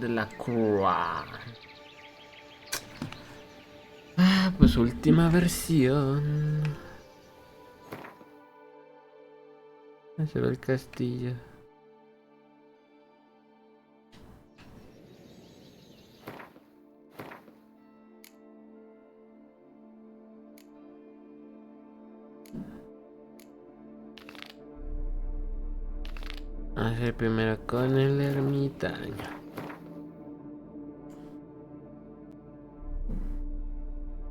de la Croix. Ah, pues última versión. Se ve el castillo. Vamos a hacer primero con el ermitaño.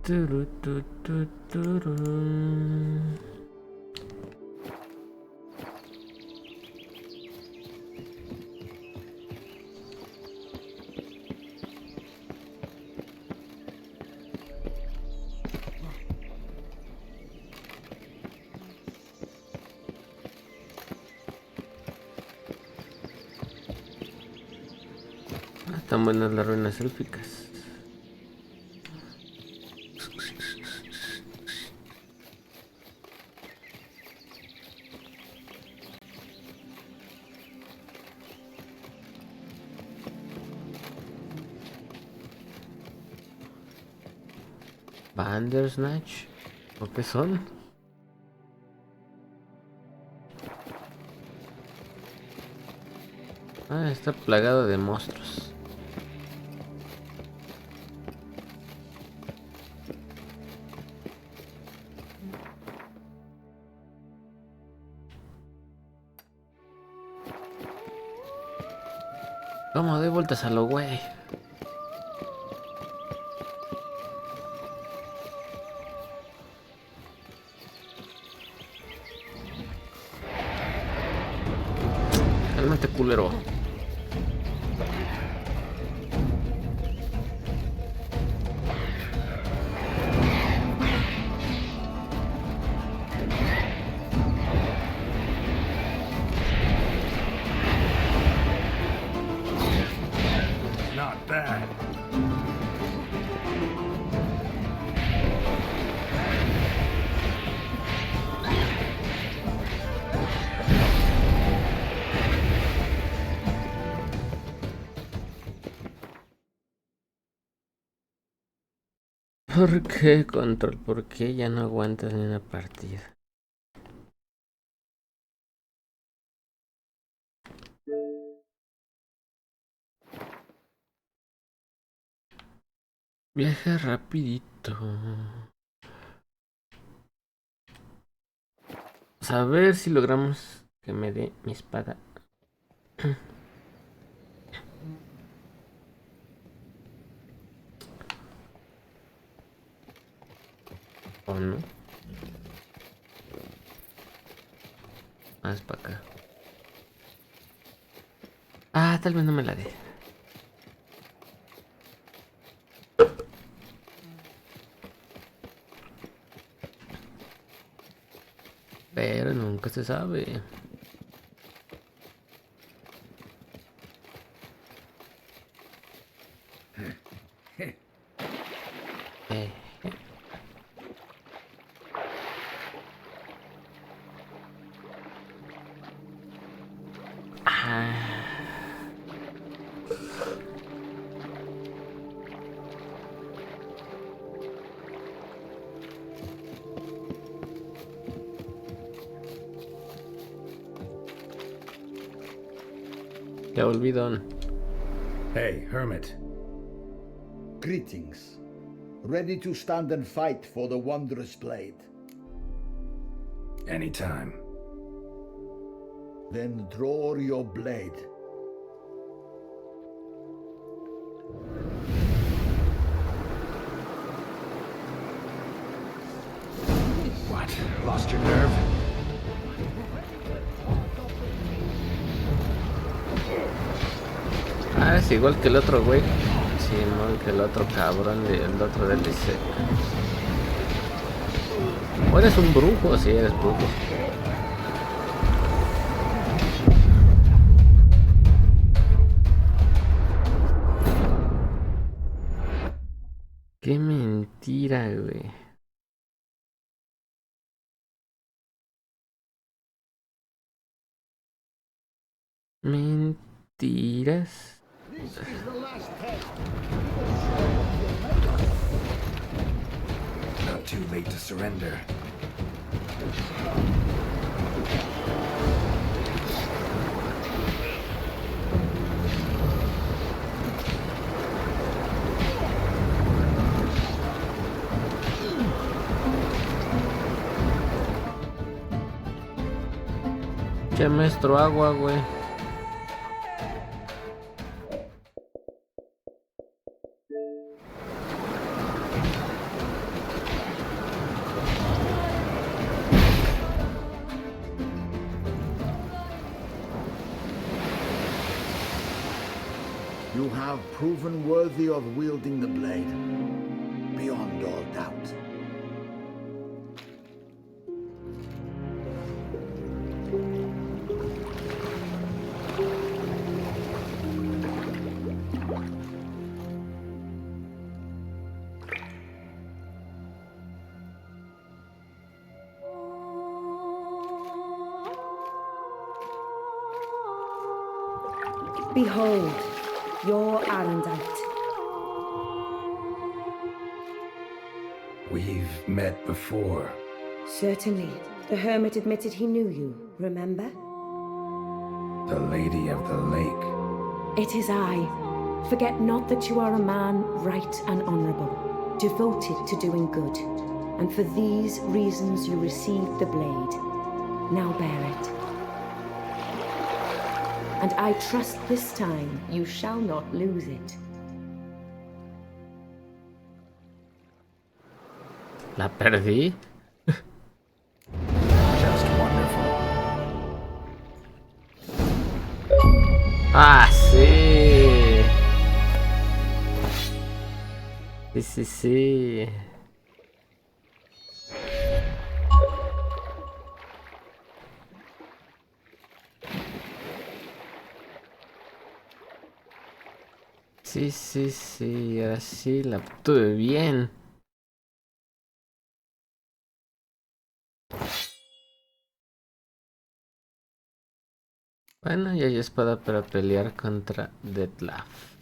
Turu, tu, tu, turu. Están buenas las ruinas élficas. Bandersnatch, ¿o qué son? Ah, está plagado de monstruos. ¿Cómo doy vueltas a lo güey? Cálmate, culero. Not bad. ¿Por qué, Control? ¿Por qué ya no aguantas ni una partida? Viaja rapidito. A ver si logramos que me dé mi espada. ¿O no? Más para acá. Ah, tal vez no me la dé. Pero nunca se sabe. Eh. Ah. Ya olvidó. Hey, hermit. Greetings. Ready to stand and fight for the wondrous blade. Anytime. Then draw your blade. What? Lost your nerve? Ah, es igual que el otro güey. Sí, no, que el otro cabrón del otro DLC. ¿O eres un brujo? Sí, eres brujo. Qué mentira, güey. Mentiras. This is the last test. Not too late to surrender. Che, maestro, agua, güey. You have proven worthy of wielding the blade, beyond all doubt. Behold, your Arendite. We've met before. Certainly. The hermit admitted he knew you, remember? The Lady of the Lake. It is I. Forget not that you are a man right and honourable, devoted to doing good. And for these reasons you received the blade. Now bear it. And I trust this time you shall not lose it. La perdí. Just wonderful. Ah, sí. Sí, sí, sí. Sí, sí, sí, ahora sí la obtuve bien. Bueno, ya hay espada para pelear contra Detlef.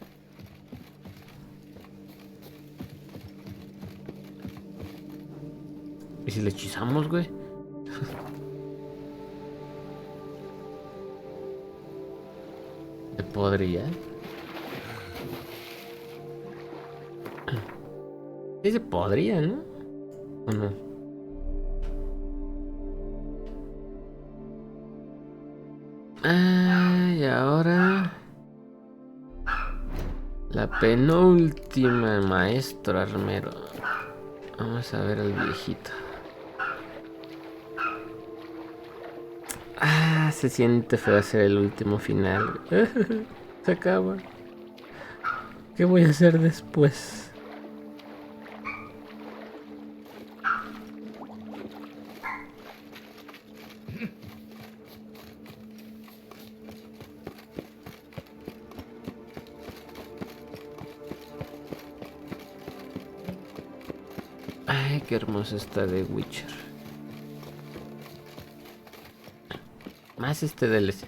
¿Y si le hechizamos, güey? ¿Se podría? Sí se podría, ¿no? ¿O no? Y ahora... la penúltima, maestro armero. Vamos a ver al viejito. Se siente feo hacer el último final. Se acaba. ¿Qué voy a hacer después? Ay, qué hermoso está de Witcher. Más este DLC.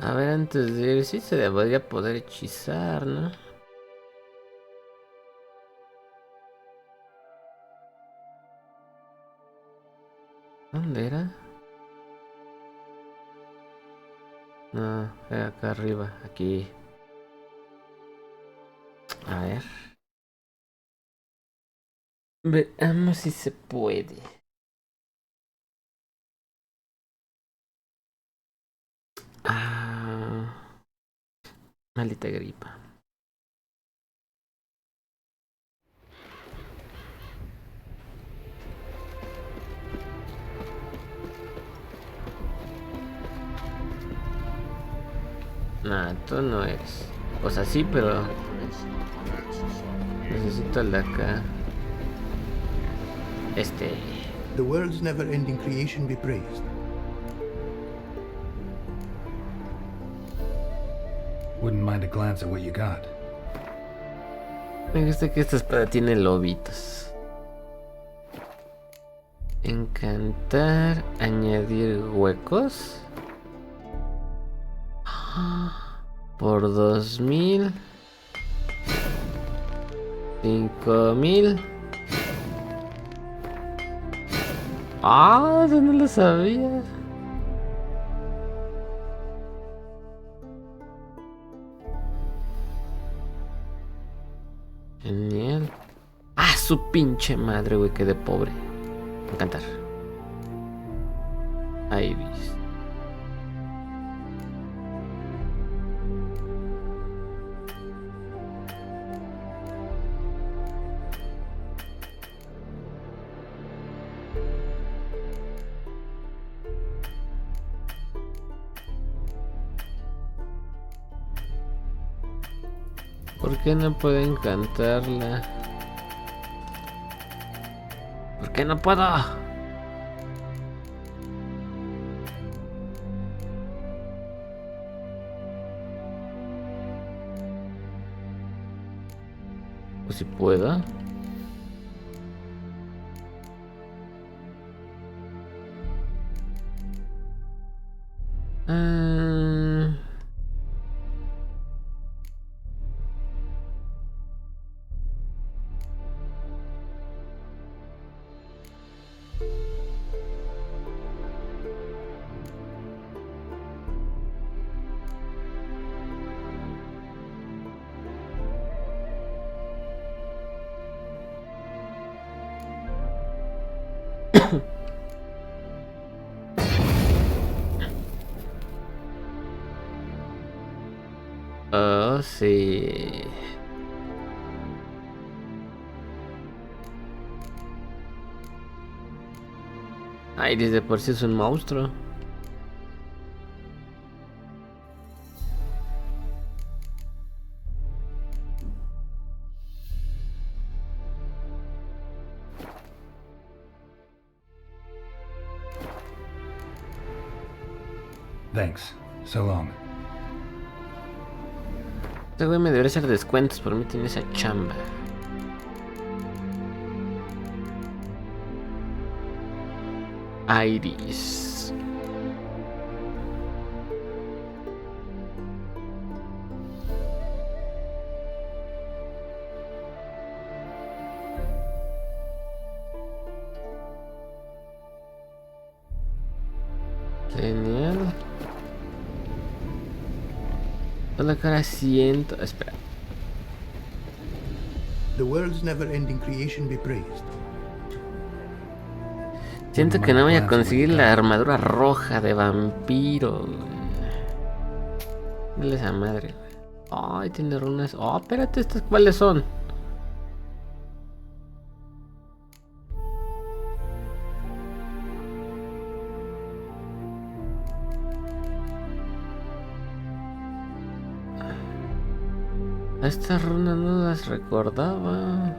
A ver, antes de ir, sí se debería poder hechizar, ¿no? ¿Dónde era? No, era acá arriba, aquí. A ver. Veamos si se puede. Maldita gripa. Nah, tú no eres. O sea, sí, pero necesito el de acá. The world's never-ending creation be praised. Wouldn't mind a glance at what you got. Me gusta que esta espada tiene lobitos. Encantar, añadir huecos. Por 2000. 5000. Ah, eso no lo sabía. Genial. Ah, su pinche madre, güey, quedé pobre. Encantar. Iris. ¿Por qué no puedo encantarla? ¿Por qué no puedo? Pues si puedo. Oh, sí. Ay, desde por sí es un monstruo. Thanks. So long. Este güey me debería hacer descuentos, por mí tiene esa chamba. Iris. Genial. La cara siento. Espera. The world's never-ending creation be praised. Siento que no voy a conseguir la armadura roja de vampiro. Dale esa madre. Ay, tiene runas. Oh, espérate, ¿estas cuáles son? Estas runas no las recordaba.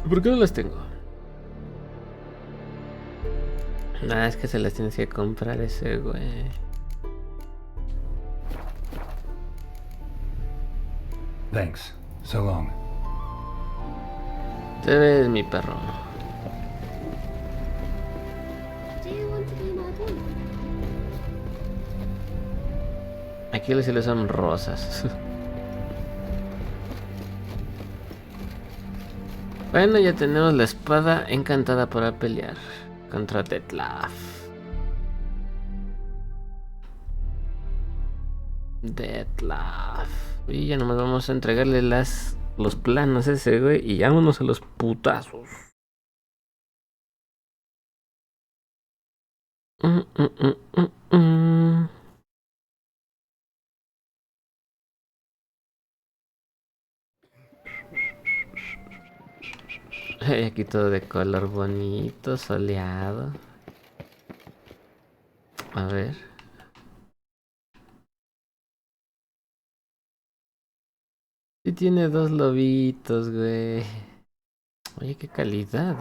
¿Por qué no las tengo? Nada, es que se las tienes que comprar ese güey. Thanks. So long. Te ves, mi perro. Aquí los cielos son rosas. Bueno, ya tenemos la espada encantada para pelear contra Detlaf. Y ya nomás vamos a entregarle los planos a ese güey y vámonos a los putazos. Aquí todo de color bonito, soleado. A ver. Sí tiene dos lobitos, güey. Oye, qué calidad,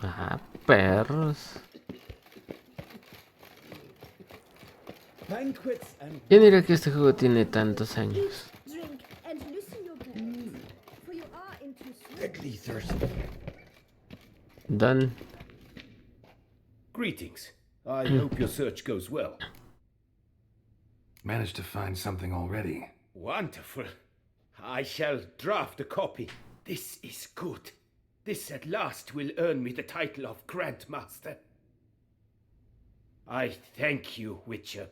Ah, perros. ¿Quién dirá que este juego tiene tantos años? deadly thirsty. Done. Greetings. I hope your search goes well. Managed to find something already. Wonderful. I shall draft a copy. This is good. This at last will earn me the title of Grandmaster. I thank you, Witcher.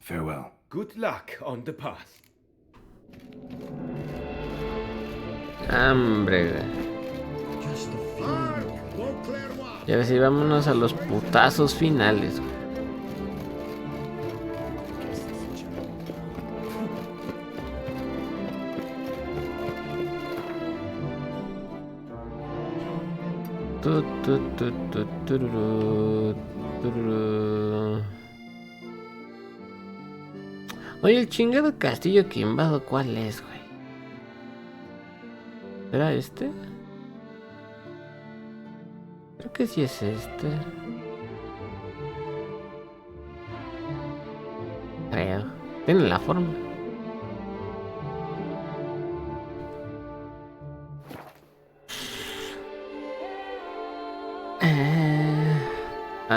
Farewell. Good luck on the path. Hambre, güey. Just a few. Y ahora sí, vámonos a los putazos finales, güey. Tururú. Oye, el chingado castillo que invado, ¿cuál es, güey? ¿Era este? Creo que sí es este. Creo. Tiene la forma.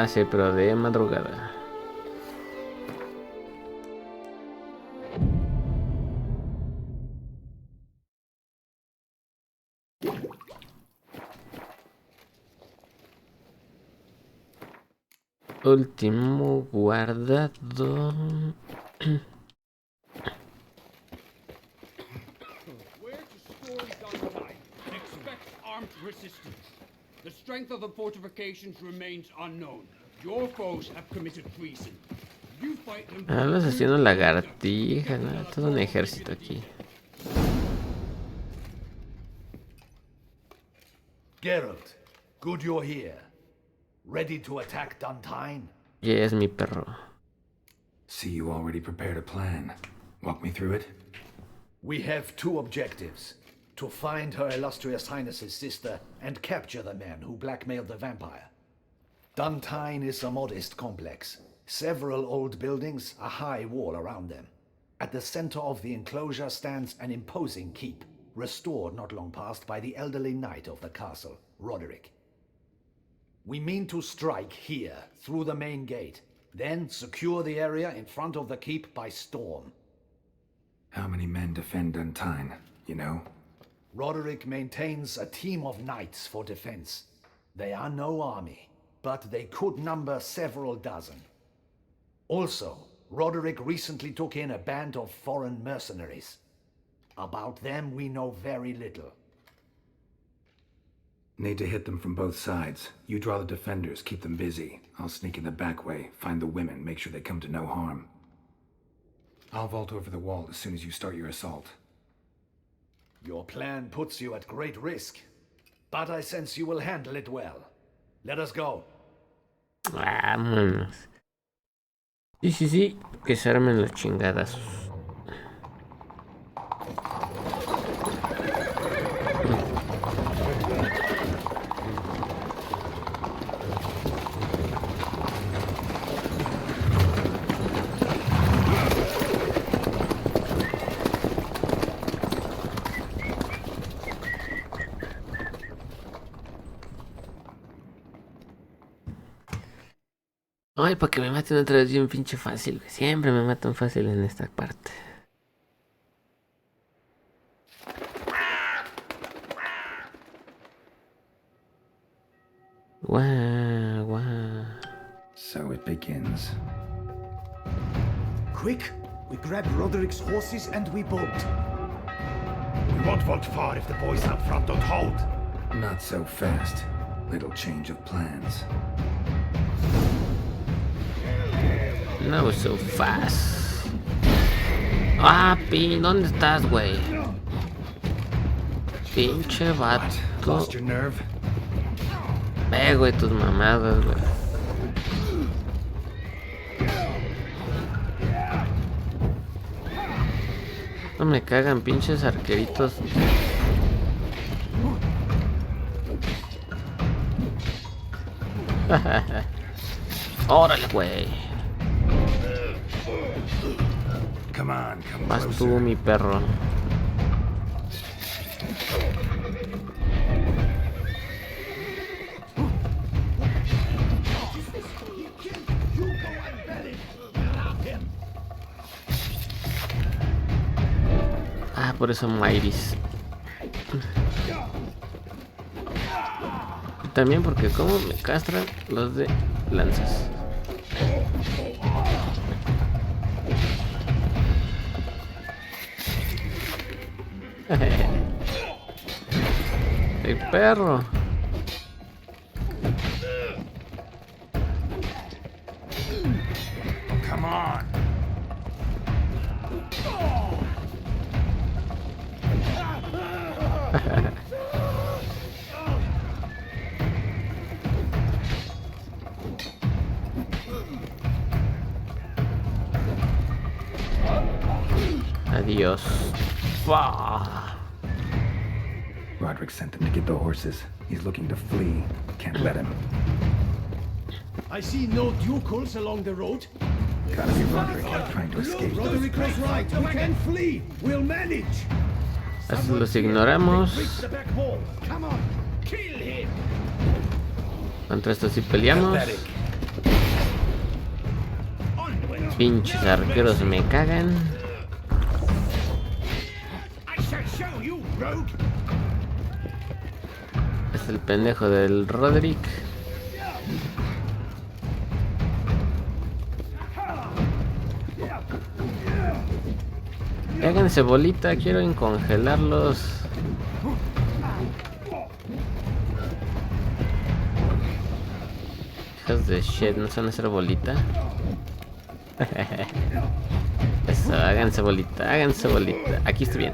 Sí, pero de madrugada. Último guardado. Where to storm Dundee? Expect armed resistance. The strength of the fortifications remains unknown. Your foes have committed treason. You fight them. Los haciendo lagartija, ¿no? Todo un ejército aquí. Geralt, good you're here. Ready to attack Duntine? Y es mi perro. See, you already prepared a plan. Walk me through it. We have two objectives. To find Her Illustrious Highness's sister and capture the men who blackmailed the vampire. Duntine is a modest complex. Several old buildings, a high wall around them. At the center of the enclosure stands an imposing keep, restored not long past by the elderly knight of the castle, Roderick. We mean to strike here, through the main gate, then secure the area in front of the keep by storm. How many men defend Duntine, you know? Roderick maintains a team of knights for defense. They are no army, but they could number several dozen. Also, Roderick recently took in a band of foreign mercenaries. About them we know very little. Need to hit them from both sides. You draw the defenders, keep them busy. I'll sneak in the back way, find the women, make sure they come to no harm. I'll vault over the wall as soon as you start your assault. Your plan puts you at great risk, but I sense you will handle it well. Let us go. Vámonos. Sí, que se armen los chingadas. Ay, para que me maten otra vez bien pinche fácil, güey. Siempre me matan fácil en esta parte. Guau. So it begins. Quick! We grab Roderick's horses and we bolt. We won't vault far if the boys up front don't hold. Not so fast. Little change of plans. No so fast. ¿Dónde estás, güey? Pinche vato. Lost your nerve? Ve, güey, tus mamadas, güey. No me cagan pinches arqueritos. Órale, güey. Come on, come Vas tú, closer. mi perro. Ah, por eso Mairis. Y también porque como me castran los de lanzas. ¡Ey, perro! Come on. Adiós. Fua. Roderick sent them to get the horses. He's looking to flee. Can't let him. I see no ducals along the road. Gotta be Roderick trying to escape. Roderick was right. We can flee. We'll manage. Así los ignoramos. Reach the back wall. Come on. Kill him. Contra estos sí peleamos. Pathetic. Pinches arqueros me cagan. I shall show you, rogue. Es el pendejo del Roderick. Háganse bolita, quiero congelarlos. Hijas de shit, ¿no se van a hacer bolita? Eso, háganse bolita, háganse bolita. Aquí estoy bien.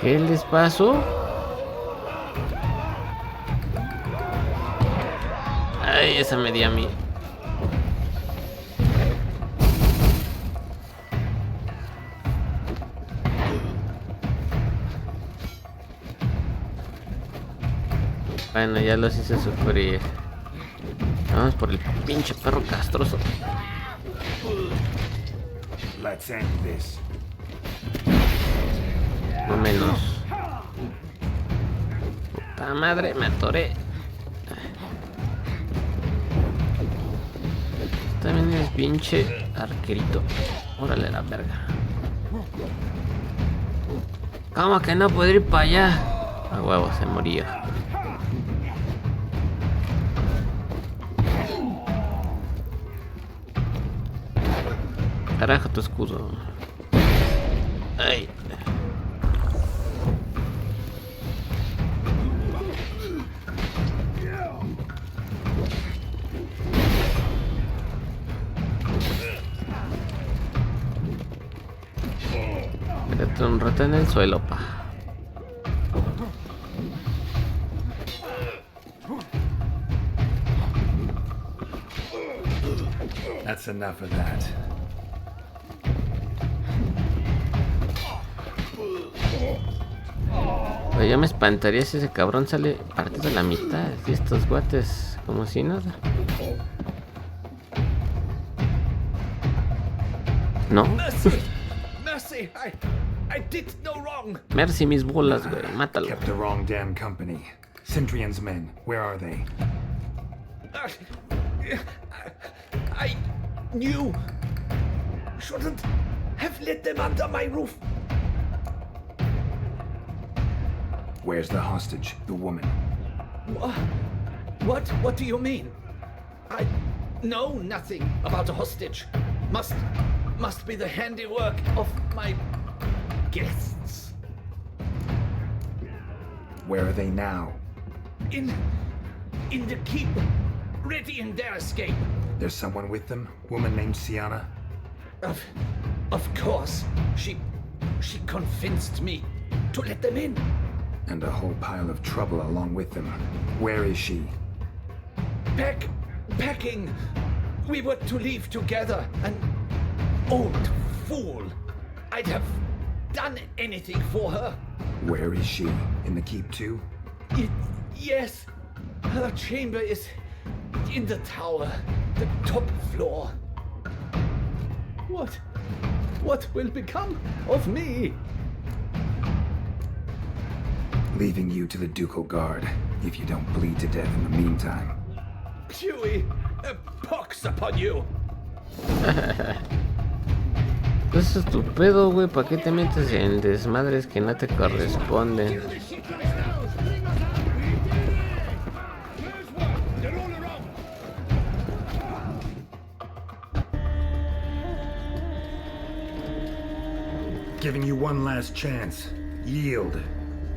¿Qué les pasó? Ay, esa me dio a mí. Bueno, ya los hice sufrir. Vamos por el pinche perro castroso. Let's end this. No menos. Puta madre, me atoré. También es pinche arquerito. Órale la verga. ¿Cómo que no puedo ir para allá? A huevo, se moría. Carajo tu escudo. Ay. Quédate un rato en el suelo, pa. That's enough of that. Oye, ya me espantaría si ese cabrón sale partido a la mitad. Y estos guates como si nada. No. Mercy, I did no wrong. Mercy, mis bolas, güey. Mátalo. Kept the wrong damn company. Centrion's men, where are they? I knew. Shouldn't have let them under my roof. Where's the hostage, the woman? What do you mean? I know nothing about a hostage. Must be the handiwork of my guests. Where are they now? In the keep, ready in their escape. There's someone with them? Woman named Sienna? Of course, she convinced me. to let them in. And a whole pile of trouble along with them. Where is she? Packing. We were to leave together. An old fool. I'd have done anything for her. Where is she? In the keep too? Yes. Her chamber is in the tower. The top floor. What will become of me? Leaving you to the Ducal Guard, if you don't bleed to death in the meantime. Chewie, a pox upon you. Pues es tu pedo, güey. ¿Para qué te metes en desmadres que no te corresponden? Giving you one last chance. Yield.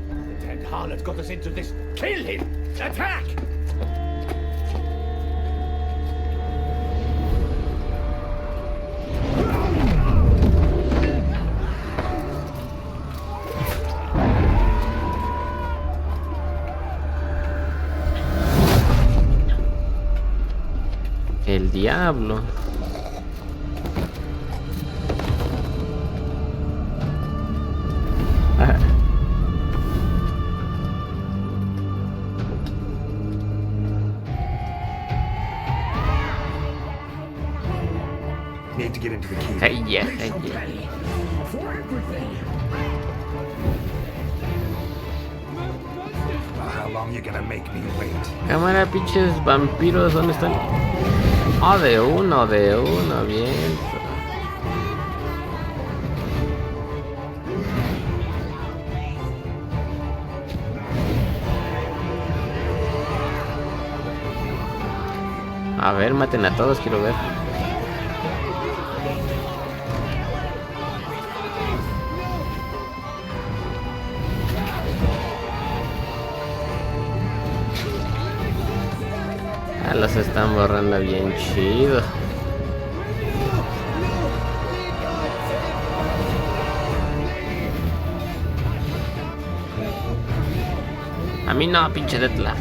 The dead harlot got us into this. Kill him! Attack! El diablo. Need to get into the keep. Calla. How long you gonna make me wait? Cámara, pinches vampiros, ¿dónde están? Ah, de uno, bien. A ver, maten a todos, quiero ver. Los están borrando bien chido. A mí no, pinche Detla.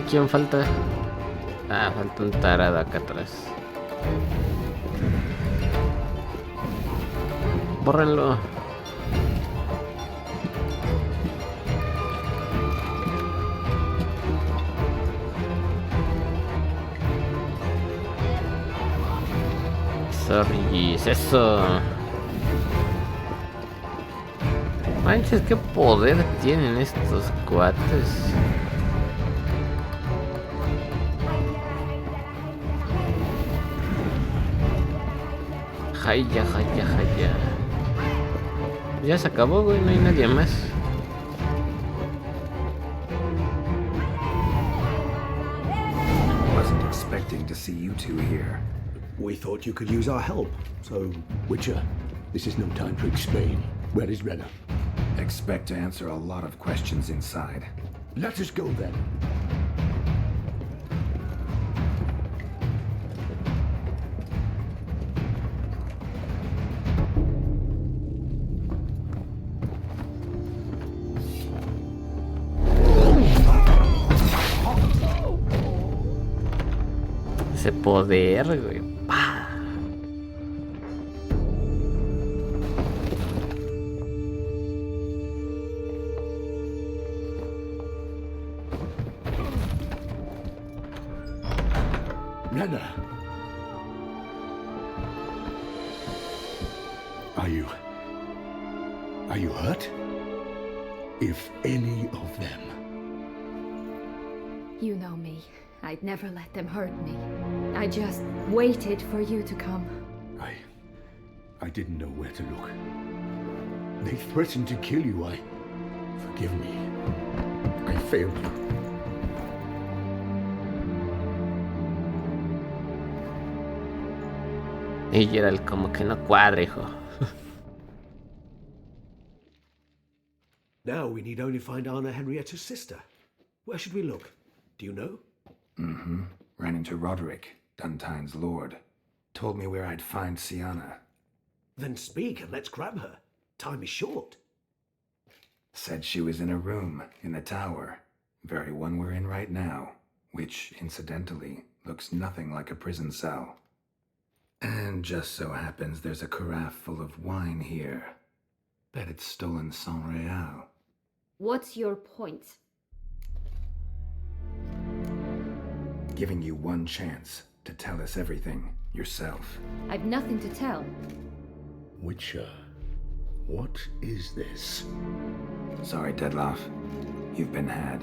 ¿Quién falta? Ah, falta un tarado acá atrás. Bórrenlo. Sorry, eso. Manches, qué poder tienen estos cuates. Jaya. Ya se acabó, güey, no hay nadie más. Wasn't expecting to see you two here. We thought you could use our help. So, Witcher, this is no time to explain. Where is Renner? Expect to answer a lot of questions inside. Let us go then. Ese poder, güey. ¡Pah! Renner. Are you hurt? If any of them. You know me. I'd never let them hurt me. I just waited for you to come. I didn't know where to look. They threatened to kill you. Forgive me. I failed you. Y Gerald como que no cuadra, hijo. Now we need only find Anna Henrietta's sister. Where should we look? Do you know? Mm-hmm. Ran into Roderick, Duntine's lord. Told me where I'd find Sienna. Then speak and let's grab her. Time is short. Said she was in a room in the tower. Very one we're in right now. Which, incidentally, looks nothing like a prison cell. And just so happens there's a carafe full of wine here. Bet it's stolen San Real. What's your point? Giving you one chance to tell us everything yourself. I've nothing to tell. Witcher, what is this? Sorry, Dettlaff. You've been had.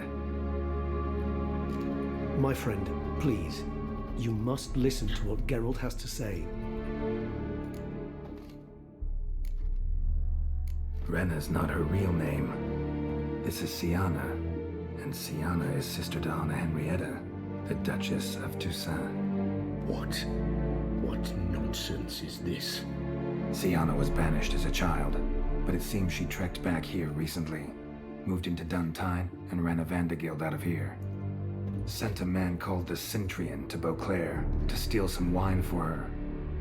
My friend, please. You must listen to what Geralt has to say. Renna's not her real name. This is Sienna. And Sienna is sister to Anna Henrietta, the Duchess of Toussaint. What nonsense is this? Sienna was banished as a child, but it seems she trekked back here recently. Moved into Duntine and ran a Vandergild out of here. Sent a man called the Cintrian to Beauclair to steal some wine for her.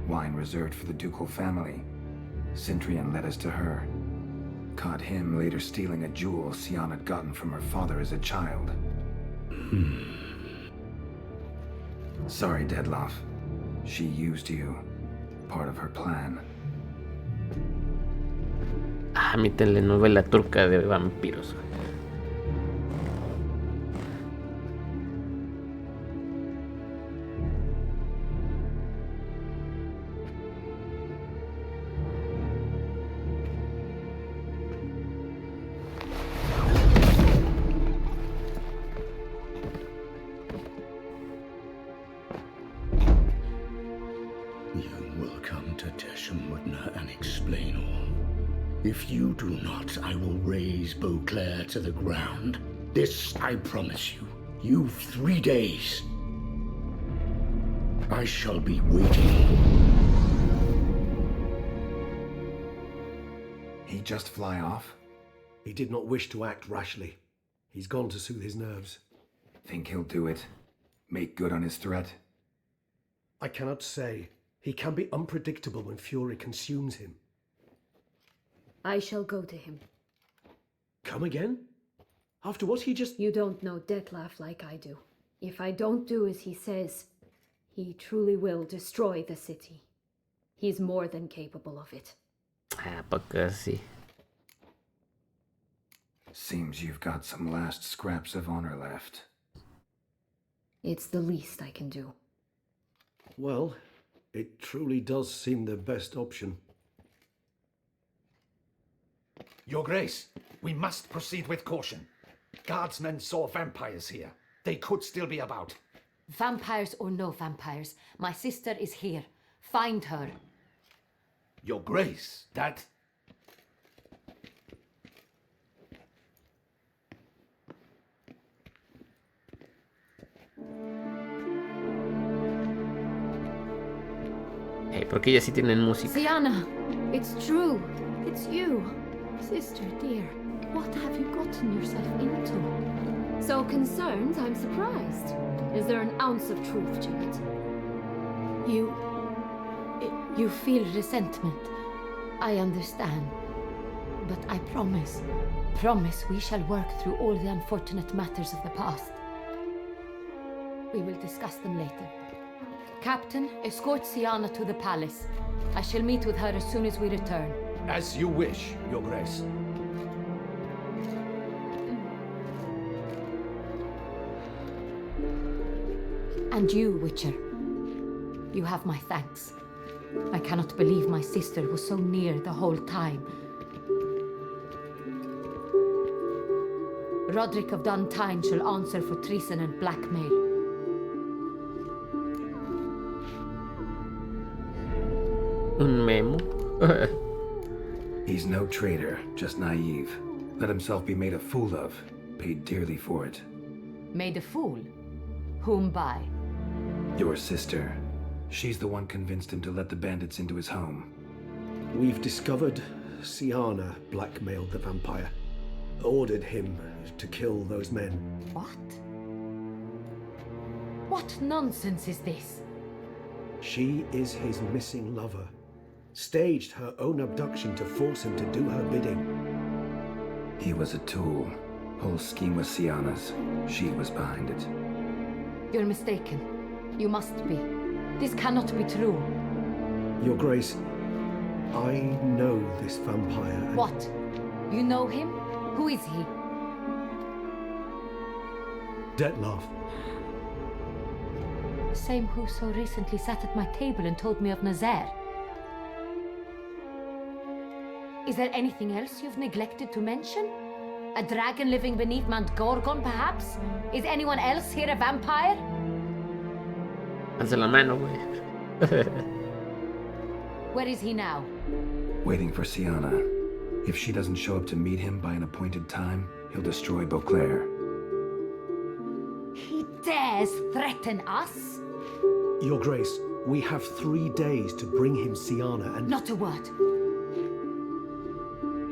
Wine reserved for the ducal family. Cintrian led us to her. Caught him later stealing a jewel Sienna had gotten from her father as a child. Sorry, Dettlaff. She used you. Part of her plan. Ah, mi telenovela turca de vampiros. If you do not, I will raise Beauclair to the ground. This I promise you. You've 3 days. I shall be waiting. He just fly off? He did not wish to act rashly. He's gone to soothe his nerves. Think he'll do it? Make good on his threat? I cannot say. He can be unpredictable when fury consumes him. I shall go to him. Come again? After what he just... You don't know Dettlaff like I do. If I don't do as he says, he truly will destroy the city. He's more than capable of it. Ah, porque sí. Seems you've got some last scraps of honor left. It's the least I can do. Well, it truly does seem the best option. Your Grace, we must proceed with caution. Guardsmen saw vampires here. They could still be about. Vampires or no vampires, my sister is here. Find her. Your Grace, that... Hey, porque ellas sí tienen música. Sienna, it's true. It's you. Sister, dear, what have you gotten yourself into? So concerned, I'm surprised. Is there an ounce of truth to it? You feel resentment. I understand. But I promise we shall work through all the unfortunate matters of the past. We will discuss them later. Captain, escort Sienna to the palace. I shall meet with her as soon as we return. As you wish, Your Grace. And you, Witcher. You have my thanks. I cannot believe my sister was so near the whole time. Roderick of Duntine shall answer for treason and blackmail. Un memo. He's no traitor, just naive. Let himself be made a fool of. Paid dearly for it. Made a fool? Whom by? Your sister. She's the one convinced him to let the bandits into his home. We've discovered Siana blackmailed the vampire. Ordered him to kill those men. What? What nonsense is this? She is his missing lover. Staged her own abduction to force him to do her bidding. He was a tool. Whole scheme was Siana's. She was behind it. You're mistaken. You must be. This cannot be true. Your Grace, I know this vampire and... What? You know him? Who is he? Detlef. Same who so recently sat at my table and told me of Nazaire. Is there anything else you've neglected to mention? A dragon living beneath Mount Gorgon, perhaps? Is anyone else here a vampire? Alza la mano, güey. Where is he now? Waiting for Siana. If she doesn't show up to meet him by an appointed time, he'll destroy Beauclair. He dares threaten us? Your Grace, we have 3 days to bring him Siana and... Not a word.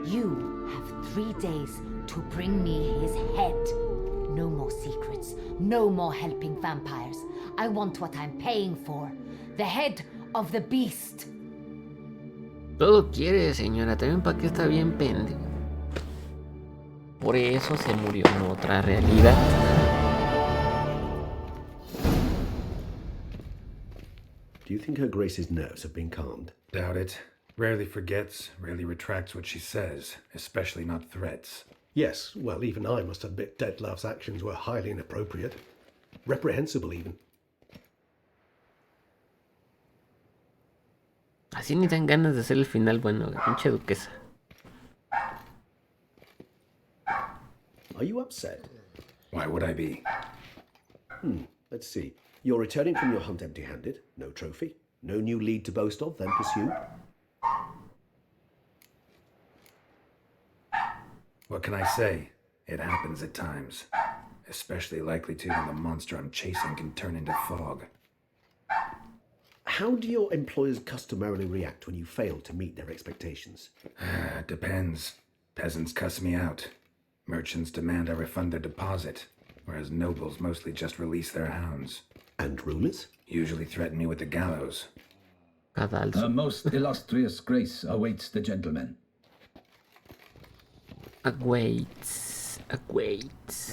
You have 3 days to bring me his head. No more secrets. No more helping vampires. I want what I'm paying for. The head of the beast. Todo quiere, señora. También para que está bien pendejo. Por eso se murió en otra realidad. Do you think Her Grace's nerves have been calmed? Doubt it. Rarely forgets, rarely retracts what she says, especially not threats. Yes, well, even I must admit Detlef's actions were highly inappropriate. Reprehensible, even. Así ni dan ganas de hacer el final bueno, pinche duquesa. Are you upset? Why would I be? Let's see. You're returning from your hunt empty-handed. No trophy. No new lead to boast of, then pursued. What can I say? It happens at times. Especially likely to when the monster I'm chasing can turn into fog. How do your employers customarily react when you fail to meet their expectations? Depends. Peasants cuss me out. Merchants demand I refund their deposit, whereas nobles mostly just release their hounds. And rulers? Usually threaten me with the gallows. Cadalso. A most illustrious grace awaits the gentleman. Awaits. Your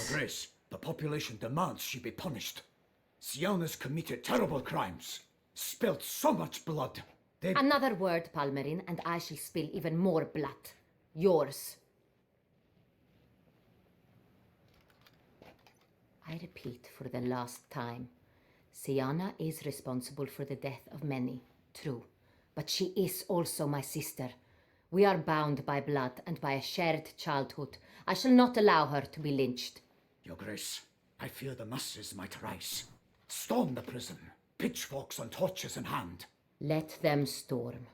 Grace, the population demands she be punished. Siana's committed terrible crimes. Spilt so much blood. Another word, Palmerin, and I shall spill even more blood. Yours. I repeat for the last time. Siana is responsible for the death of many, true. But she is also my sister. We are bound by blood and by a shared childhood. I shall not allow her to be lynched. Your Grace, I fear the masses might rise. Storm the prison, pitchforks and torches in hand. Let them storm.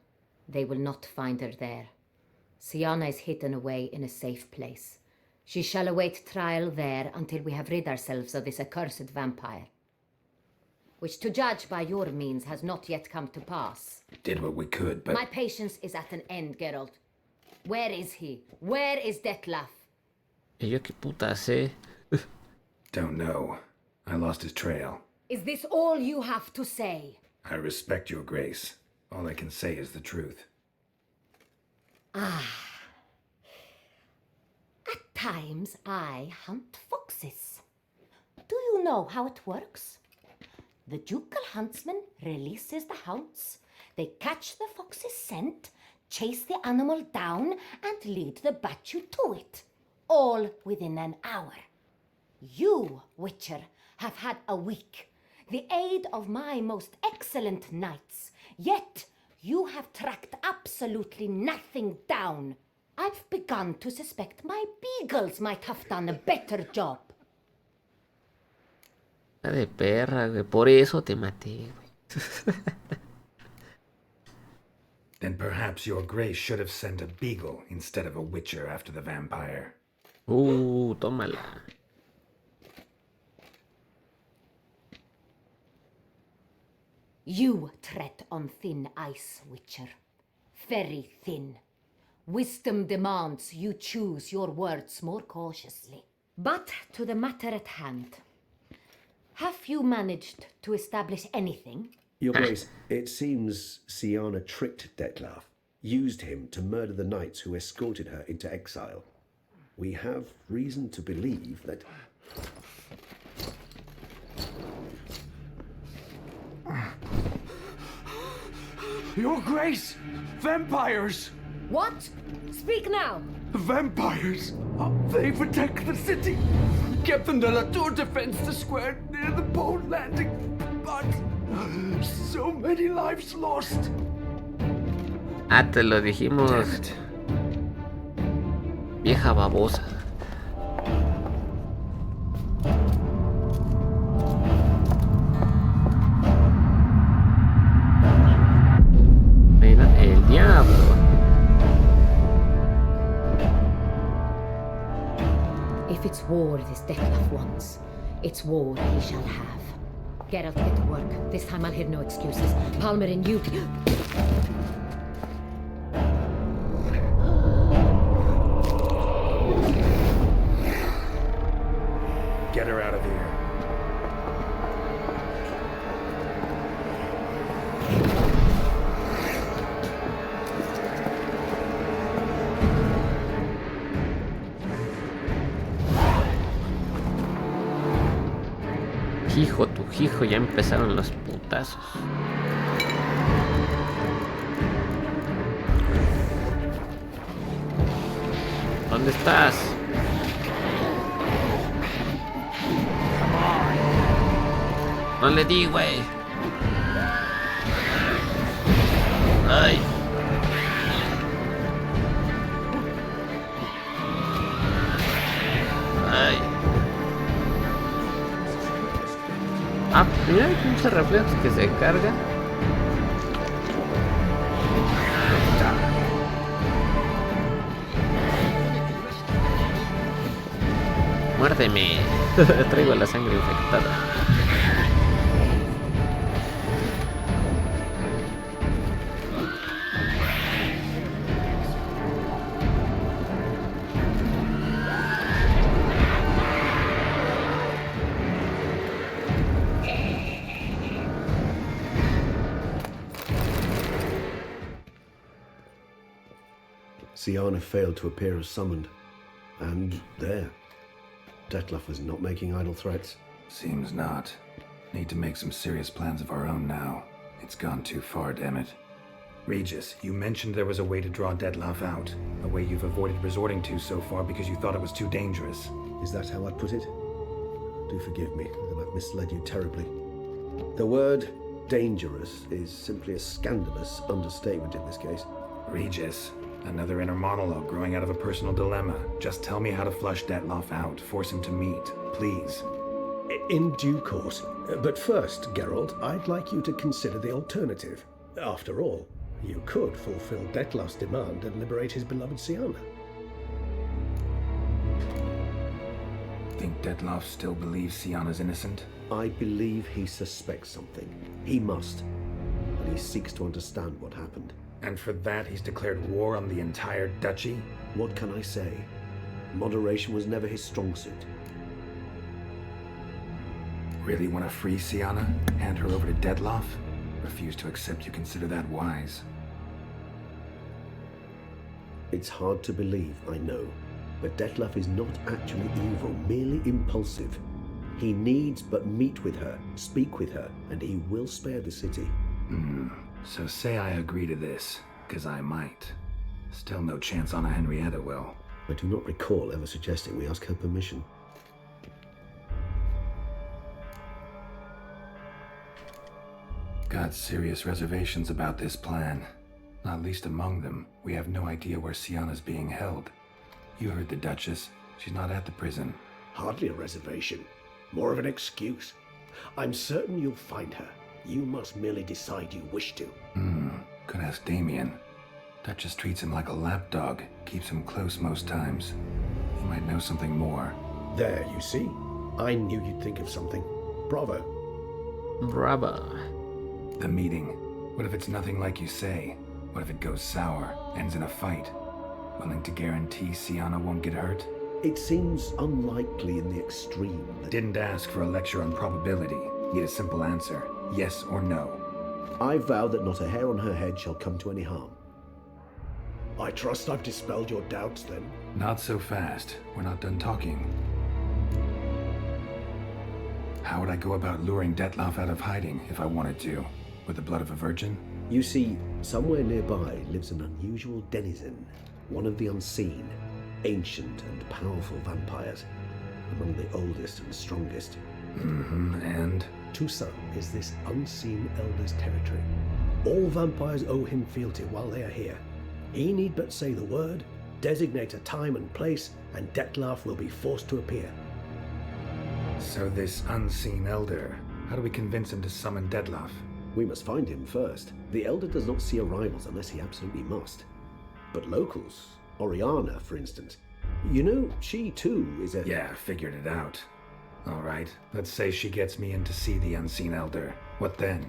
They will not find her there. Siana is hidden away in a safe place. She shall await trial there until we have rid ourselves of this accursed vampire. Which, to judge by your means, has not yet come to pass. Did what we could, but... My patience is at an end, Geralt. Where is he? Where is Detlef? ¿Y yo qué puta sé? Don't know. I lost his trail. Is this all you have to say? I respect your grace. All I can say is the truth. Ah. At times, I hunt foxes. Do you know how it works? The ducal huntsman releases the hounds. They catch the fox's scent, chase the animal down, and lead the battue to it. All within an hour. You, Witcher, have had a week. The aid of my most excellent knights. Yet, you have tracked absolutely nothing down. I've begun to suspect my beagles might have done a better job. De perra, güey. Por eso te maté, güey. Then perhaps your grace should have sent a beagle instead of a witcher after the vampire. Tómala. You tread on thin ice, Witcher. Very thin. Wisdom demands you choose your words more cautiously. But to the matter at hand. Have you managed to establish anything? Your Grace, it seems Siana tricked Detlef, used him to murder the knights who escorted her into exile. We have reason to believe that... Your Grace! Vampires! What? Speak now! Vampires! They protect the city! Captain de la Tour defends the square near the boat landing, but so many lives lost. Ah, te lo dijimos. Vieja babosa. Mira, el diablo. If it's war this Detlef wants, it's war he shall have. Geralt, get to work. This time I'll hear no excuses. Palmer and you... Get her out of here. Hijo, tu hijo, ya empezaron los putazos. ¿Dónde estás? No le di, güey. Ay. Ay. Ah, mira el pinche reflejo que se carga. Muérdeme. Traigo la sangre infectada. Siana failed to appear as summoned. And there. Detlef was not making idle threats. Seems not. Need to make some serious plans of our own now. It's gone too far, damn it. Regis, you mentioned there was a way to draw Detlef out. A way you've avoided resorting to so far because you thought it was too dangerous. Is that how I'd put it? Do forgive me that I've misled you terribly. The word dangerous is simply a scandalous understatement in this case. Regis, another inner monologue growing out of a personal dilemma. Just tell me how to flush Detlef out, force him to meet, please. In due course. But first, Geralt, I'd like you to consider the alternative. After all, you could fulfill Detlef's demand and liberate his beloved Siana. Think Detlef still believes Siana's innocent? I believe he suspects something. He must. And he seeks to understand what happened. And for that, he's declared war on the entire duchy? What can I say? Moderation was never his strong suit. Really want to free Siana? Hand her over to Detlef? Refuse to accept you consider that wise. It's hard to believe, I know. But Detlef is not actually evil, merely impulsive. He needs but meet with her, speak with her, and he will spare the city. So say I agree to this, because I might. Still no chance Anna Henrietta will. I do not recall ever suggesting we ask her permission. Got serious reservations about this plan. Not least among them, we have no idea where Siana's being held. You heard the Duchess. She's not at the prison. Hardly a reservation. More of an excuse. I'm certain you'll find her. You must merely decide you wish to. Could ask Damien. Duchess treats him like a lapdog, keeps him close most times. He might know something more. There, you see? I knew you'd think of something. Bravo. Bravo. The meeting. What if it's nothing like you say? What if it goes sour, ends in a fight? Willing to guarantee Sienna won't get hurt? It seems unlikely in the extreme. Didn't ask for a lecture on probability. Need a simple answer. Yes or no. I vow that not a hair on her head shall come to any harm. I trust I've dispelled your doubts then. Not so fast. We're not done talking. How would I go about luring Detloff out of hiding if I wanted to? With the blood of a virgin? You see, somewhere nearby lives an unusual denizen, one of the unseen, ancient and powerful vampires, among the oldest and strongest. And? Toussaint is this unseen elder's territory. All vampires owe him fealty while they are here. He need but say the word, designate a time and place, and Detloff will be forced to appear. So this unseen elder, how do we convince him to summon Detloff? We must find him first. The elder does not see arrivals unless he absolutely must. But locals, Oriana, for instance, you know, she too is a... Yeah, figured it out. All right, let's say she gets me in to see the unseen elder. What then?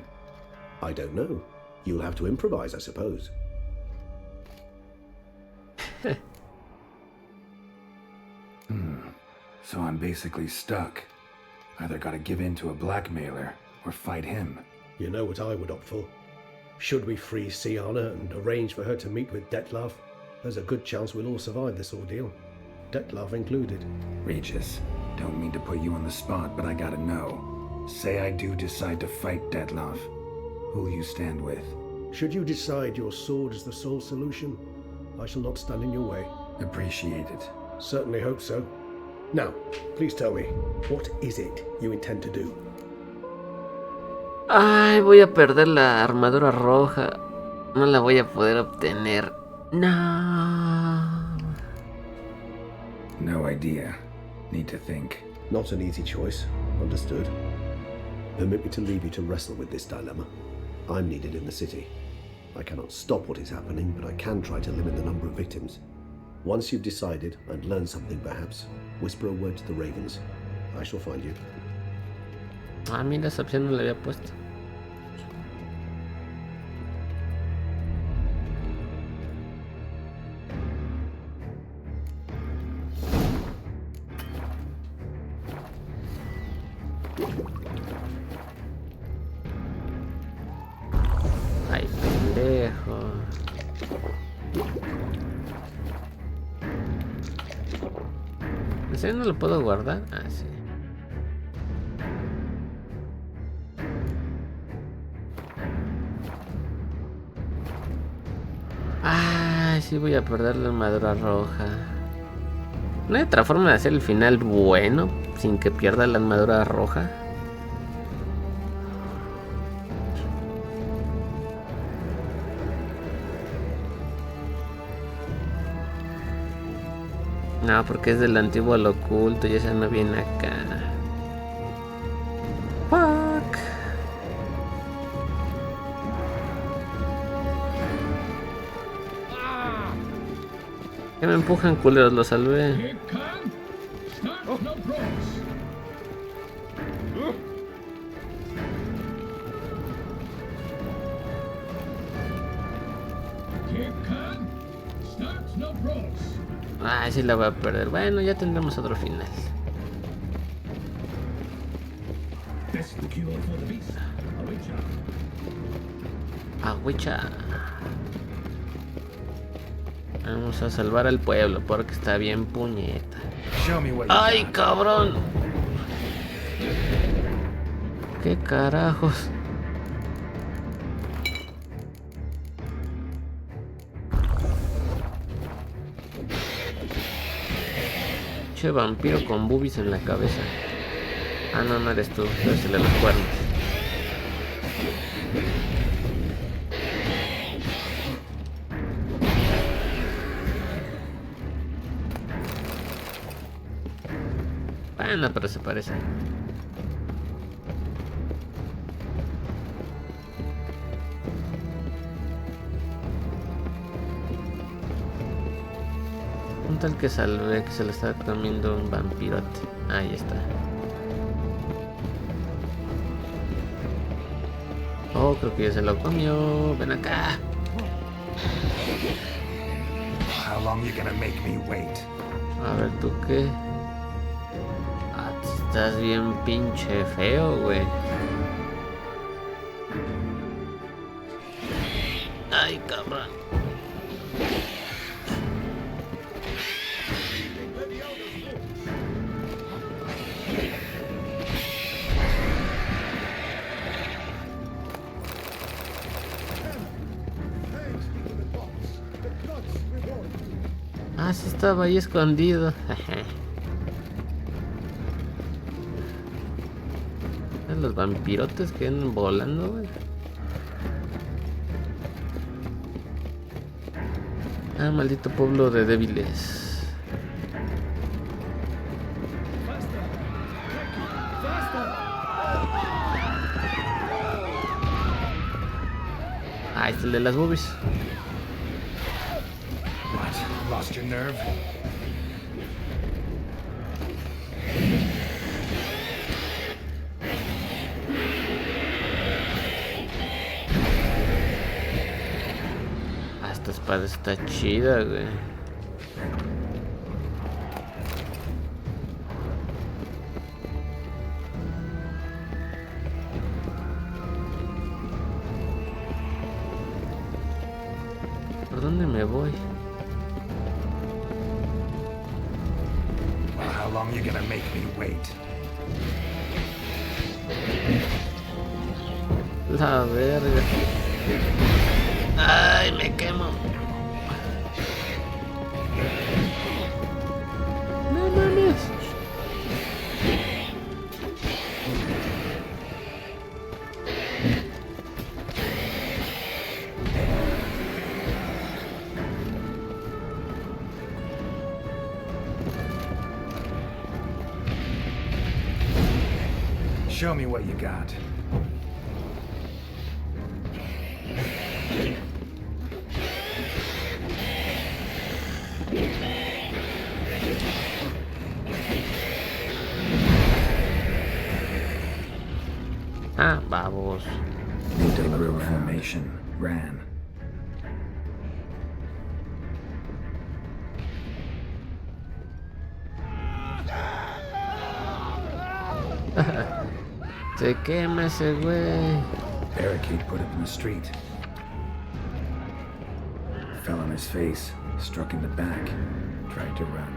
I don't know. You'll have to improvise, I suppose. So I'm basically stuck. Either gotta give in to a blackmailer or fight him. You know what I would opt for. Should we free Sienna and arrange for her to meet with Detloff, there's a good chance we'll all survive this ordeal. Detloff included. Regis, don't mean to put you on the spot, but I gotta know. Say I do decide to fight Detloff. Who'll you stand with? Should you decide your sword is the sole solution, I shall not stand in your way. Appreciate it. Certainly hope so. Now, please tell me, what is it you intend to do? Ay, voy a perder la armadura roja. No la voy a poder obtener. No. No idea. Need to think. Not an easy choice. Understood. Permit me to leave you to wrestle with this dilemma. I'm needed in the city. I cannot stop what is happening, but I can try to limit the number of victims. Once you've decided and learned something perhaps, whisper a word to the ravens. I shall find you. A mí esa opción no la había puesto. Ay, pendejo. ¿En serio no lo puedo guardar? Ah, sí. Ay, sí voy a perder la armadura roja. ¿No hay otra forma de hacer el final bueno sin que pierda la armadura roja? No, porque es del antiguo al oculto y esa no viene acá. Fuck. Que me empujan, culeros, lo salvé. Ay, sí la voy a perder. Bueno, ya tendremos otro final. Agüicha. Vamos a salvar al pueblo porque está bien puñeta. ¡Ay, cabrón! ¿Qué carajos? Che, vampiro con boobies en la cabeza. Ah, no, no eres tú. Debes de los cuernos. Bueno, pero se parece. Un tal que salvé que se le está comiendo un vampirote. Ahí está. Oh, creo que ya se lo comió. Ven acá. How long you gonna make me wait? A ver, ¿tú qué? Ah, estás bien pinche feo, güey. Ay, cabrón. Ah, sí estaba ahí escondido. Los vampirotes que andan volando, güey. Ah, maldito pueblo de débiles. Ah, este es el de las boobies. What? Lost your nerve? Ah, esta espada está chida, güey. ¿Por dónde me voy? Well, how long you gonna make me wait? La verga. Ay, me quemo. No mames. Show me what you got. Ah, babos. New deliberate formation. Ran. Se quema ese güey. Barricade put up in the street. Fell on his face, struck in the back, tried to run.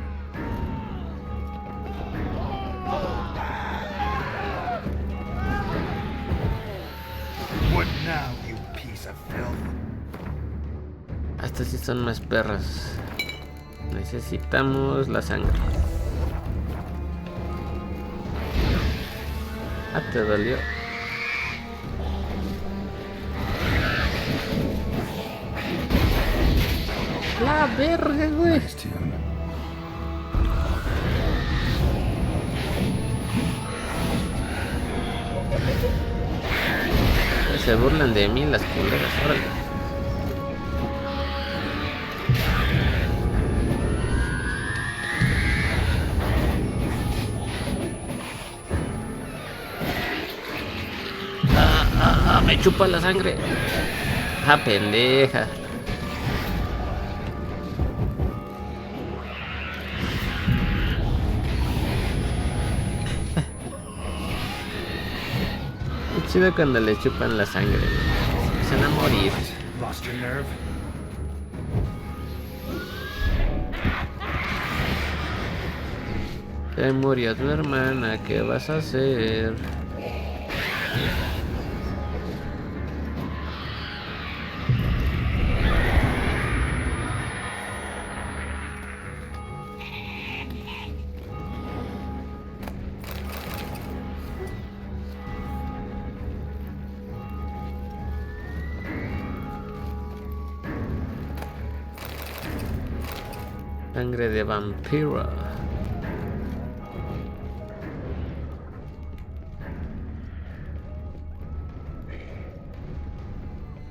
What now, you piece of filth? Estas sí son más perras. Necesitamos la sangre. Ah, te dolió. La verga, güey. Se burlan de mí las culeras, órale. Me chupa la sangre. Ah, pendeja. Es chido cuando le chupan la sangre. Se van a morir. Lost your nerve? Se murió tu hermana, ¿qué vas a hacer? Sangre de vampiro.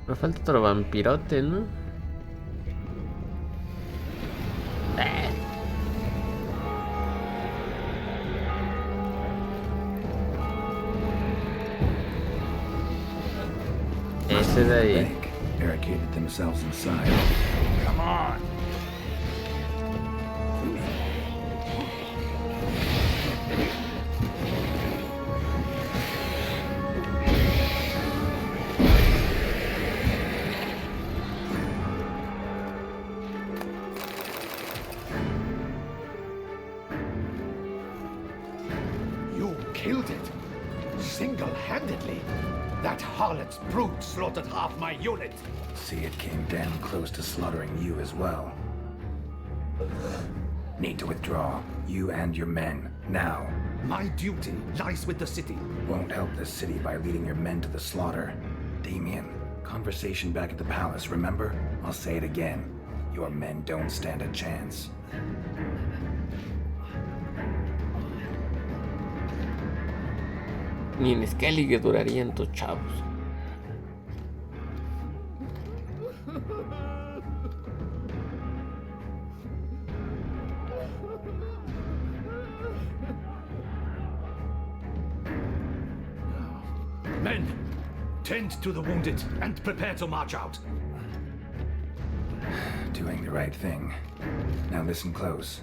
Me falta otro vampirote, ¿no? salirse de ahí. Bank barricaded themselves inside. Come on. Killed it. Single-handedly. That harlot's brute slaughtered half my unit. See, it came damn close to slaughtering you as well. Need to withdraw. You and your men. Now. My duty lies with the city. Won't help the city by leading your men to the slaughter. Damien, conversation back at the palace, remember? I'll say it again. Your men don't stand a chance. Ni en Skellige durarían tus chavos. Men, tend to the wounded and prepare to march out. Doing the right thing. Now listen close.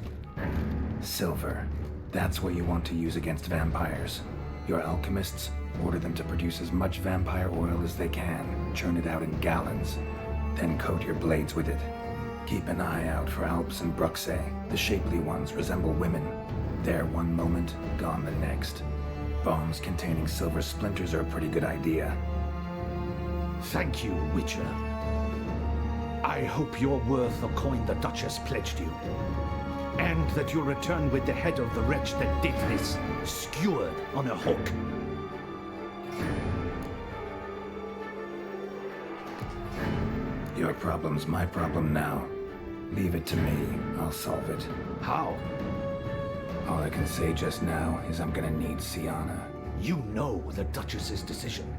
Silver. That's what you want to use against vampires. Your alchemists, order them to produce as much vampire oil as they can. Churn it out in gallons. Then coat your blades with it. Keep an eye out for Alps and Bruxae. The shapely ones resemble women. There one moment, gone the next. Bombs containing silver splinters are a pretty good idea. Thank you, Witcher. I hope you're worth the coin the Duchess pledged you. And that you'll return with the head of the wretch that did this, skewered on a hook. Your problem's my problem now. Leave it to me. I'll solve it. How? All I can say just now is I'm gonna need Sienna. You know the Duchess's decision.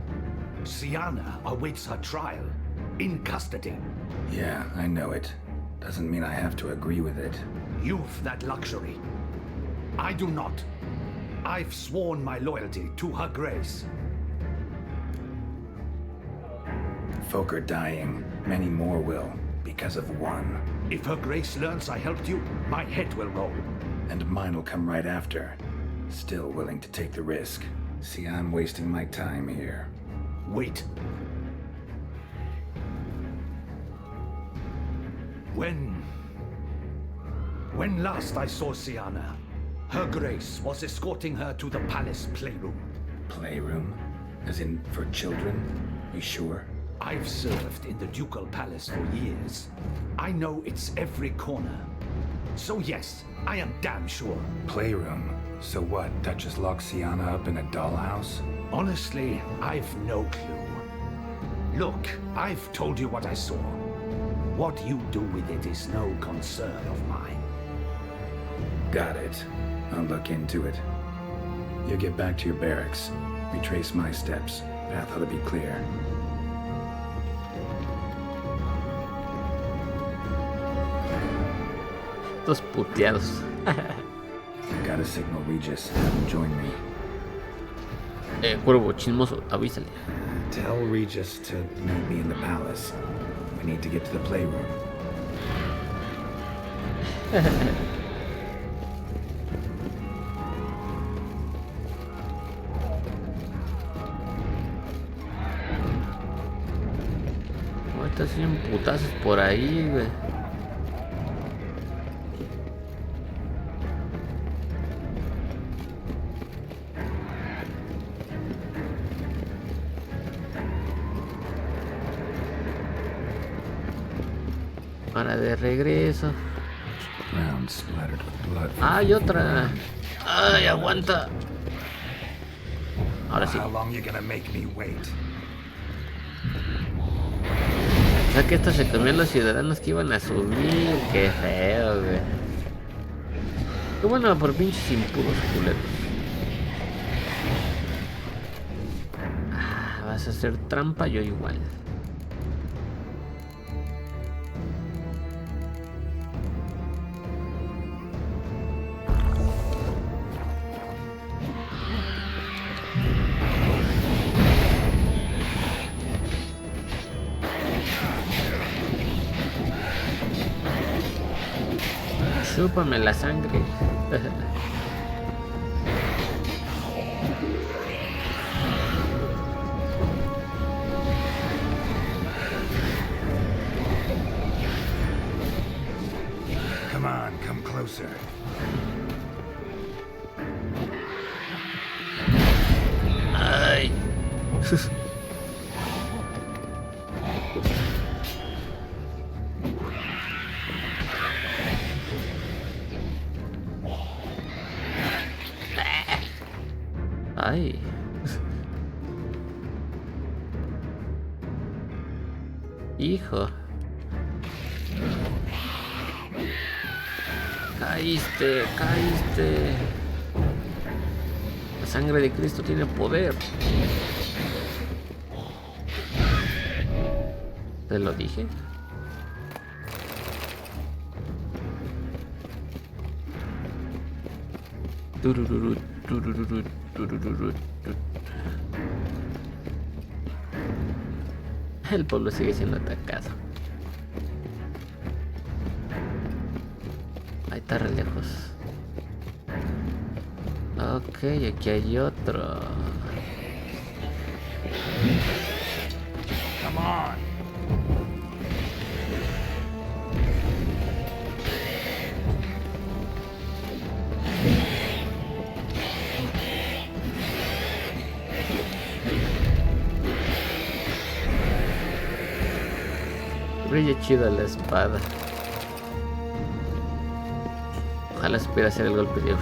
Sienna awaits her trial, in custody. Yeah, I know it. Doesn't mean I have to agree with it. You've that luxury. I do not. I've sworn my loyalty to Her Grace. Folk are dying. Many more will, because of one. If Her Grace learns I helped you, my head will roll. And mine will come right after. Still willing to take the risk. See, I'm wasting my time here. Wait. When last I saw Sienna, Her Grace was escorting her to the palace playroom. Playroom? As in, for children? You sure? I've served in the ducal palace for years. I know its every corner. So yes, I am damn sure. Playroom? So what, Duchess locked Sienna up in a dollhouse? Honestly, I've no clue. Look, I've told you what I saw. What you do with it is no concern of mine. Got it. I'll look into it. You get back to your barracks. Retrace my steps. Path ought to be clear. Estos puteados. Gotta signal Regis. Have him join me. Cuervo chismoso, avísale. Tell Regis to meet me in the palace. We need to get to the playroom. Ahorita siguen putazos por ahí, güey. Ahora de regreso. Hay otra. Ay, aguanta. Ahora sí. O sea que estos se comían los ciudadanos que iban a subir. Qué feo, güey. Qué bueno por pinches impuros culeros. Vas a hacer trampa, yo igual. Chúpame la sangre. Come on, come closer. Ay. Ay. Hijo. Caíste, caíste. La sangre de Cristo tiene poder. ¿Te lo dije? Turururu, turururu, turururu. El pueblo sigue siendo atacado. Ahí está re lejos. Ok, aquí hay otro. Come on. Brilla chido la espada. Ojalá supiera hacer el golpe de...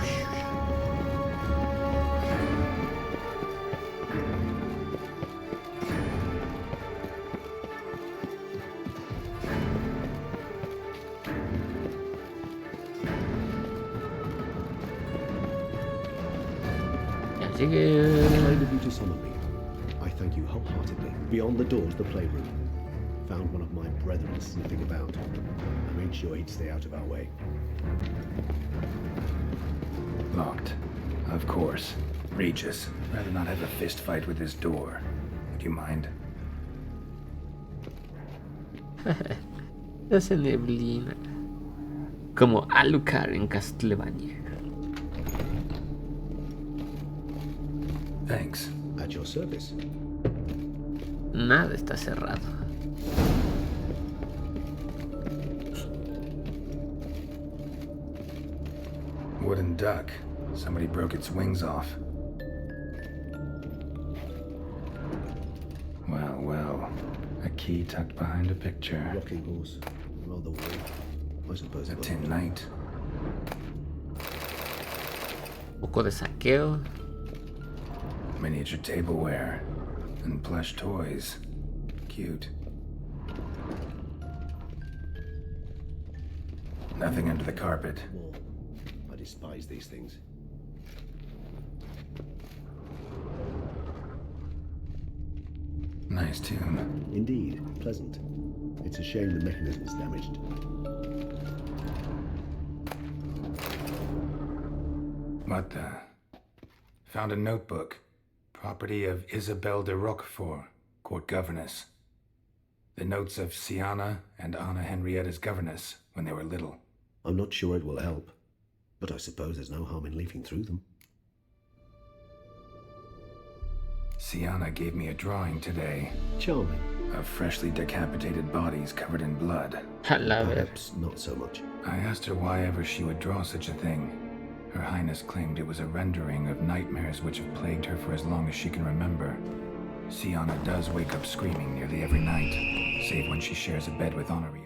Ya llegué. Kind of you to summon me. I thank you wholeheartedly. Beyond the doors, the playroom. Found one of my brethren sniffing about. I made sure he'd stay out of our way. Locked. Of course. Regis, rather not have a fist fight with this door. Would you mind? Hace neblina. Como Alucard en Castlevania. Thanks. At your service. Nada está cerrado. Wooden duck. Somebody broke its wings off. Well, well. A key tucked behind a picture. Rocking horse. Rather weird. I suppose A tin light. Poco de saqueo. Miniature tableware. And plush toys. Cute. Nothing under the carpet. War. I despise these things. Nice tune. Indeed, pleasant. It's a shame the mechanism's damaged. What the? Found a notebook. Property of Isabelle de Roquefort, court governess. The notes of Siana and Anna Henrietta's governess when they were little. I'm not sure it will help, but I suppose there's no harm in leafing through them. Siana gave me a drawing today. Charming. Of freshly decapitated bodies covered in blood. Perhaps not so much. I asked her why ever she would draw such a thing. Her Highness claimed it was a rendering of nightmares which have plagued her for as long as she can remember. Siana does wake up screaming nearly every night, save when she shares a bed with Henrietta.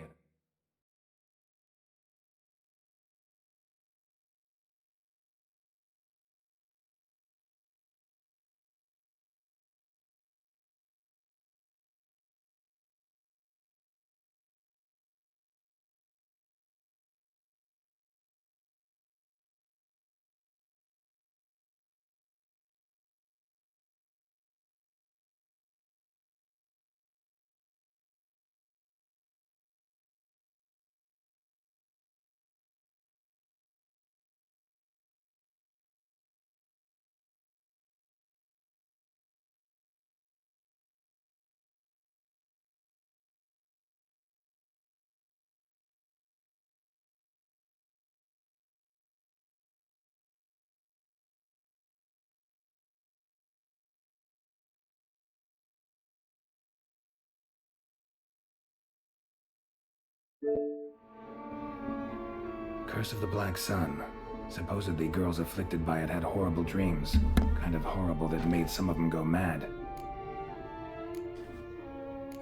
Curse of the Black Sun. Supposedly girls afflicted by it had horrible dreams. Kind of horrible that made some of them go mad.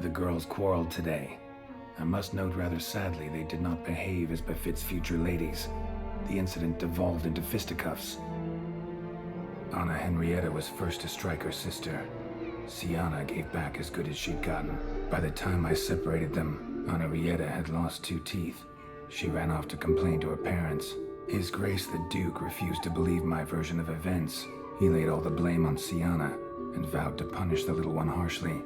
The girls quarreled today. I must note rather sadly they did not behave as befits future ladies. The incident devolved into fisticuffs. Anna Henrietta was first to strike her sister. Sienna gave back as good as she'd gotten. By the time I separated them, Anna Henrietta had lost 2 teeth. She ran off to complain to her parents. His Grace the Duke refused to believe my version of events. He laid all the blame on Sienna and vowed to punish the little one harshly.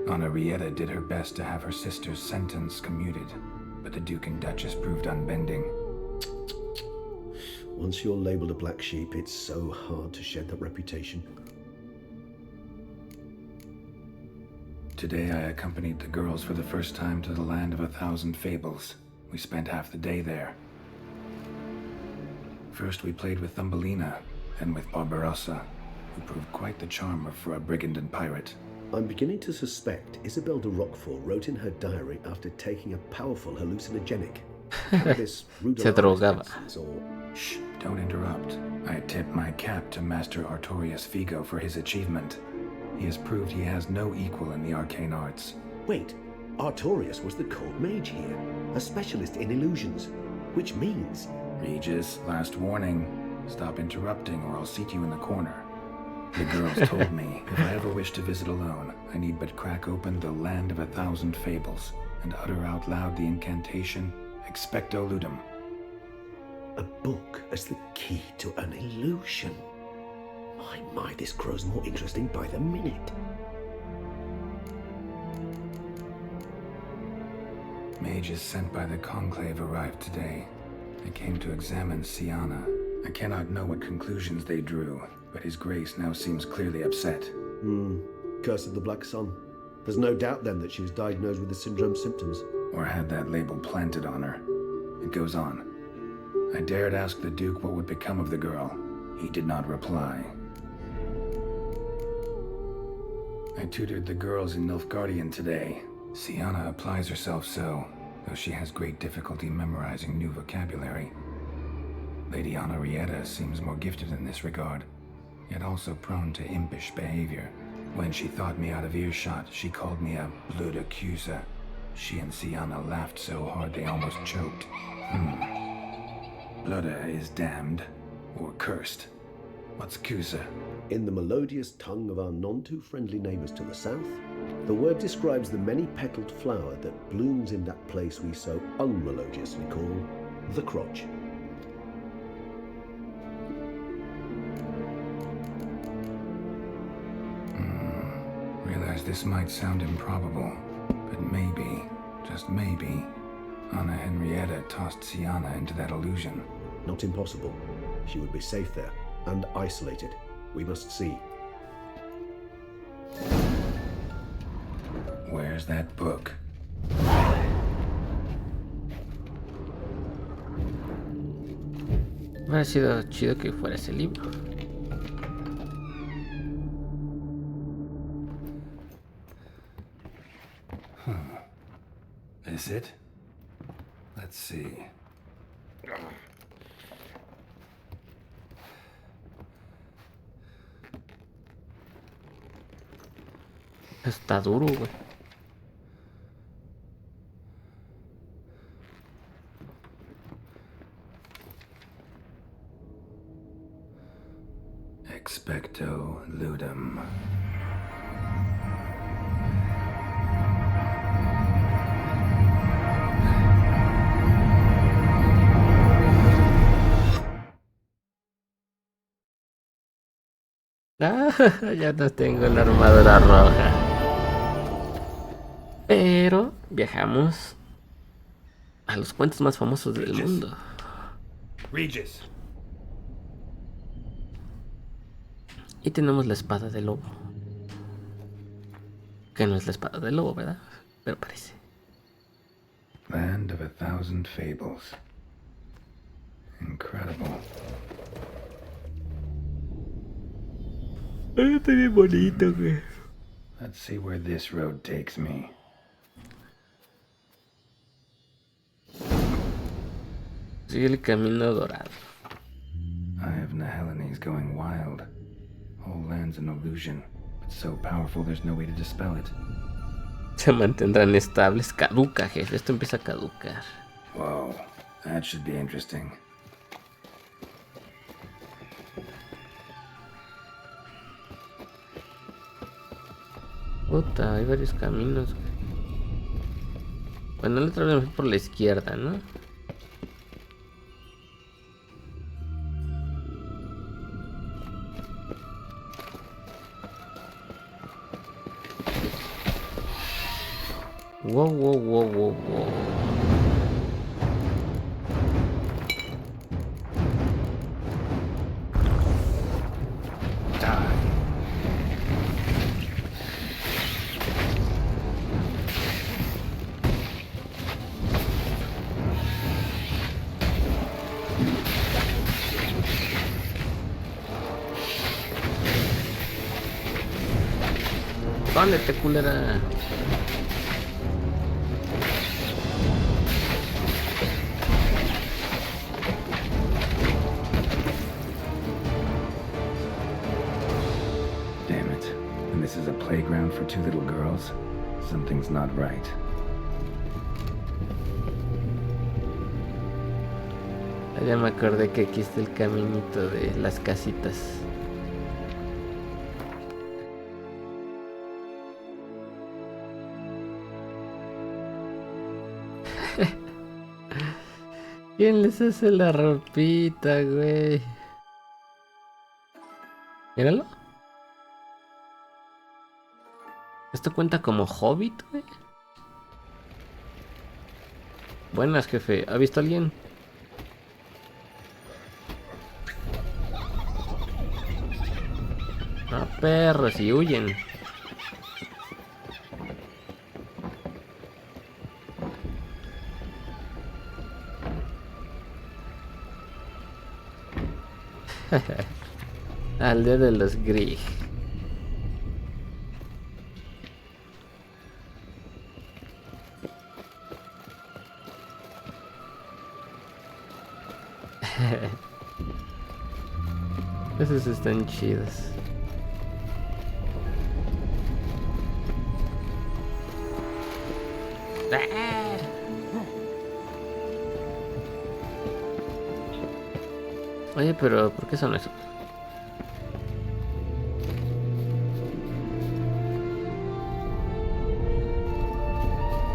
Anna Henrietta did her best to have her sister's sentence commuted, but the Duke and Duchess proved unbending. Once you're labeled a black sheep, it's so hard to shed that reputation. Today I accompanied the girls for the first time to the land of 1,000 fables. We spent half the day there. First we played with Thumbelina, and with Barbarossa, who proved quite the charmer for a brigand and pirate. I'm beginning to suspect Isabel de Roquefort wrote in her diary after taking a powerful hallucinogenic. This Se drogaba. Shh, don't interrupt. I tip my cap to Master Artorius Figo for his achievement. He has proved he has no equal in the arcane arts. Wait, Artorius was the court mage here, a specialist in illusions, which means... Regis, last warning. Stop interrupting or I'll seat you in the corner. The girls told me if I ever wish to visit alone, I need but crack open the land of 1,000 fables and utter out loud the incantation, Expecto Ludum. A book as the key to an illusion. My, this grows more interesting by the minute. Mages sent by the Conclave arrived today. They came to examine Sienna. I cannot know what conclusions they drew, but His Grace now seems clearly upset. Curse of the Black Sun. There's no doubt then that she was diagnosed with the syndrome symptoms. Or had that label planted on her. It goes on. I dared ask the Duke what would become of the girl. He did not reply. I tutored the girls in Nilfgaardian today. Sienna applies herself so, though she has great difficulty memorizing new vocabulary. Lady Anna Henrietta seems more gifted in this regard, yet also prone to impish behavior. When she thought me out of earshot, she called me a blood accuser. She and Sienna laughed so hard they almost choked. Blooda is damned, or cursed. What's Cusa? In the melodious tongue of our none-too-friendly neighbours to the south, the word describes the many-petaled flower that blooms in that place we so unmelodiously call the crotch. Realize this might sound improbable, but maybe, just maybe, Anna Henrietta tossed Sienna into that illusion. Not impossible. She would be safe there, and isolated. We must see. Where's that book? Hubiera sido chido que fuera ese libro. Is it? Let's see. Está duro, güey. Expecto Ludum. Ya no tengo la armadura roja. Pero viajamos a los puentes más famosos del mundo. Regis. Y tenemos la espada del lobo. Que no es la espada del lobo, ¿verdad? Pero parece. Land of 1,000 fables. Incredible. Está bien bonito, güey. Let's see where this road takes me. Sigue el camino dorado. Eye of Nehelene is going wild. Whole land's an illusion, but so powerful there's no way to dispel it. Se mantendrán estables. Caduca, jefe. Esto empieza a caducar. Whoa, that should be interesting. Puta, hay varios caminos. Bueno, la otra vez me fui por la izquierda, ¿no? Wow, wow, wow, wow, wow. ¿Dónde te culera? Damn it. And this is a playground for two little girls? Something's not right. Ya me acordé que aquí está el caminito de las casitas. ¿Quién les hace la ropita, güey? Míralo. ¿Esto cuenta como hobbit, güey? Buenas, jefe. ¿Ha visto a alguien? Ah, perros, y huyen. Aldea de los Grieg. Esos están chidos. Oye, pero ¿por qué son esos?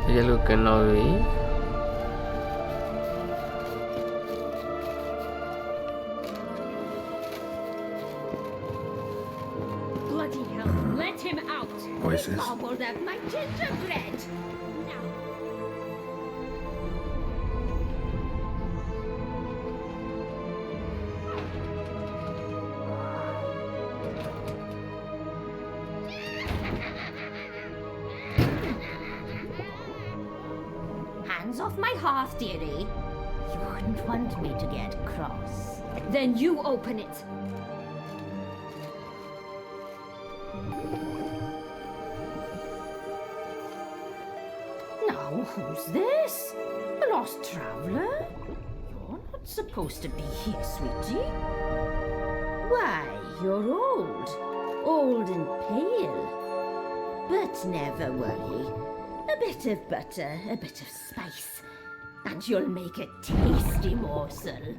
¿Hay algo que no vi? Bloody hell, let him out! Voices? Gobbled up my gingerbread! Now. Hands off my hearth, dearie. You wouldn't want me to get cross. Then you open it. Now, who's this? A lost traveler? You're not supposed to be here, sweetie. Why, you're old. Old and pale. But never worry. A bit of butter, a bit of spice, and you'll make a tasty morsel.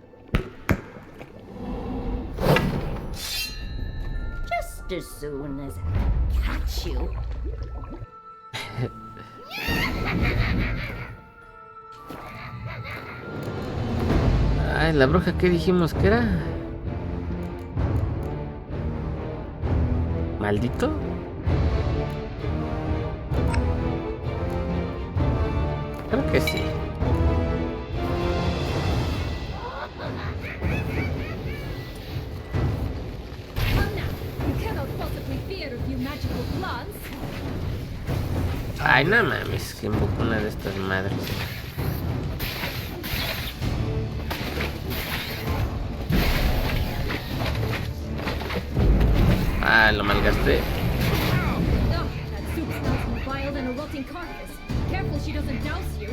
Just as soon as I catch you. Ay, la bruja, ¿qué dijimos que era? ¿Maldito? Creo que sí. Ay, no mames, que invoco una de estas madres. Ah, lo malgasté. That soup smells more vile than a rotting carcass. Careful she doesn't douse you.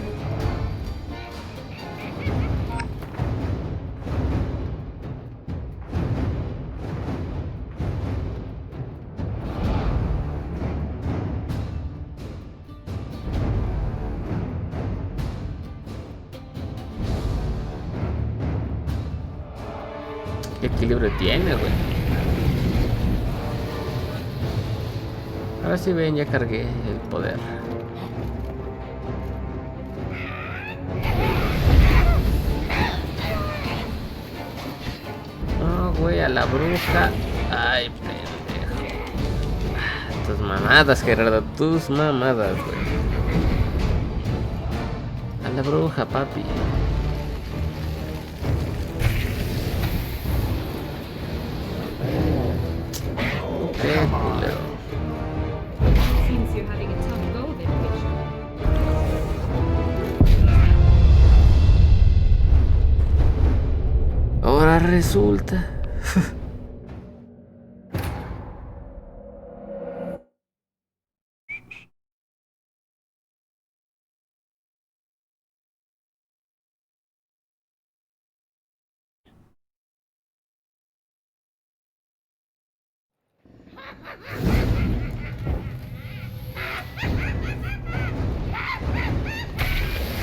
¿Qué equilibrio tiene, güey? Ahora sí ven, ya cargué el poder. No, güey, a la bruja. Ay, pendejo. Tus mamadas, Gerardo, tus mamadas, güey. A la bruja, papi. Qué culero. Seems you're having a tough go of it, Witcher. Ahora resulta.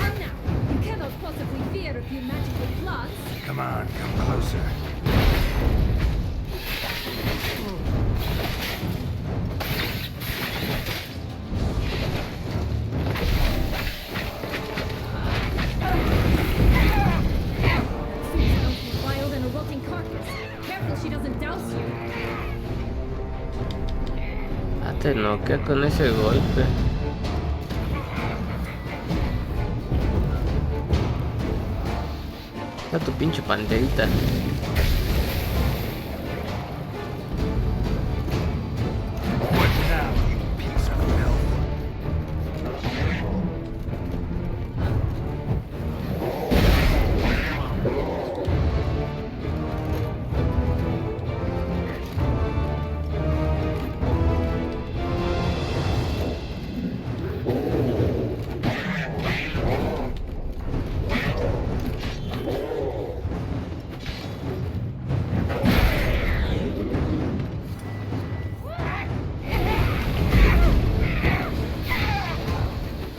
Come now. You cannot possibly fear a few magical plants. Come on, come closer. Seems no more vile than a rotting carcass. Careful she doesn't douse you. Ah, te noquea con ese golpe. A tu pinche panterita.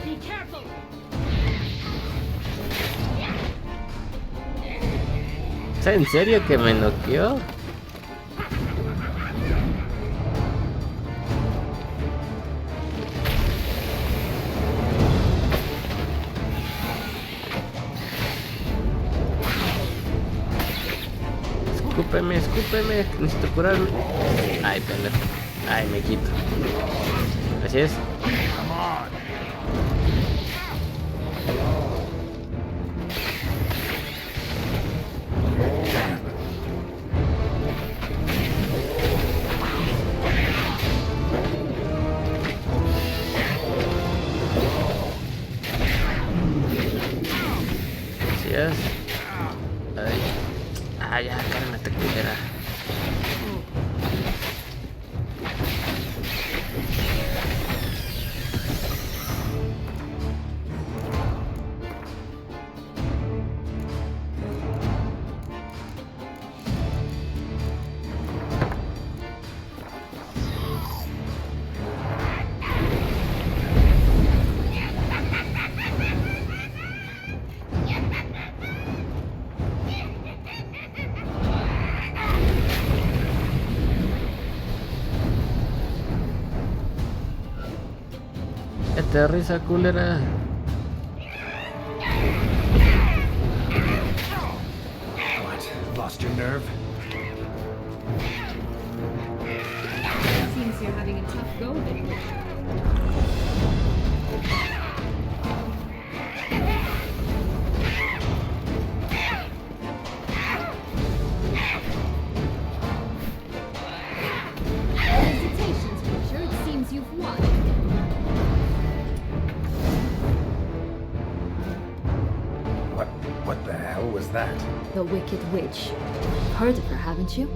Be careful. ¿Es en serio que me noqueó? Escúpeme, escúpeme, necesito curarme. Ay, pendejo. Ay, me quito. Así es. Así es. Ay. Ah, ya, cálmate, culera. Aterriza, culera. What? Lost your nerve? Seems you're having a tough go of it, Witcher. Hesitations, Witcher. It seems you've won. What the hell was that? The Wicked Witch. Heard of her, haven't you?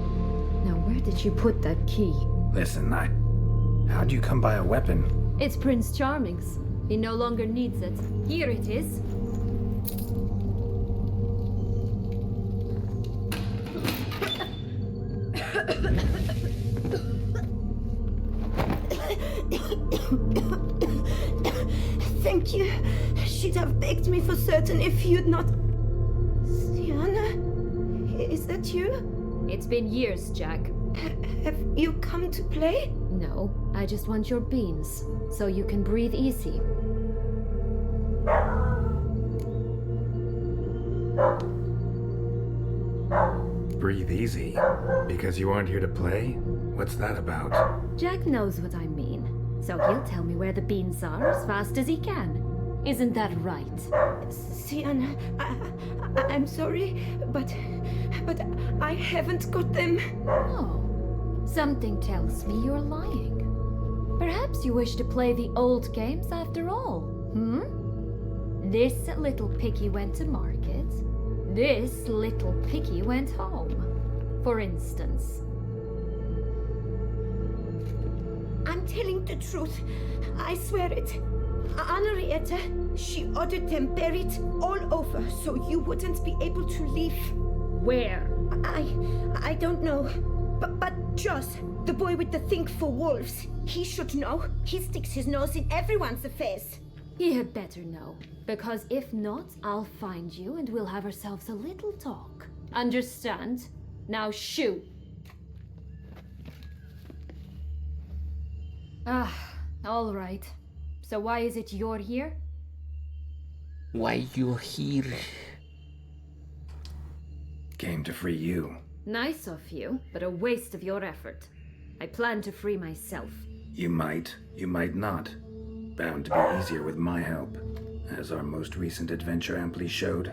Now, where did you put that key? Listen, how'd you come by a weapon? It's Prince Charming's. He no longer needs it. Here it is. Thank you. She'd have begged me for certain if you'd not... Sienna? Is that you? It's been years, Jack. Have you come to play? No, I just want your beans, so you can breathe easy. Breathe easy? Because you aren't here to play? What's that about? Jack knows what I mean, so he'll tell me where the beans are as fast as he can. Isn't that right? Sienna, I'm sorry, but I haven't got them. Oh, something tells me you're lying. Perhaps you wish to play the old games after all, This little piggy went to market. This little piggy went home, for instance. I'm telling the truth. I swear it. Henrietta, she ordered them buried all over so you wouldn't be able to leave. Where? I don't know. But Joss, the boy with the thing for wolves, he should know. He sticks his nose in everyone's affairs. He had better know, because if not, I'll find you and we'll have ourselves a little talk. Understand? Now shoo! All right. So why is it you're here? Why you here? Came to free you. Nice of you, but a waste of your effort. I plan to free myself. You might not. Bound to be easier with my help, as our most recent adventure amply showed.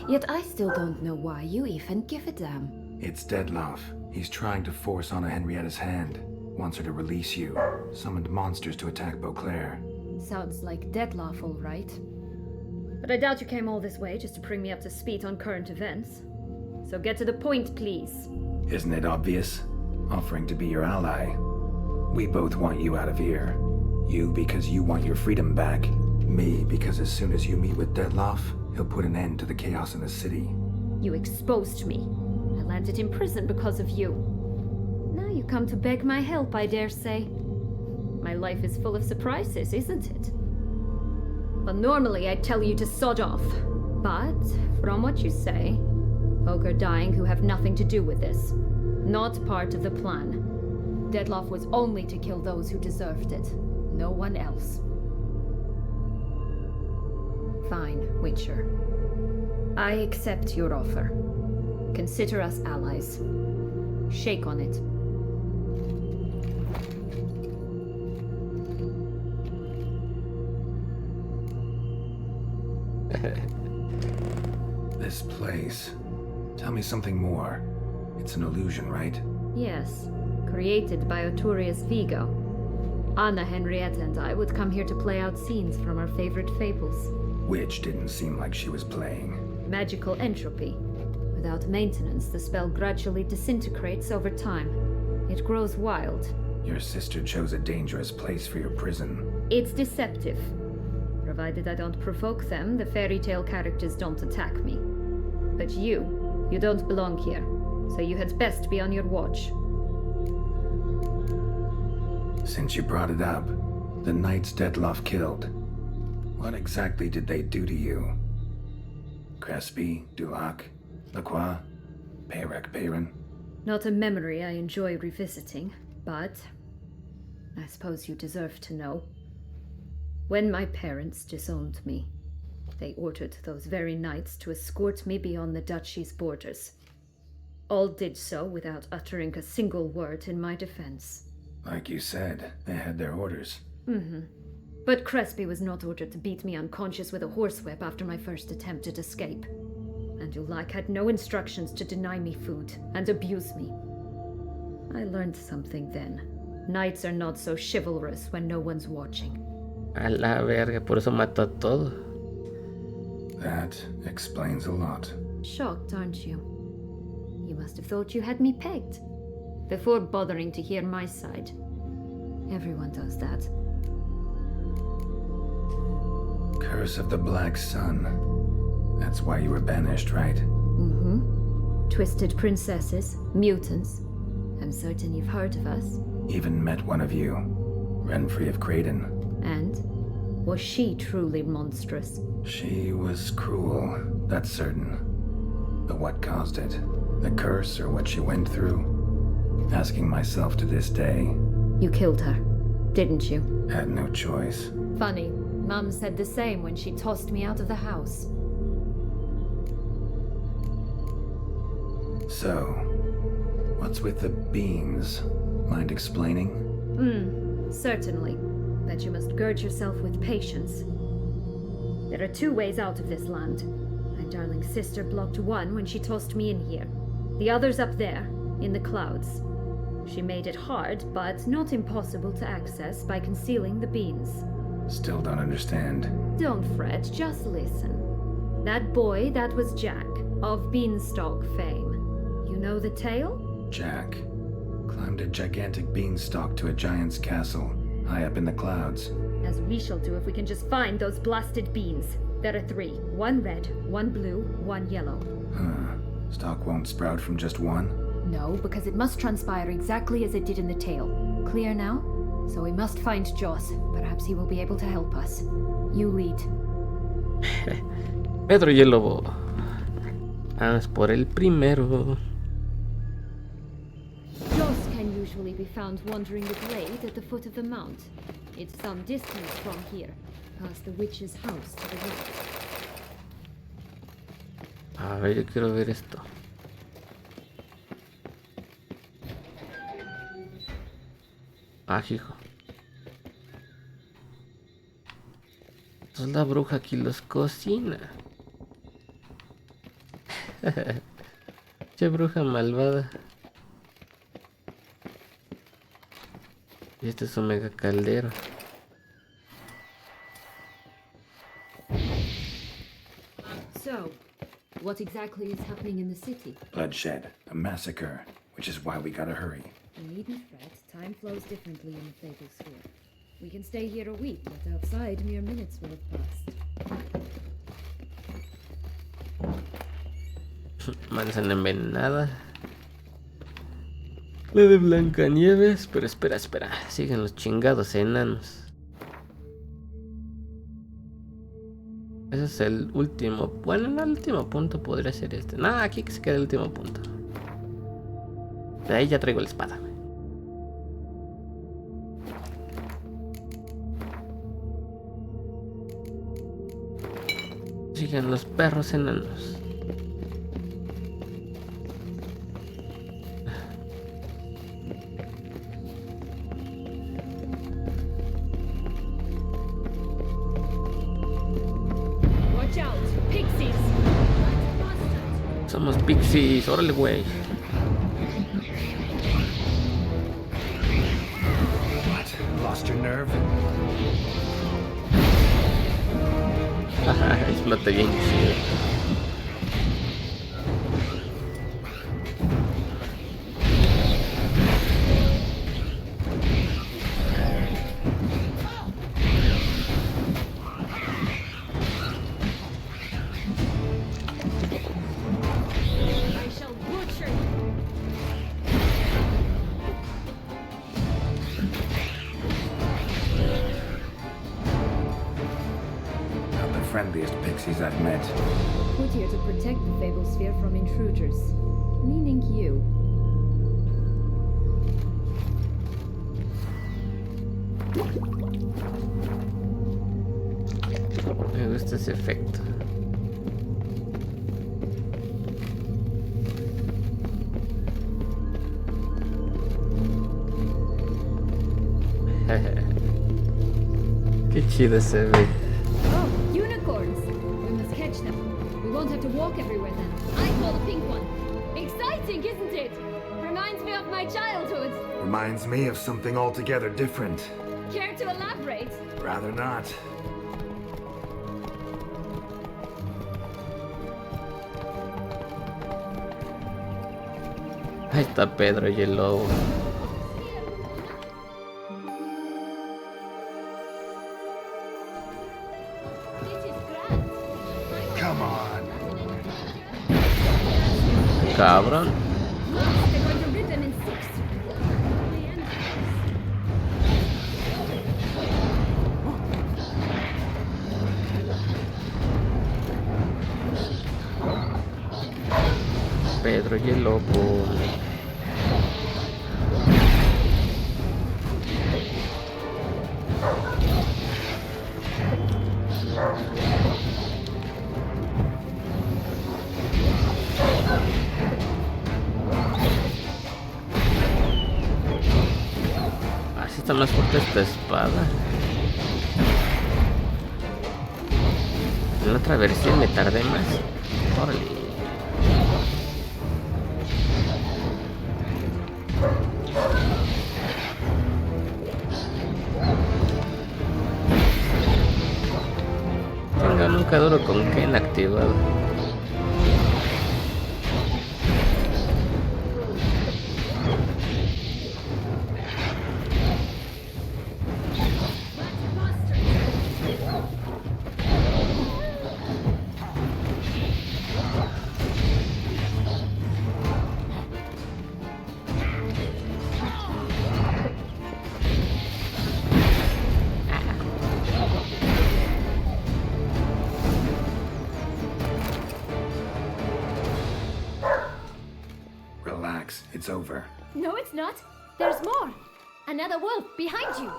Yet I still don't know why you even give a damn. It's Dettlaff. He's trying to force Anna Henrietta's hand. Wants her to release you. Summoned monsters to attack Beauclair. Sounds like Dettlaff, all right. But I doubt you came all this way just to bring me up to speed on current events. So get to the point, please. Isn't it obvious? Offering to be your ally. We both want you out of here. You because you want your freedom back. Me because as soon as you meet with Dettlaff, he'll put an end to the chaos in the city. You exposed me. I landed in prison because of you. Now you come to beg my help, I dare say. My life is full of surprises, isn't it? Well, normally I'd tell you to sod off. But, from what you say, folk are dying who have nothing to do with this. Not part of the plan. Dettlaff was only to kill those who deserved it. No one else. Fine, Witcher. I accept your offer. Consider us allies. Shake on it. This place. Tell me something more. It's an illusion, right? Yes. Created by Arturius Vigo. Anna, Henrietta, and I would come here to play out scenes from our favorite fables. Which didn't seem like she was playing. Magical entropy. Without maintenance, the spell gradually disintegrates over time. It grows wild. Your sister chose a dangerous place for your prison. It's deceptive. Provided I don't provoke them, the fairy tale characters don't attack me. But you don't belong here, so you had best be on your watch. Since you brought it up, the knights Dettlaff killed. What exactly did they do to you? Crespi, Dulac, Lacroix, Perrin? Not a memory I enjoy revisiting, but I suppose you deserve to know. When my parents disowned me, they ordered those very knights to escort me beyond the duchy's borders. All did so without uttering a single word in my defense. Like you said, they had their orders. But Crespi was not ordered to beat me unconscious with a horsewhip after my first attempt at escape. And Dulac had no instructions to deny me food and abuse me. I learned something then. Knights are not so chivalrous when no one's watching. A la verga, por eso mató a todos. That explains a lot. Shocked, aren't you? You must have thought you had me pegged. Before bothering to hear my side. Everyone does that. Curse of the Black Sun. That's why you were banished, right? Twisted princesses, mutants. I'm certain you've heard of us. Even met one of you. Renfrey of Creighton. And? Was she truly monstrous? She was cruel, that's certain. But what caused it? The curse or what she went through. Asking myself to this day. You killed her, didn't you? Had no choice. Funny. Mum said the same when she tossed me out of the house. So, what's with the beans? Mind explaining? Certainly. But you must gird yourself with patience. There are 2 ways out of this land. My darling sister blocked one when she tossed me in here. The other's up there, in the clouds. She made it hard, but not impossible to access by concealing the beans. Still don't understand. Don't fret, just listen. That boy, that was Jack, of Beanstalk fame. You know the tale? Jack climbed a gigantic beanstalk to a giant's castle, high up in the clouds. As we shall do if we can just find those blasted beans. There are 3. 1 red, 1 blue, 1 yellow. Stalk won't sprout from just one? No, because it must transpire exactly as it did in the tale. Clear now? So we must find Joss. Perhaps he will be able to help us. You lead. Pedro y el lobo. Vamos por el primero. Joss can usually be found wandering the glade at the foot of the mount. It's some distance from here, past the witch's house to the right. A ver, yo quiero ver esto. Ah, hijo. Es la bruja que los cocina. Che bruja malvada. Y este es un mega caldero. So, what exactly is happening in the city? Bloodshed, a massacre, which is why we gotta hurry. You needn't fret. Time flows differently in the Fable Sphere. We can stay here a week, but outside mere minutes will have passed. Manzana envenenada. La de Blancanieves. Pero espera. Siguen los chingados enanos. Ese es el último. Bueno, no, el último punto podría ser este. No, aquí que se queda el último punto. De ahí ya traigo la espada. Siguen los perros enanos. Watch out, pixies! Somos pixies, órale güey. What? Lost your nerve? Explota bien chido. I shall butcher you! Not the friendliest pixies I've met. Put here to protect the Fable Sphere from intruders. Meaning you. Me gusta ese efecto. Qué chido se ve. Oh, unicorns! We must catch them. We won't have to walk everywhere then. I call the pink one. Exciting, isn't it? Reminds me of my childhood. Reminds me of something altogether different. Care to elaborate? Rather not. Ahí está Pedro y el lobo. Come on. Cabrón. They're going to rip them in 6. Pedro y el lobo. Así está más fuerte esta espada. En la otra versión me tardé más. Órale. Tengo nunca duro con Ken activado. Relax, it's over. No, it's not. There's more. Another wolf behind you.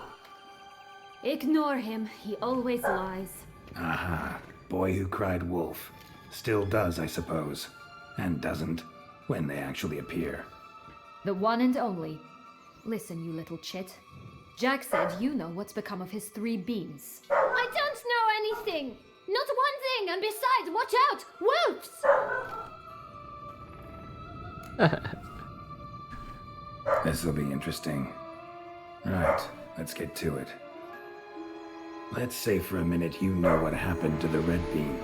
Ignore him. He always lies. Aha, boy who cried wolf. Still does, I suppose. And doesn't, when they actually appear. The one and only. Listen, you little chit. Jack said you know what's become of his 3 beans. I don't know anything. Not one thing, and besides, watch out! Wolves! This'll be interesting. Right, let's get to it. Let's say for a minute you know what happened to the red bean.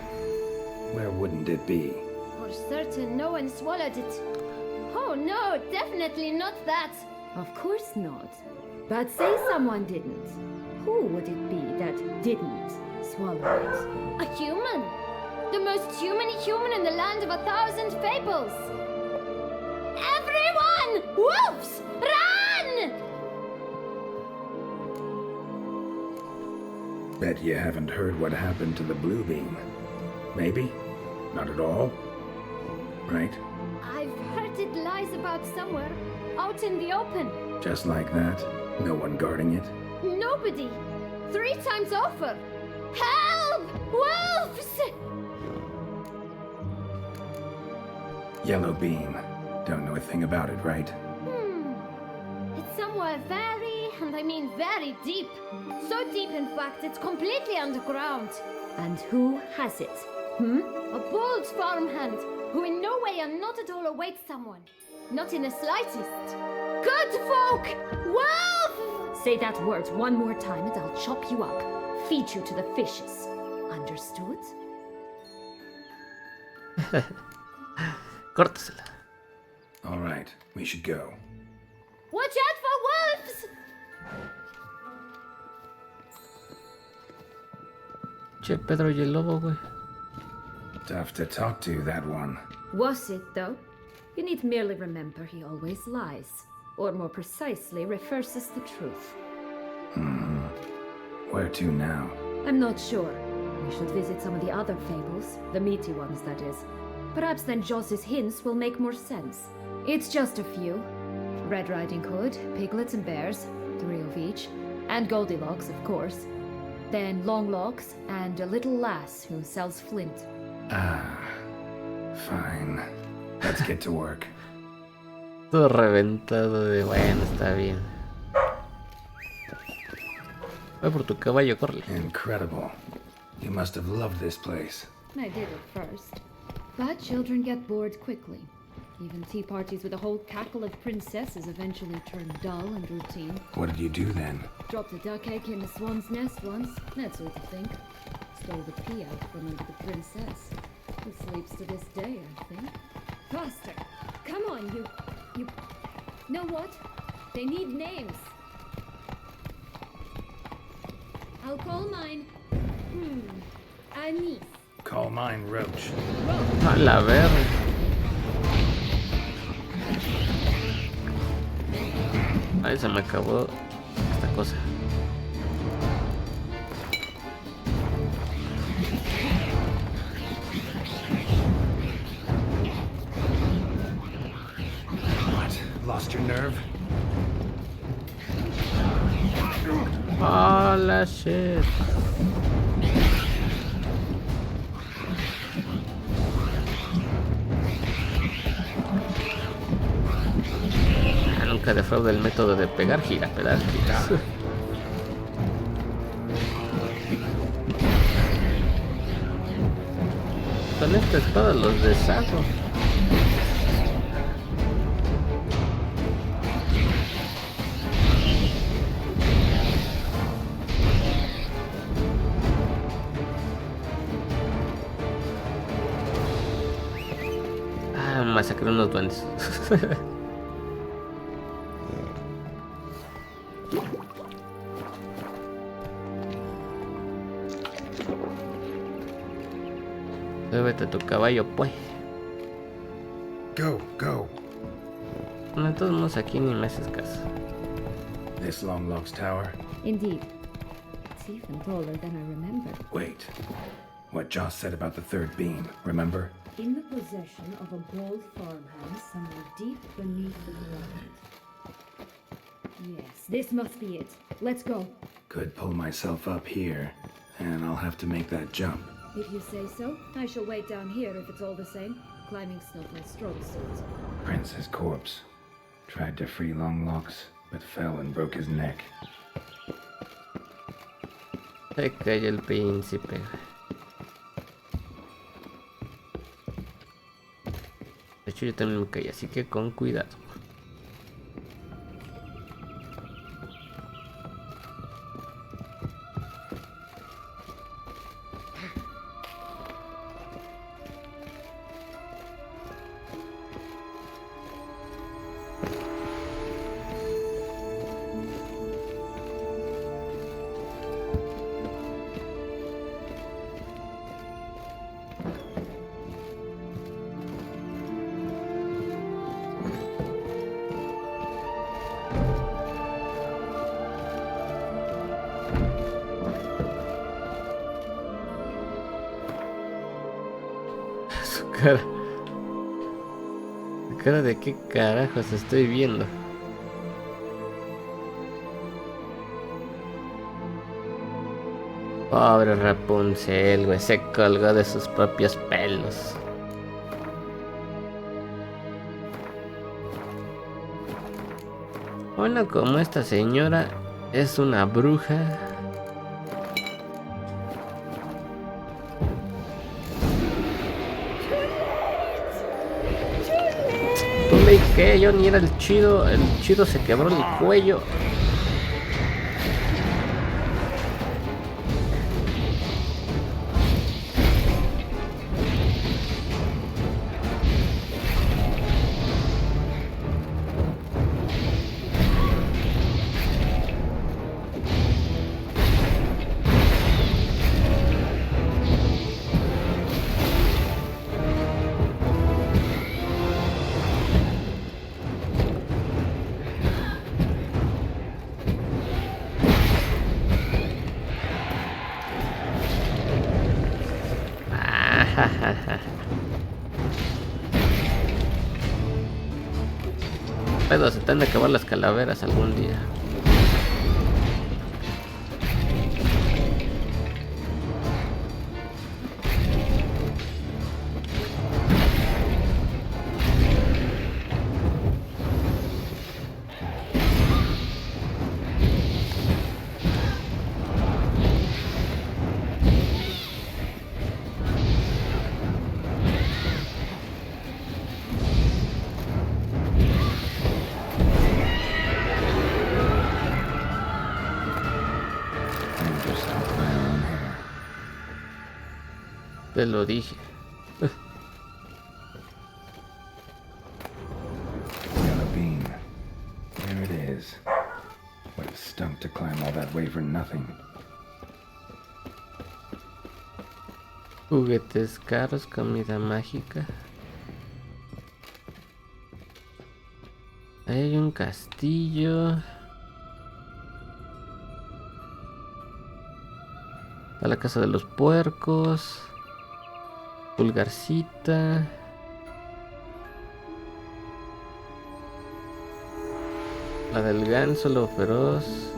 Where wouldn't it be? For certain, no one swallowed it. Oh no, definitely not that. Of course not. But say someone didn't. Who would it be that didn't swallow it? A human! The most humany human in the land of 1,000 fables! Everyone! Wolves! Run! Bet you haven't heard what happened to the blue bean. Maybe? Not at all? Right? I've heard it lies about somewhere, out in the open. Just like that? No one guarding it? Nobody! 3 times over! Help! Wolves! Yellow bean. Don't know a thing about it, right? It's somewhere very, and I mean very deep. So deep, in fact, it's completely underground. And who has it? A bold farmhand, who in no way and not at all awaits someone. Not in the slightest. Good folk! Wolf! Say that word one more time and I'll chop you up. Feed you to the fishes. Understood? Córtasela. All right, we should go. Watch out for wolves! Che, Pedro y el lobo, güey. Tough to talk to, that one. Was it, though? You need merely remember he always lies. Or more precisely, reverses the truth. Where to now? I'm not sure. We should visit some of the other fables. The meaty ones, that is. Perhaps then Joss's hints will make more sense. It's just a few. Red Riding Hood, piglets and bears, 3 of each. And Goldilocks, of course. Then Longlocks, and a little lass who sells flint. Ah, fine. Let's get to work. Todo reventado de bueno, está bien. Voy por tu caballo, corre. Incredible. You must have loved this place. I did at first. But children get bored quickly. Even tea parties with a whole cackle of princesses eventually turn dull and routine. What did you do then? Dropped a duck egg in the swan's nest once, that sort of thing. Stole the pea out from under the princess. Who sleeps to this day, I think. Faster! Come on, you... Know what? They need names. I'll call mine... Anise. Call mine Roach. A la verga. Ahí se me acabó esta cosa. test your nerve? Hola, shit. Nunca defrauda el método de pegar, gira, pedal, gira. Con esta espada los deshago. Masacré unos duendes. Súbete a tu caballo, pues. Go, go. No, todos modos aquí ni me haces caso. This Longlock's tower? Indeed. It's even taller than I remember. Wait. What Joss said about the third beam, remember? In the possession of a bold farmhand somewhere deep beneath the ground. Yes, this must be it. Let's go. Could pull myself up here, and I'll have to make that jump. If you say so, I shall wait down here if it's all the same. Climbing's not my strong suit. Prince's corpse. Tried to free Longlocks, but fell and broke his neck. Se cayó el príncipe. De hecho yo también me caí, así que con cuidado. Cara. ¿Cara de qué carajos estoy viendo? Pobre Rapunzel, güey, se colgó de sus propios pelos. Bueno, como esta señora es una bruja. Que yo ni era el chido se quebró el cuello. Pero se te han de acabar las calaveras algún día. Te lo dije. Yellow beam. There it is. Would have stunk to climb all that way for nothing. Juguetes caros, comida mágica. Ahí hay un castillo. A la casa de los puercos. Pulgarcita. La del ganso, lo feroz.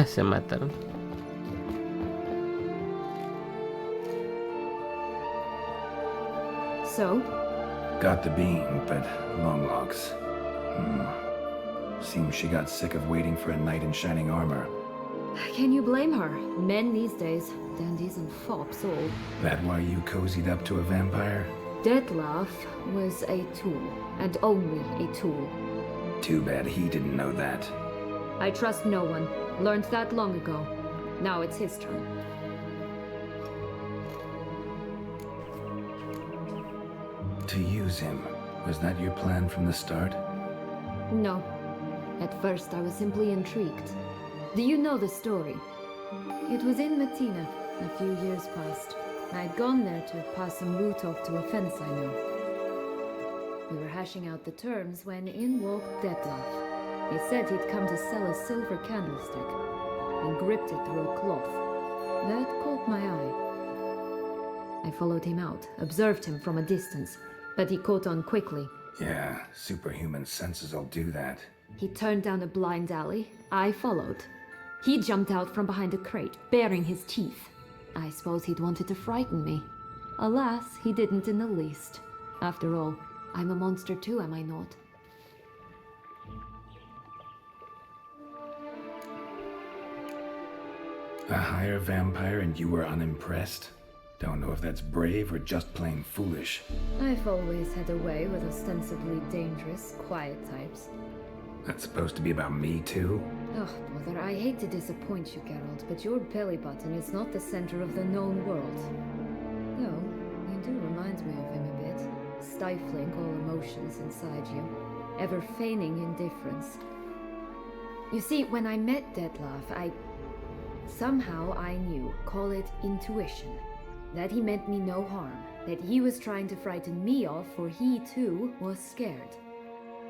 Se mataron. So? Got the bean, but long logs. Seems she got sick of waiting for a knight in shining armor. Can you blame her? Men these days, dandies and fops all. That why you cozied up to a vampire? Detlef was a tool, and only a tool. Too bad he didn't know that. I trust no one. Learned that long ago. Now it's his turn. To use him. Was that your plan from the start? No. At first I was simply intrigued. Do you know the story? It was in Matina, a few years past. I'd gone there to pass some loot off to a fence I know. We were hashing out the terms when in walked Detlef. He said he'd come to sell a silver candlestick, and gripped it through a cloth. That caught my eye. I followed him out, observed him from a distance, but he caught on quickly. Yeah, superhuman senses'll do that. He turned down a blind alley. I followed. He jumped out from behind a crate, baring his teeth. I suppose he'd wanted to frighten me. Alas, he didn't in the least. After all, I'm a monster too, am I not? A higher vampire and you were unimpressed? Don't know if that's brave or just plain foolish. I've always had a way with ostensibly dangerous, quiet types. That's supposed to be about me too? Oh, brother, I hate to disappoint you, Geralt, but your belly button is not the center of the known world. Though, you do remind me of him a bit. Stifling all emotions inside you. Ever feigning indifference. You see, when I met Detlef, somehow I knew, call it intuition, that he meant me no harm, that he was trying to frighten me off, for he too was scared.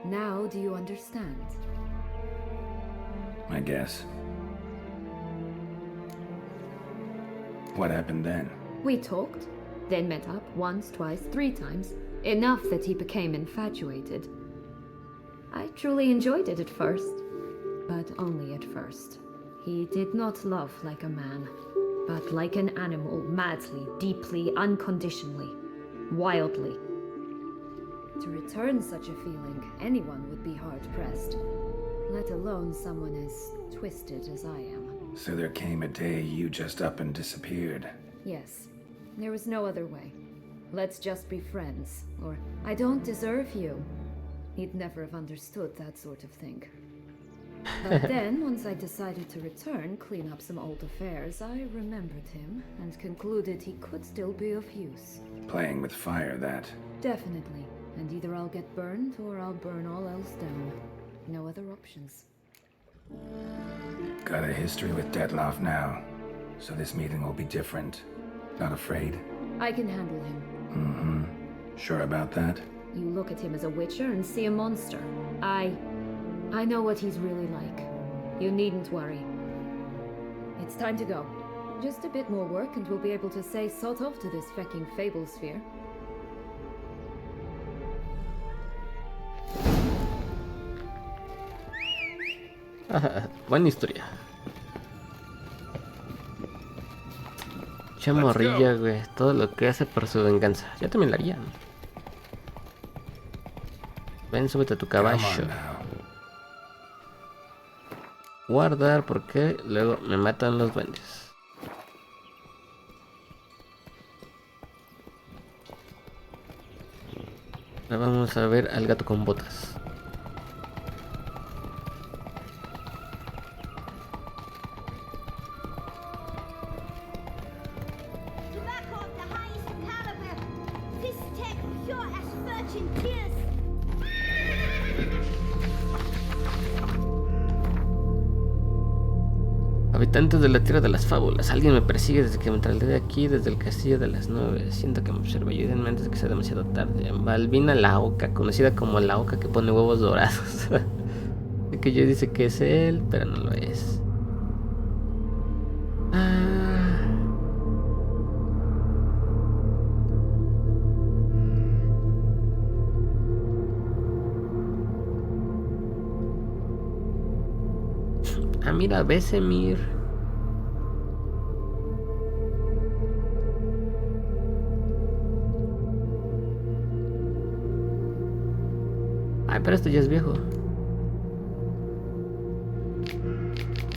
Now do you understand? I guess. What happened then? We talked, then met up once, twice, 3 times, enough that he became infatuated. I truly enjoyed it at first, but only at first. He did not love like a man, but like an animal, madly, deeply, unconditionally, wildly. To return such a feeling, anyone would be hard-pressed, let alone someone as twisted as I am. So there came a day you just up and disappeared. Yes, there was no other way. Let's just be friends, or I don't deserve you. He'd never have understood that sort of thing. But then, once I decided to return, clean up some old affairs, I remembered him and concluded he could still be of use. Playing with fire, that. Definitely. And either I'll get burned or I'll burn all else down. No other options. Got a history with Detlef now, so this meeting will be different. Not afraid? I can handle him. Mm-hmm. Sure about that? You look at him as a witcher and see a monster. I know what he's really like. You needn't worry. It's time to go. Just a bit more work and we'll be able to say sort of to this fecking fable sphere. Buena historia. Chamorrilla, güey. Todo lo que hace por su venganza. Ya también la haría, ¿no? Ven, súbete a tu caballo. Guardar porque luego me matan los duendes. Ahora vamos a ver al gato con botas. Habitantes de la tierra de las fábulas, alguien me persigue desde que me trasladé de aquí, desde el castillo de las 9. Siento que me observa, ayúdenme antes de que sea demasiado tarde. Balbina la oca, conocida como la oca que pone huevos dorados. De que yo dice que es él, pero no lo es. Ah, mira, Besemir. Ay, pero esto ya es viejo.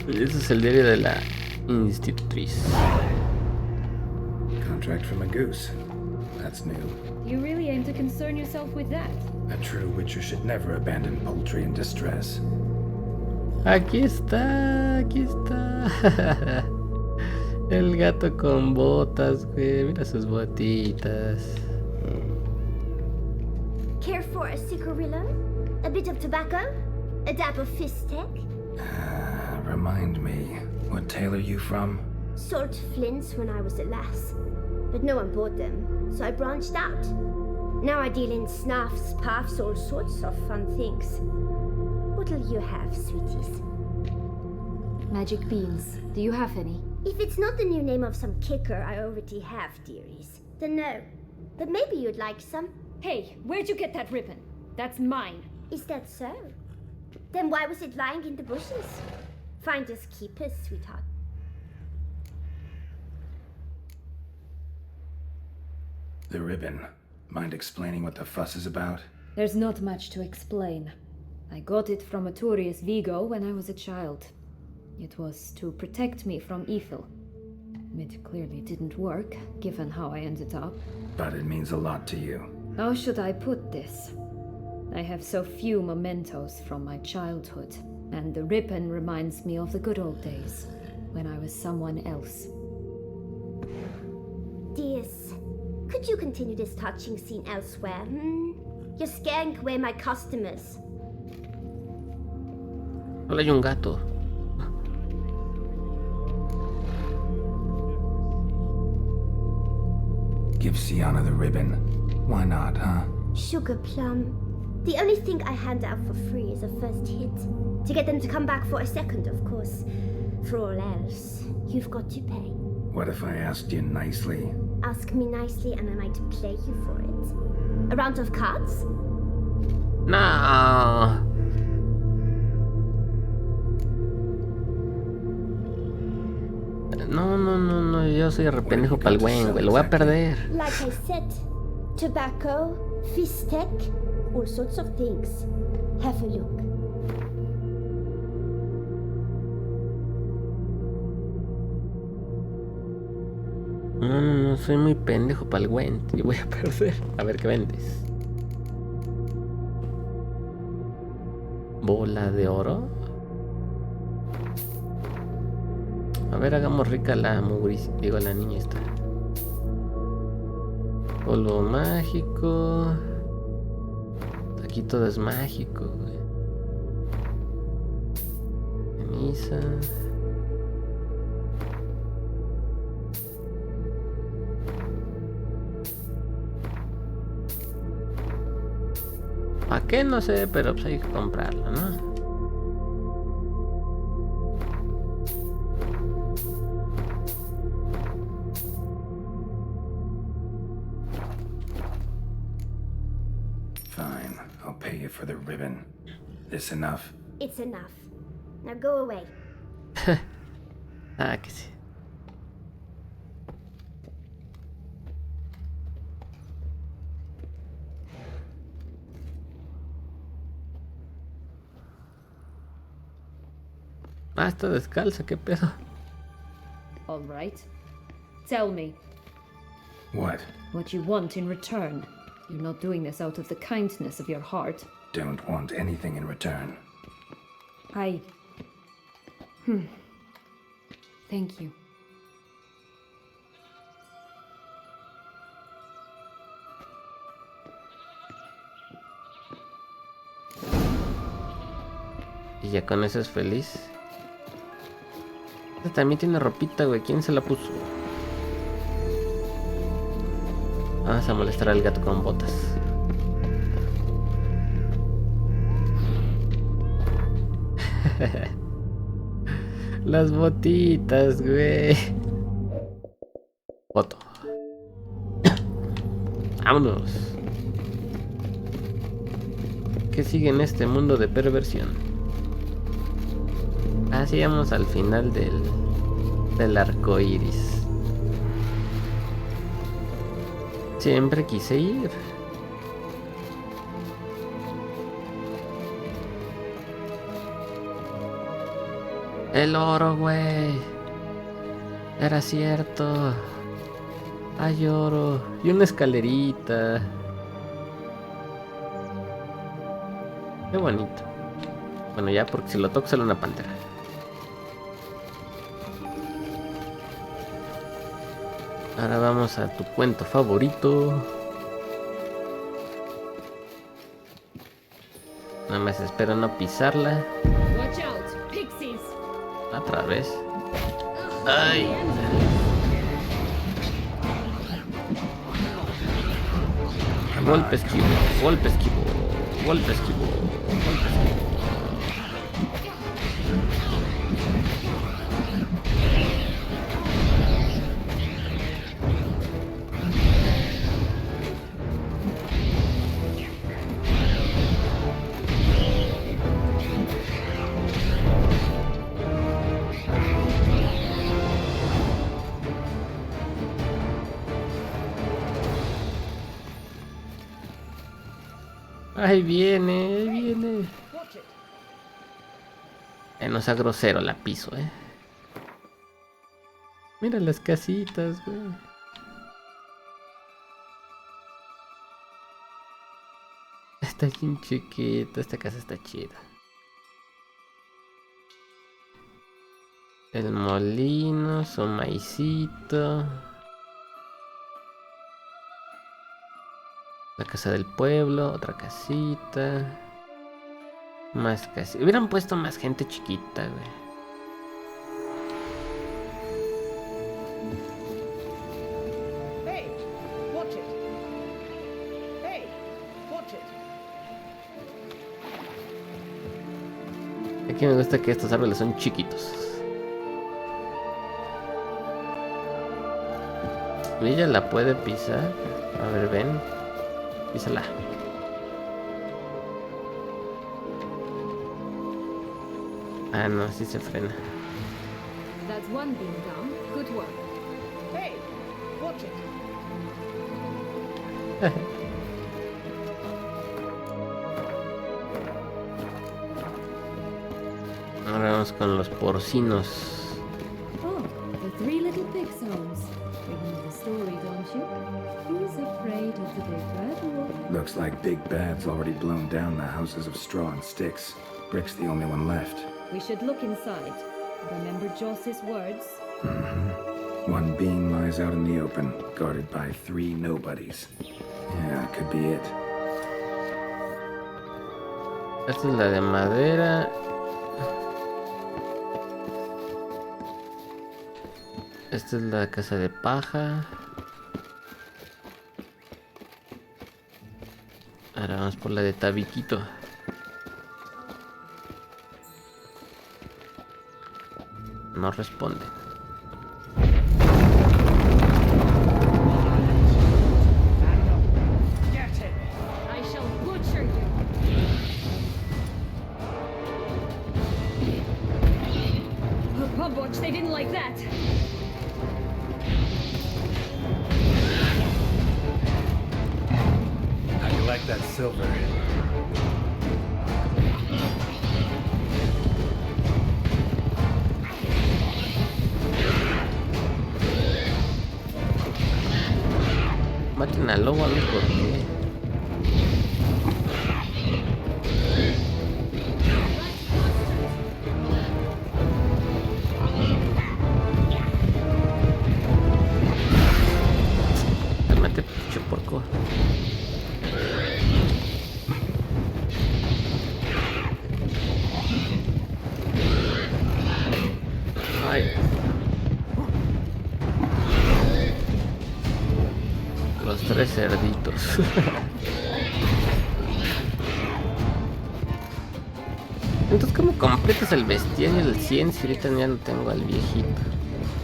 Ese es el diario de la institutriz. Contract from a goose. That's new. Do you really aim to concern yourself with that? A true witcher should never abandon poultry in distress. Aquí está, aquí está. El gato con botas, güey. Mira sus botitas. Care for a cigarillo? A bit of tobacco? A dab of fistek? Remind me, what tale are you from? Sold flints when I was a lass, but no one bought them, so I branched out. Now I deal in snuffs, puffs, all sorts of fun things. What'll you have, sweeties? Magic beans. Do you have any? If it's not the new name of some kicker I already have, dearies, then no. But maybe you'd like some. Hey, where'd you get that ribbon? That's mine. Is that so? Then why was it lying in the bushes? Finders keepers, sweetheart. The ribbon. Mind explaining what the fuss is about? There's not much to explain. I got it from Arturius Vigo when I was a child. It was to protect me from evil. It clearly didn't work, given how I ended up. But it means a lot to you. How should I put this? I have so few mementos from my childhood, and the ribbon reminds me of the good old days, when I was someone else. Dears, could you continue this touching scene elsewhere, You're scaring away my customers. Hola, hay un gato. Give Sienna the ribbon. Why not, huh? Sugar plum. The only thing I hand out for free is a first hit. To get them to come back for a second, of course. For all else, you've got to pay. What if I asked you nicely? Ask me nicely and I might play you for it. A round of cards? No. No, yo soy rependejo para el buen, güey, lo voy a perder. Like I said, tobacco, fistek, all sorts of things. Have a look. No, soy muy pendejo para el buen y voy a perder. A ver qué vendes. Bola de oro. A ver, hagamos rica la mugris, digo la niña esta. Polvo mágico. Aquí todo es mágico, güey. Ceniza. ¿Para qué? No sé, pero pues hay que comprarlo, ¿no? Fine, I'll pay you for the ribbon. This enough? It's enough. Now go away. Ah, que sí. Ah, está descalza, qué pedo. All right. Tell me. What? What you want in return. You're not doing this out of the kindness of your heart. Don't want anything in return. Thank you. Y ya con eso es feliz. Esta también tiene ropita, güey. ¿Quién se la puso? Vamos a molestar al gato con botas. Las botitas, güey. Foto. Vámonos. ¿Qué sigue en este mundo de perversión? Así llegamos al final del arco iris. Siempre quise ir. El oro, güey. Era cierto. Hay oro. Y una escalerita. Qué bonito. Bueno, ya porque si lo toco sale una pantera. Ahora vamos a tu cuento favorito. Nada más espero no pisarla. Watch out, pixies. Otra vez. Ay. Golpe esquivo, golpe esquivo, golpe esquivo, golpe esquivo. Ahí viene, ahí viene. No sea grosero, la piso, Mira las casitas, güey. Está bien chiquita, esta casa está chida. El molino, su maicito. La casa del pueblo, otra casita. Más casitas. Hubieran puesto más gente chiquita, güey. Hey, watch it. Hey, watch it. Aquí me gusta que estos árboles son chiquitos. Ella la puede pisar. A ver, ven. Písala. Ah, no, sí se frena. That's one beam down. Good work. Hey, watch it. Ahora vamos con los porcinos. Oh, the three little pig souls. You know the story, don't you? Who's afraid of the big bad wolf? Looks like Big Bad's already blown down the houses of straw and sticks. Brick's the only one left. We should look inside. Remember Joss's words? One being lies out in the open, guarded by 3 nobodies. Yeah, could be it. Esta es la de madera. Esta es la casa de paja. Ahora vamos por la de tabiquito. No responde. I shall butcher you. Oh, Butch, they didn't like that. How you like that silver? Maten al lobo, a mí por qué. Cálmate, pinche porco. Ay. Los 3 cerditos. Entonces, ¿cómo completas el bestiario del 100 si ahorita ya no tengo al viejito?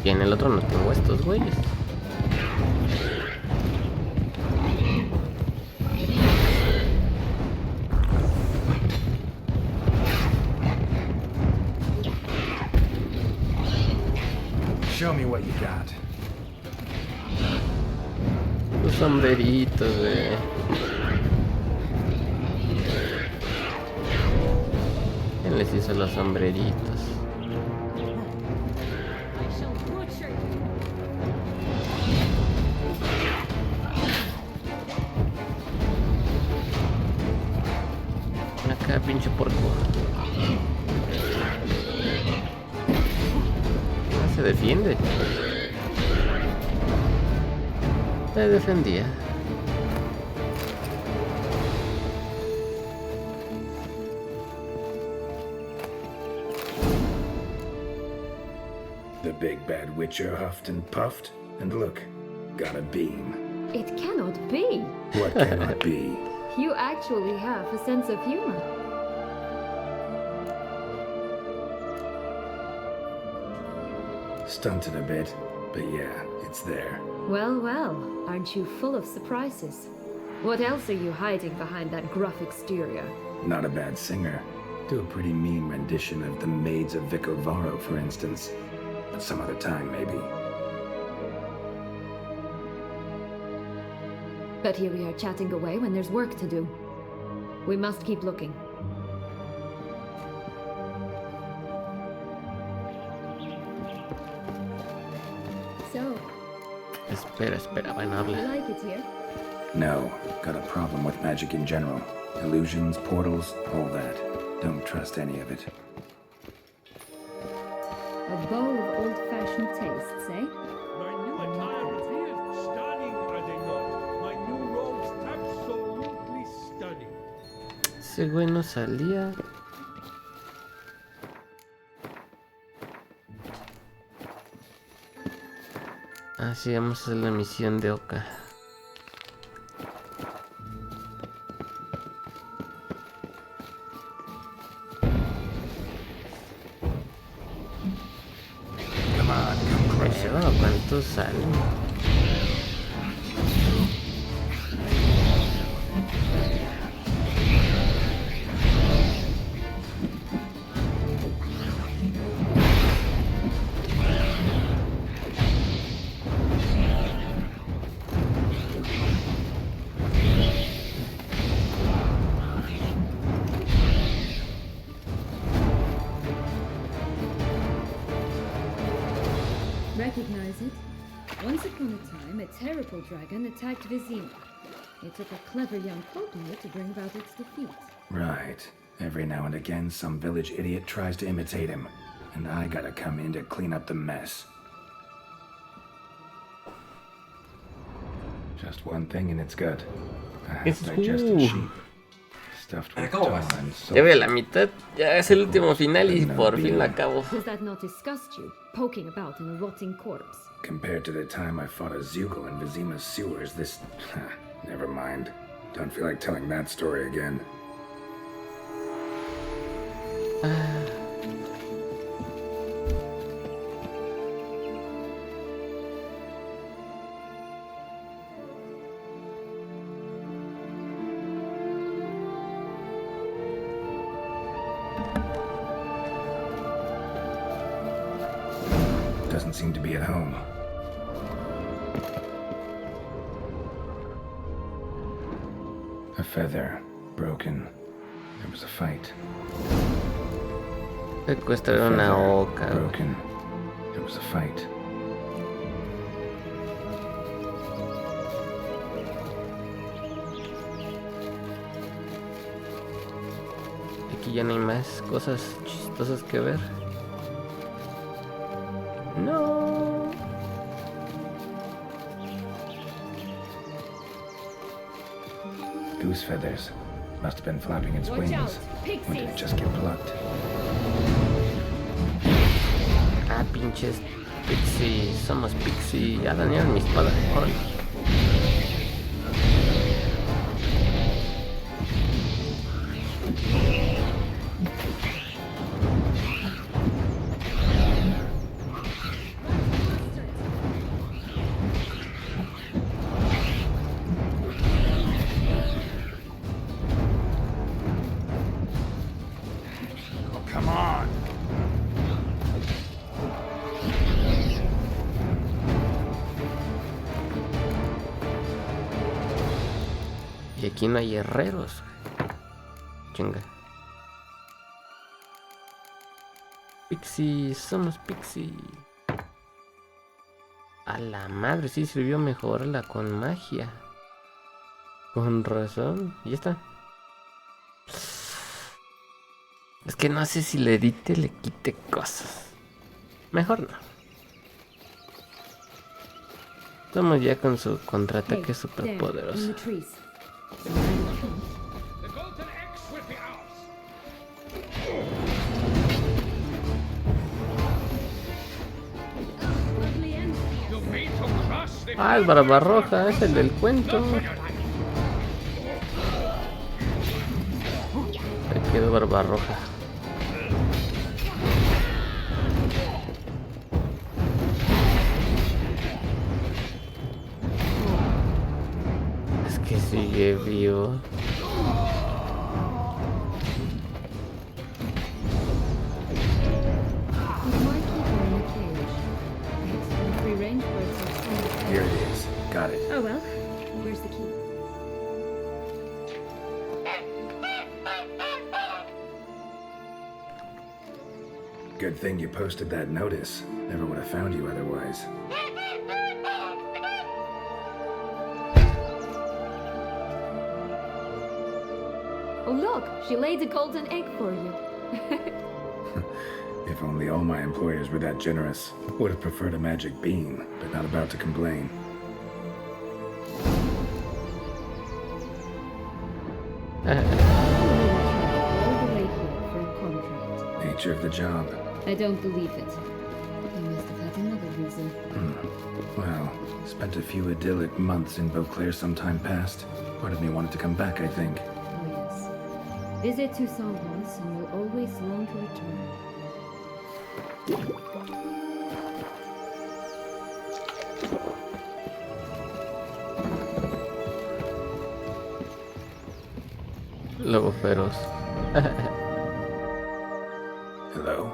Y en el otro no tengo a estos güeyes. Show me what you got. Los sombreritos, güey. ¿Quién les hizo los sombreritos? Acá, pinche porco. Se defiende. Se defendía. The big bad witcher huffed and puffed, and look, got a beam. It cannot be. What cannot be? You actually have a sense of humor. Stunted a bit, but yeah, it's there. Well, well, aren't you full of surprises? What else are you hiding behind that gruff exterior? Not a bad singer. Do a pretty mean rendition of The Maids of Vicovaro, for instance. But some other time, maybe. But here we are chatting away when there's work to do. We must keep looking. So, Espera, van a you hablar. like it here? No, got a problem with magic in general. Illusions, portals, all that. Don't trust any of it. A bow of old-fashioned tastes, eh? My new attire is here. Stunning, are they not? My new robes, absolutely stunning. Ese güey no salía. Ah, sí, vamos a hacer la misión de Oka. ¿Cuántos salen? Recognize it? Once upon a time, a terrible dragon attacked Vizima. It took a clever young courtier to bring about its defeat. Right. Every now and again, some village idiot tries to imitate him. And I gotta come in to clean up the mess. Just one thing and it's good. Digested sheep. Stuffed with tar and salt. Ya voy a la mitad, ya es el último final y por fin lo acabo. Does that not disgust you, poking about in a rotting corpse? Compared to the time I fought a Zugel in Vizima's sewers, this... never mind. Don't feel like telling that story again. Doesn't seem to be at home. A feather, broken. There was a fight. Secuestraron a Oka. Broken. There was a fight. Aquí ya no hay más cosas chistosas que ver. No. Goose feathers. Must have been flapping its Watch wings. out, Or did it pixies! just get plucked? Ah, pinches pixie. Somos pixie. Ya dañaron mi espada. Órale. Come on! aquí no hay herreros. Chinga. Pixie, somos Pixie. A la madre, sí sirvió mejorarla con magia. Con razón. Y ya está. Es que no sé si le edite, le quite cosas. Mejor no. Estamos ya con su contraataque super poderoso. Ah, es Barbarroja, es el del cuento. Se quedó Barbarroja. Es que sigue vivo. Here it is. Got it. Oh well, where's the key? Good thing you posted that notice. Never would have found you otherwise. Oh look, she laid a golden egg for you. If only all my employers were that generous. Would have preferred a magic bean, but not about to complain. Nature of the job. I don't believe it. You must have had another reason. Well, spent a few idyllic months in Beauclair some time past. Part of me wanted to come back, I think. Oh yes. Visit Toussaint once and will always long to return. Lobo feroz. Hello?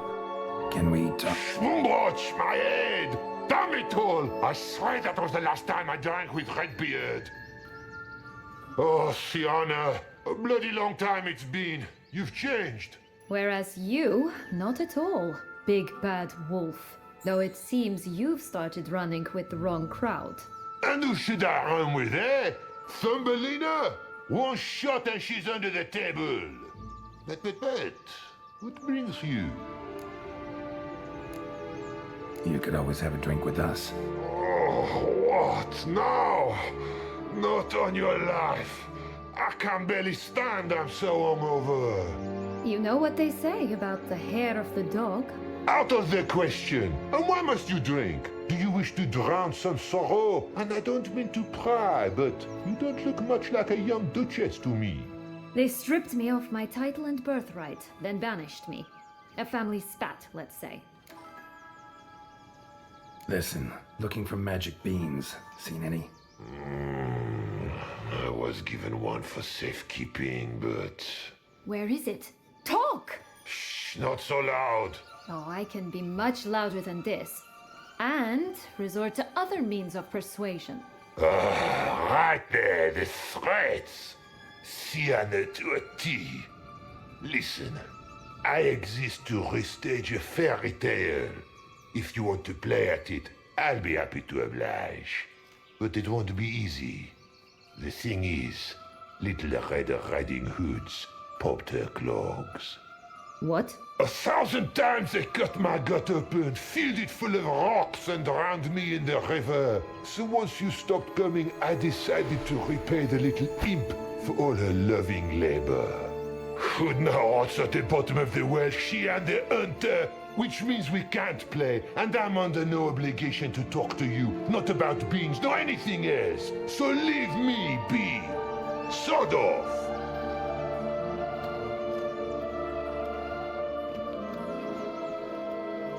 Can we talk? Watch my head! Damn it all! I swear that was the last time I drank with Redbeard. Oh, Sienna, a bloody long time it's been. You've changed. Whereas you, not at all, big bad wolf. Though it seems you've started running with the wrong crowd. And who should I run with, eh? Thumbelina? One shot and she's under the table. But, what brings you? You could always have a drink with us. Oh, what now? Not on your life. I can barely stand, I'm so hungover. You know what they say about the hair of the dog? Out of the question. And why must you drink? Do you wish to drown some sorrow? And I don't mean to pry, but you don't look much like a young duchess to me. They stripped me of my title and birthright, then banished me. A family spat, let's say. Listen, looking for magic beans. Seen any? I was given one for safekeeping, but... Where is it? Talk! Shh, not so loud. Oh, I can be much louder than this. And resort to other means of persuasion. Right there, the threats. Sienna to a T. Listen, I exist to restage a fairy tale. If you want to play at it, I'll be happy to oblige. But it won't be easy. The thing is, Little Red Riding Hoods popped her clogs. What? 1,000 times they cut my gut open, filled it full of rocks and drowned me in the river. So once you stopped coming, I decided to repay the little imp for all her loving labor. Who now what's at the bottom of the well, she and the hunter, which means we can't play, and I'm under no obligation to talk to you, not about beans, nor anything else. So leave me be. Sod off.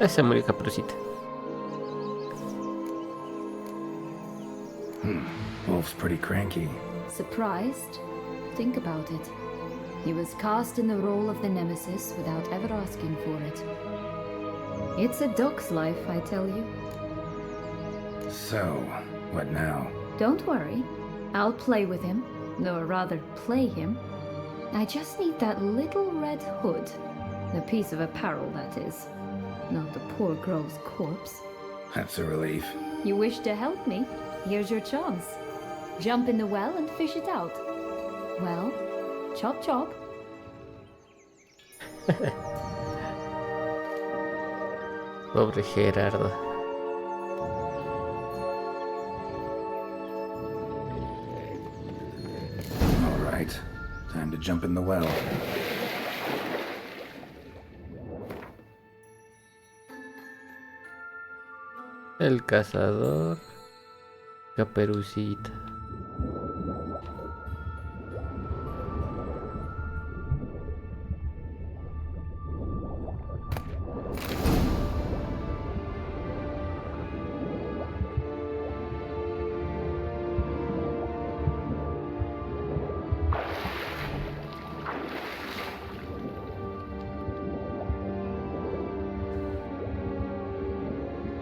Se murió Caperucita. Wolf's pretty cranky. Surprised? Think about it. He was cast in the role of the Nemesis without ever asking for it. It's a dog's life, I tell you. So, what now? Don't worry. I'll play with him. or rather play him. I just need that little red hood. A piece of apparel, that is. Not the poor girl's corpse. That's a relief. You wish to help me? Here's your chance. Jump in the well and fish it out. Well, chop chop. Pobre Gerardo. All right, time to jump in the well. El cazador. Caperucita.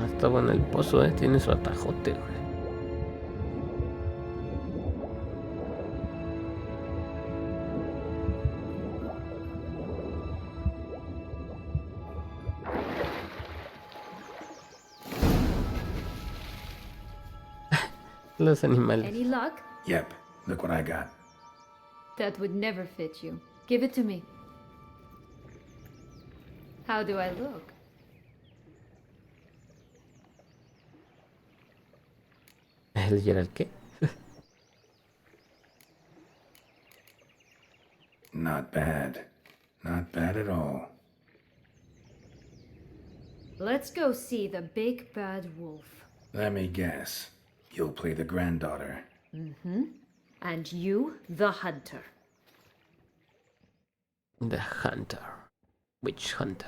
Está bueno el pozo, tiene su atajote, güey. Los animales. Any luck? Yep, look what I got. That would never fit you. Give it to me. How do I look? ¿El Gerard qué? Not bad. Not bad at all. Let's go see the big bad wolf. Let me guess. You'll play the granddaughter. Mm-hmm. And you, the hunter. The hunter. Which hunter?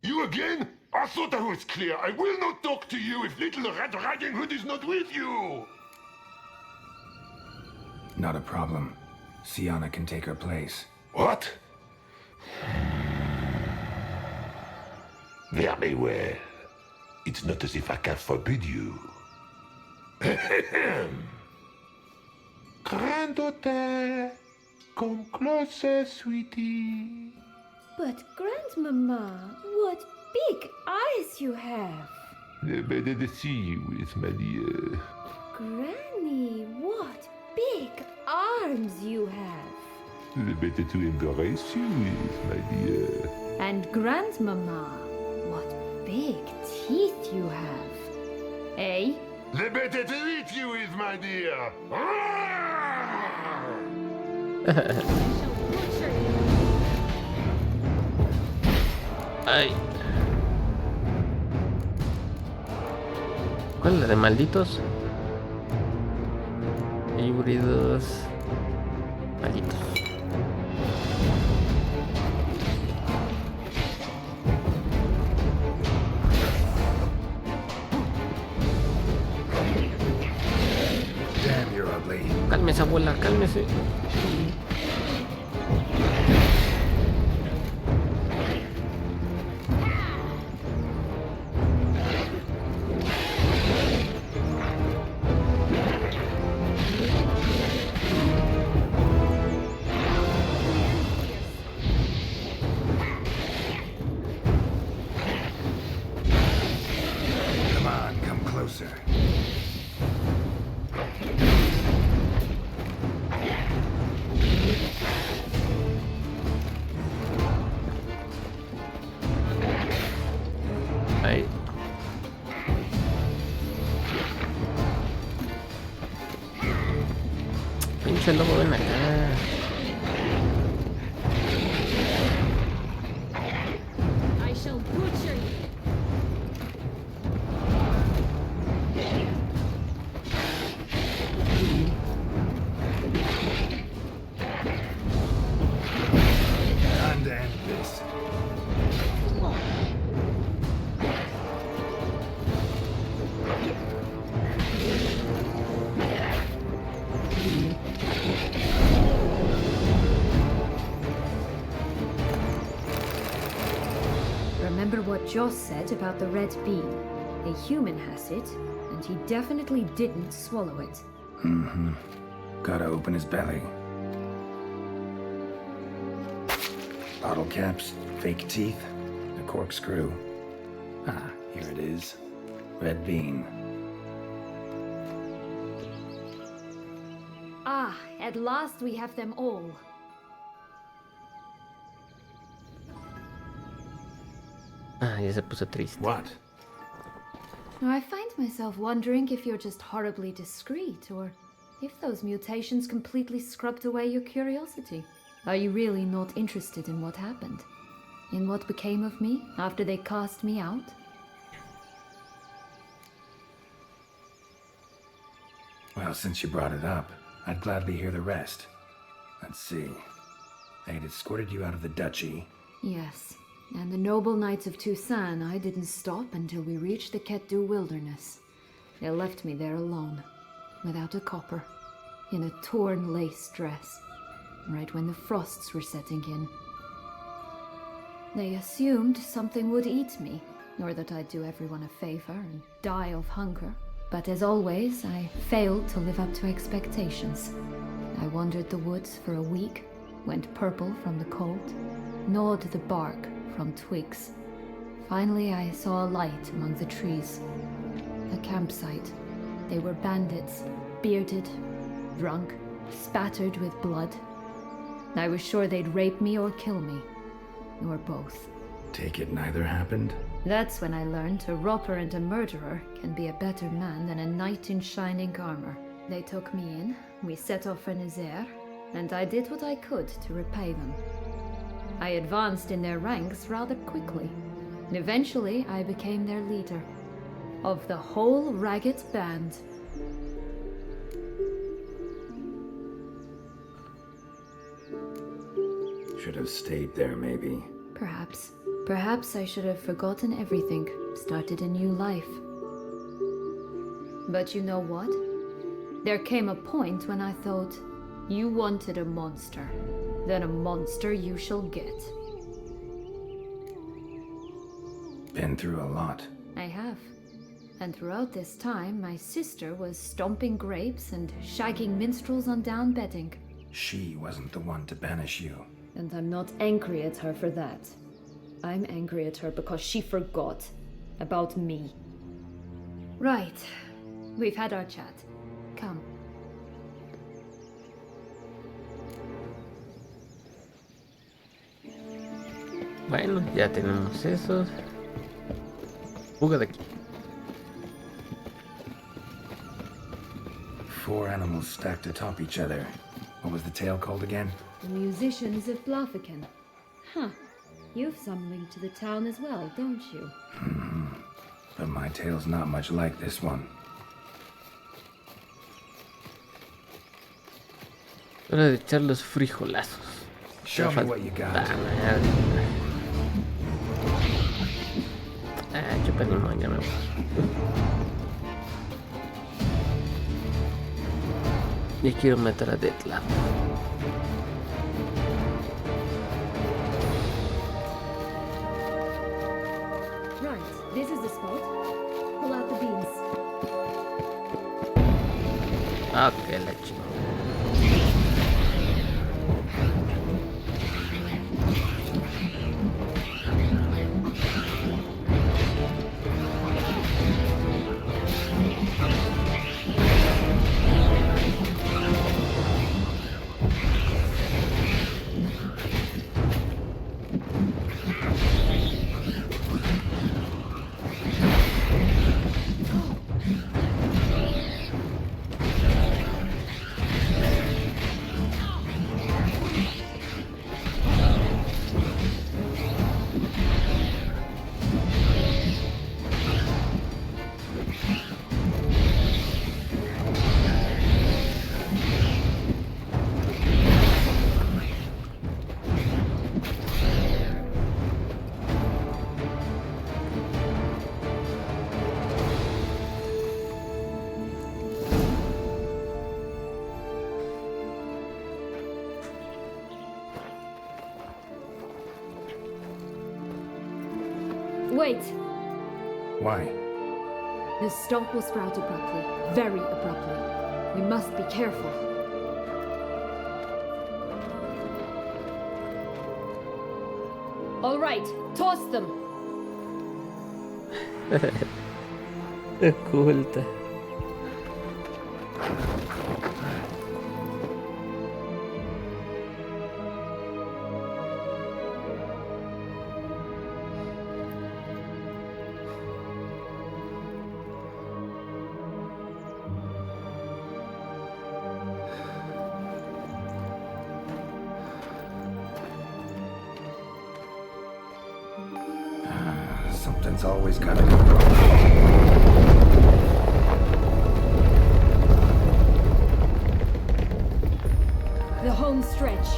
You again? I thought I was clear. I will not talk to you if little Red Riding Hood is not with you. Not a problem. Sienna can take her place. What? Very well. It's not as if I can forbid you. Granddaughter, come closer, sweetie. But Grandmama, what big eyes you have. The better to see you with, my dear. Granny, what big arms you have. The better to embrace you with, my dear. And Grandmama, what big teeth you have. Eh? The better to eat you with, my dear. Ay. ¿Cuál es la de malditos? Híbridos. Malditos. Damn, you're ugly. Cálmese, abuela, cálmese. Come on, come closer. Ahí. Pinche lobo, ven acá. I shall butcher you. Time to end this. Remember what Joss said about the red bean. A human has it, and he definitely didn't swallow it. Mm-hmm. Gotta open his belly. Bottle caps, fake teeth, a corkscrew. Ah, here it is. Red bean. Ah, at last we have them all. Ah, ya se puso triste. What? I find myself wondering if you're just horribly discreet, or if those mutations completely scrubbed away your curiosity. Are you really not interested in what happened? In what became of me after they cast me out? Well, since you brought it up, I'd gladly hear the rest. Let's see. They had escorted you out of the duchy. Yes, and the noble knights of Toussaint, I didn't stop until we reached the Ketdu wilderness. They left me there alone, without a copper, in a torn lace dress, right when the frosts were setting in. They assumed something would eat me, or that I'd do everyone a favor and die of hunger. But as always, I failed to live up to expectations. I wandered the woods for a week, went purple from the cold, gnawed the bark from twigs. Finally, I saw a light among the trees. A campsite. They were bandits, bearded, drunk, spattered with blood. I was sure they'd rape me or kill me, or both. Take it neither happened? That's when I learned a robber and a murderer can be a better man than a knight in shining armor. They took me in, we set off for Nazaire, and I did what I could to repay them. I advanced in their ranks rather quickly. Eventually, I became their leader. Of the whole ragged band. Should have stayed there, maybe. Perhaps. Perhaps I should have forgotten everything, started a new life. But you know what? There came a point when I thought, you wanted a monster. Then a monster you shall get. Been through a lot. I have. And throughout this time, my sister was stomping grapes and shagging minstrels on down bedding. She wasn't the one to banish you. And I'm not angry at her for that. I'm angry at her because she forgot about me. Right. We've had our chat. Come. Bueno, ya tenemos esos. Fuga de aquí. 4 animals stacked atop each other. What was the tale called again? The musicians of Blaviken. Huh. You've some link to the town as well, don't you? But my tale's not much like this one. Hora de echar los frijolazos. Show me what you got. Chupa limón, ya me voy. Y quiero matar a Detlef. Right, this is the spot. Pull out the beans. Ok, la chingada. Wait! Why? The stalk will sprout abruptly. Very abruptly. We must be careful. right. Toss them. Oculta. Something's always gotta go wrong. The home stretch.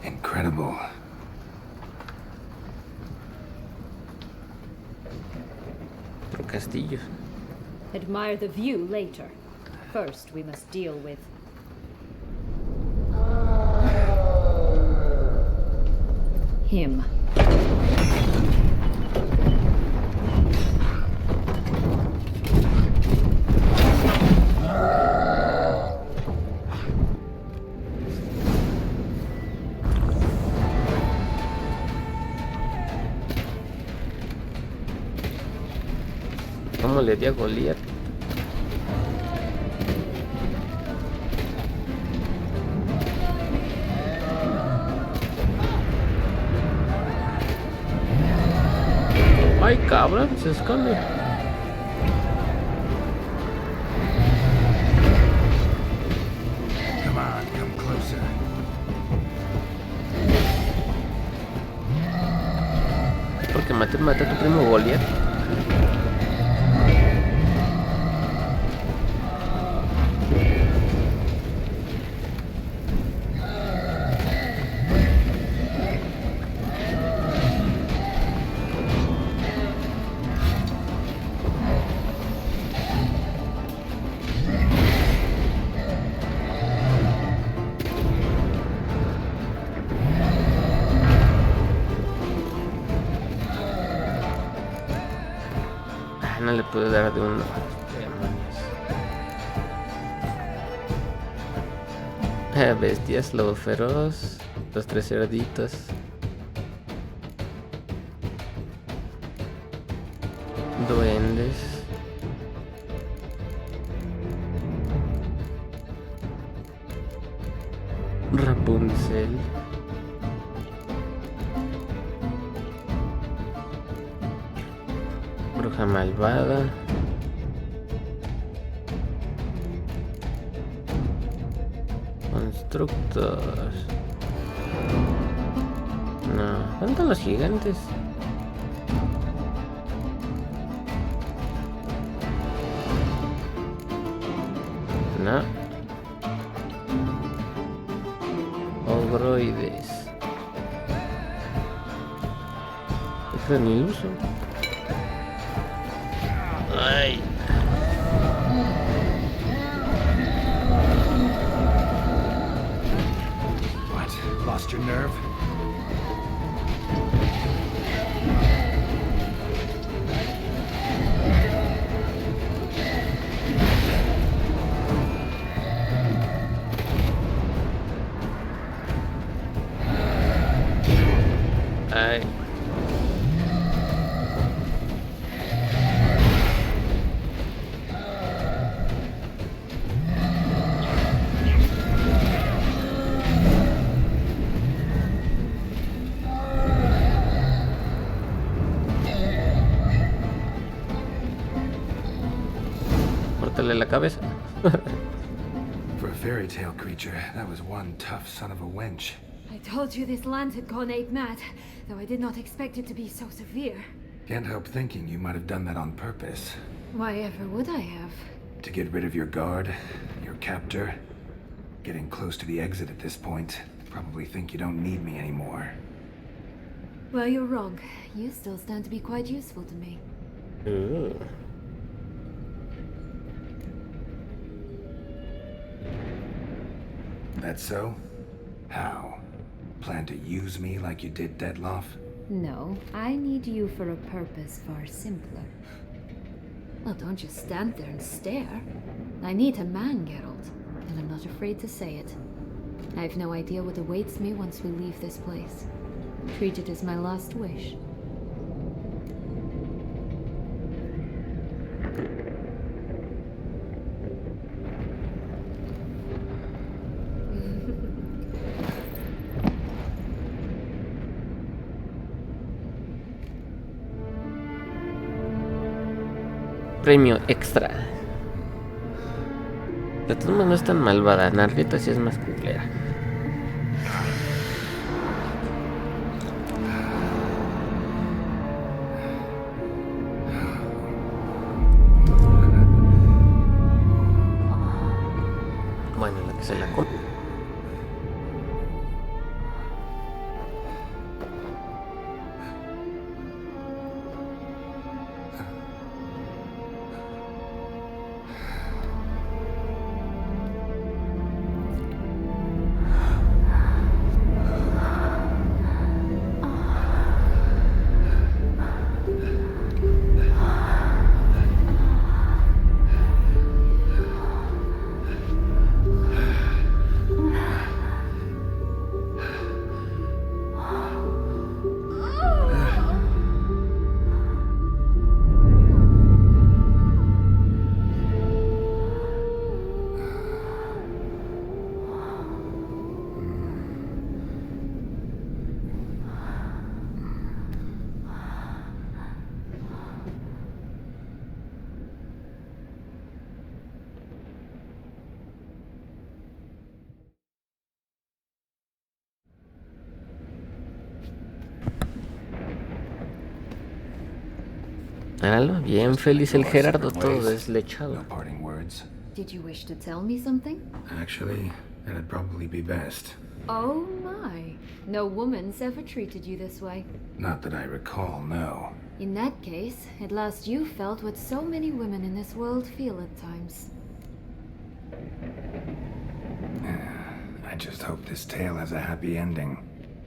Incredible. El castillo. Admire the view later. First, we must deal with... him. ¿Cómo le di a Goliat? Ay, cabrón, se esconde. Come on, come closer. Porque maté a tu primo Goliat. No le puedo dar de uno. Bestias, lobo feroz, los 3 cerditos. Duendes. Rapunzel. Bruja malvada. Constructos. No, ¿dónde están los gigantes? No. Ogroides. Es ni el uso. Ay. What? Lost your nerve? Ay. Córtale la cabeza. For a fairy tale creature, that was one tough son of a wench. I told you this land had gone ape mad, though I did not expect it to be so severe. Can't help thinking you might have done that on purpose. Why ever would I have? To get rid of your guard, your captor. Getting close to the exit at this point. Probably think you don't need me anymore. Well, you're wrong. You still stand to be quite useful to me. Ooh. That so? How? Plan to use me like you did Detloff? No, I need you for a purpose far simpler. Well, don't just stand there and stare. I need a man, Geralt, and I'm not afraid to say it. I have no idea what awaits me once we leave this place. Treat it as my last wish. Premio extra. La toma no es tan malvada, Narrita sí es más culera. Bueno, la que se la come. Míralo, bien feliz el Gerardo, todo deslechado. No parting words. Did you wish to tell me something? Actually, that'd probably be best. Oh my. No woman's ever treated you this way. Not that I recall, no. In that case, at last you felt what so many women in this world feel at times. I just hope this tale has a happy ending.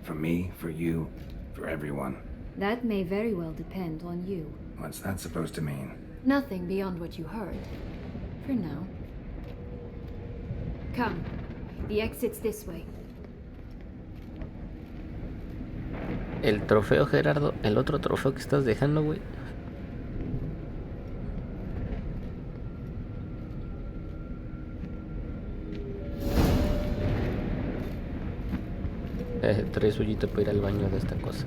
For me, for you, for everyone. That may very well depend on you. What's that supposed to mean? Nothing beyond what you heard. For now. Come. The exit's this way. El trofeo, Gerardo, el otro trofeo que estás dejando, güey. Trae suyito para ir al baño de esta cosa.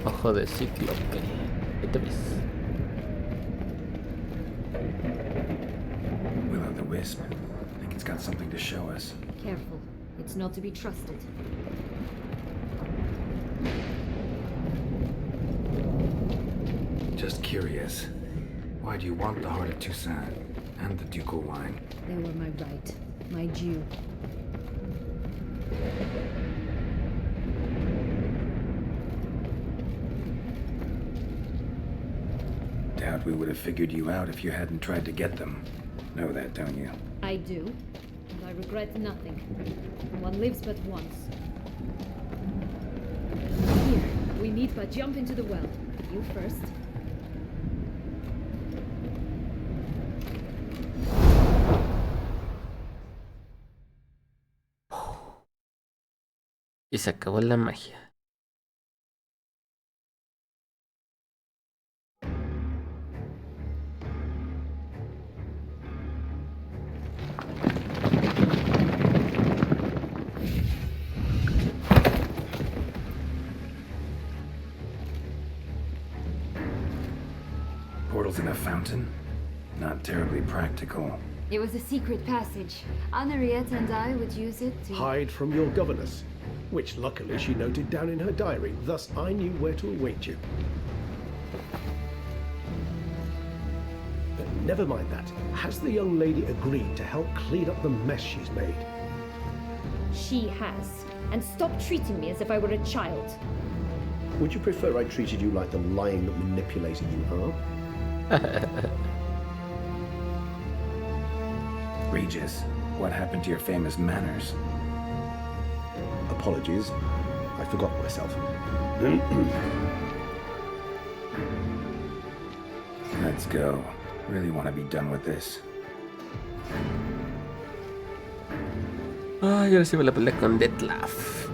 Ojo de cíclope. Ahí te ves. Will-o'-the-wisp. I think it's got something to show us. Careful. It's not to be trusted. Just curious. Why do you want the Heart of Toussaint and the ducal wine? They were my right. My due. Doubt we would have figured you out if you hadn't tried to get them. Know that, don't you? I do, and I regret nothing. One lives but once. Here, we meet but jump into the well. You first. Y se acabó la magia. Portals in a fountain? Not terribly practical. It was a secret passage. Henriette and I would use it to... Hide from your governess, which luckily she noted down in her diary. Thus I knew where to await you. But never mind that. Has the young lady agreed to help clean up the mess she's made? She has. And stop treating me as if I were a child. Would you prefer I treated you like the lying, manipulating you are? Regis, what happened to your famous manners? Apologies. I forgot myself. Let's go. Really want to be done with this. Ay, ahora sí me la pelea con Detlef.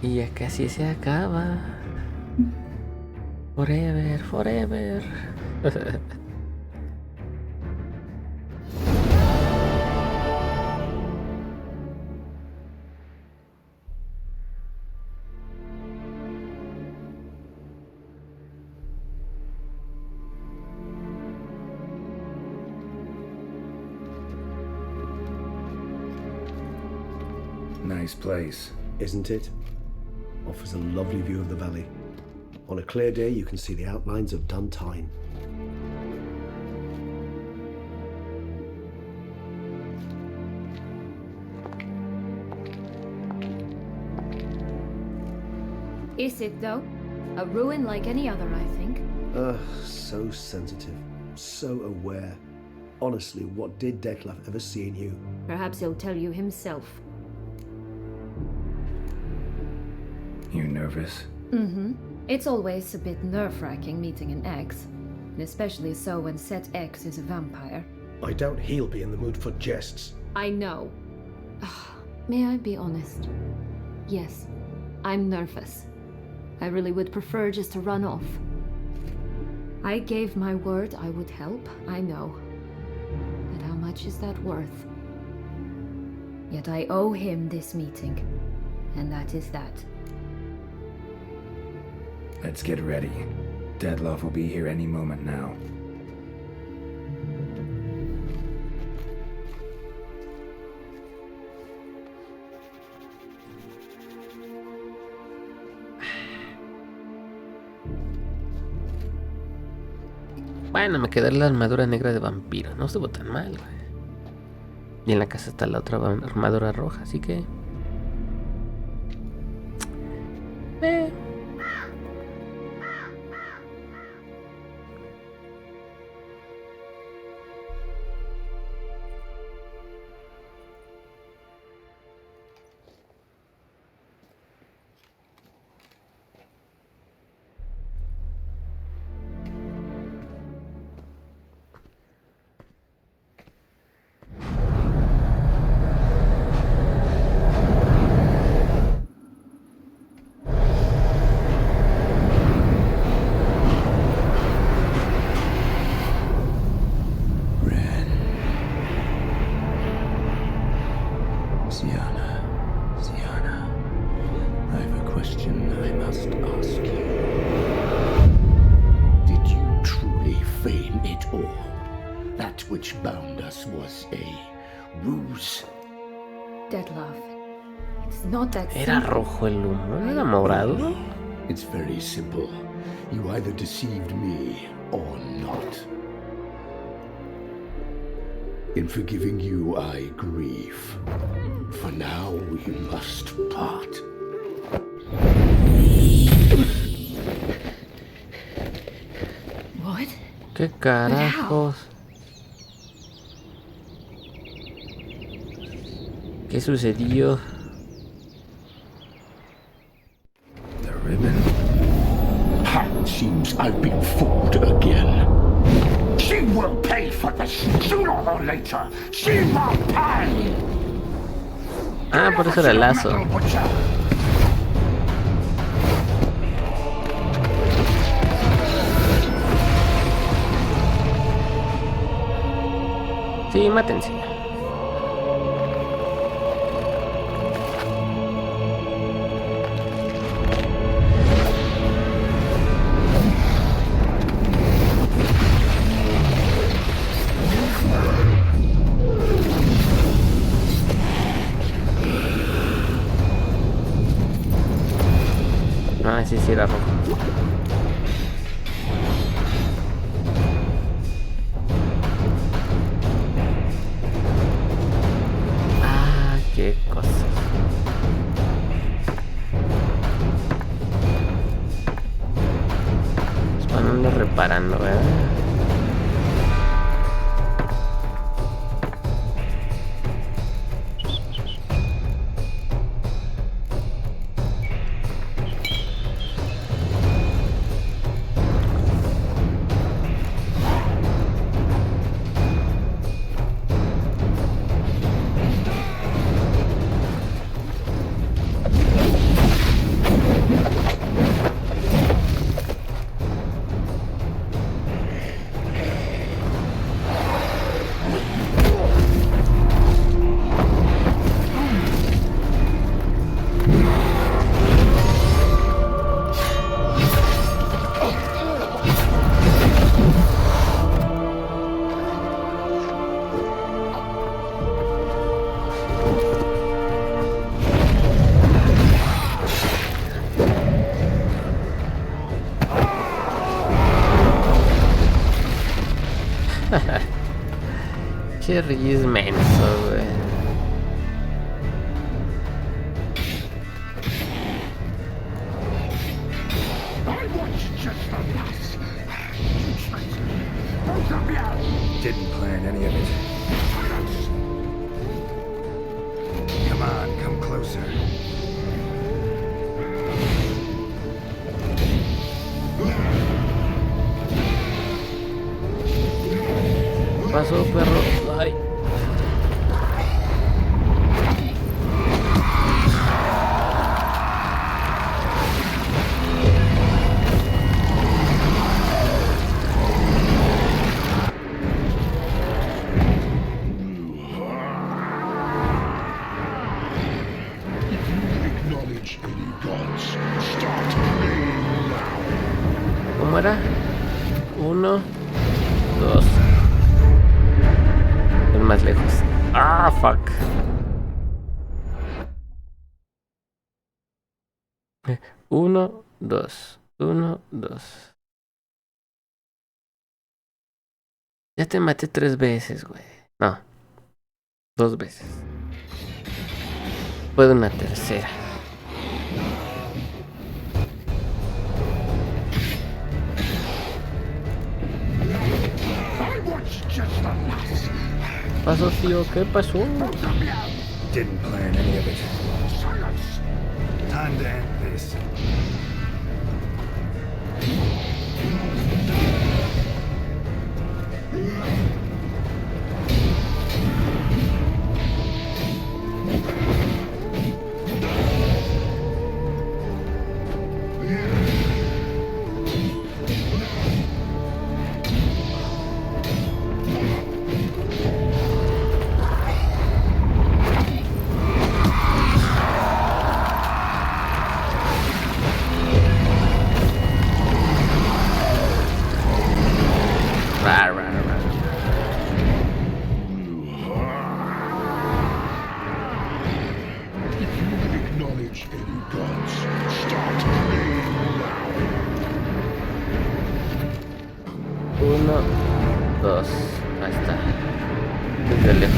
Y ya casi se acaba. Forever, forever. Nice place. Isn't it? Offers a lovely view of the valley. On a clear day, you can see the outlines of Duntine. Is it, though? A ruin like any other, I think. So sensitive. So aware. Honestly, what did Detlef ever see in you? Perhaps he'll tell you himself. You nervous? Mm-hmm. It's always a bit nerve-wracking meeting an ex. And especially so when said ex is a vampire. I doubt he'll be in the mood for jests. I know. May I be honest? Yes, I'm nervous. I really would prefer just to run off. I gave my word I would help, I know. But how much is that worth? Yet I owe him this meeting. And that is that. Let's get ready. Detlef will be here any moment now. Bueno, me quedé la armadura negra de vampiro. No estuvo tan mal, güey. Y en la casa está la otra armadura roja, así que... ¿Era rojo el humo? ¿No era morado? It's very simple. You either deceived me or not. In forgiving you, I grieve. For now, we must part. What? ¿Qué carajos? ¿Qué sucedió? Seems I've been fooled again. She will pay for this sooner or later. She will pay. Ah, por eso era el lazo. Sí, mátense. Ah, sí, sí era rojo. Ah, qué cosas. Pues van a andar reparando, ¿verdad? Qué ris menso, güey. Didn't plan any of it. Come on, come closer. Pasó, perro. Ay. ¿Cómo era? 1, 2. El más lejos. Ah, fuck. 1, 2. 1, 2. Ya te maté 3 veces, güey. No. 2 veces. Puedo una tercera. ¿Pasó, tío? ¿Qué pasó? Didn't plan any of it. Time to end this. Uno, dos. Ahí está. Desde lejos.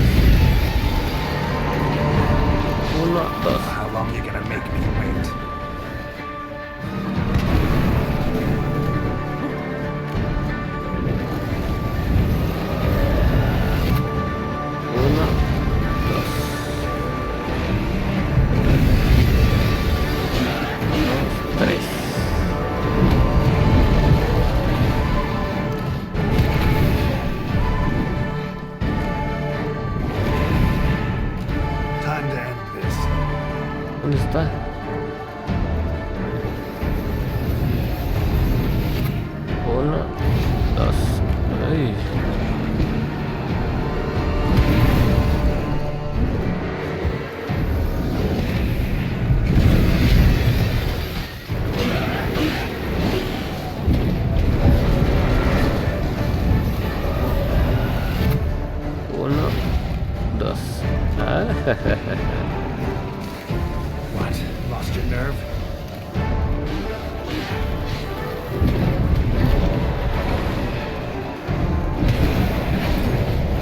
1, 2. How long you gonna make me wait? ¿Dónde está? Uno, dos. Ay. Uno, dos. What? Lost your nerve?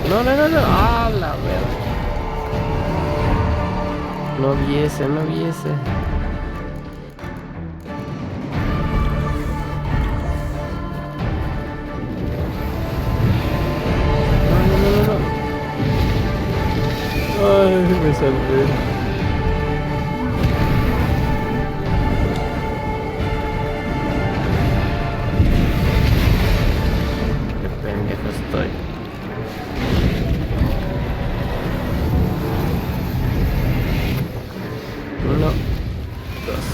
No, no, no, no. Ah, la verga. No viese, no viese. No, no, no, no. Ay, me salvé. Qué pendejo estoy. Uno, dos.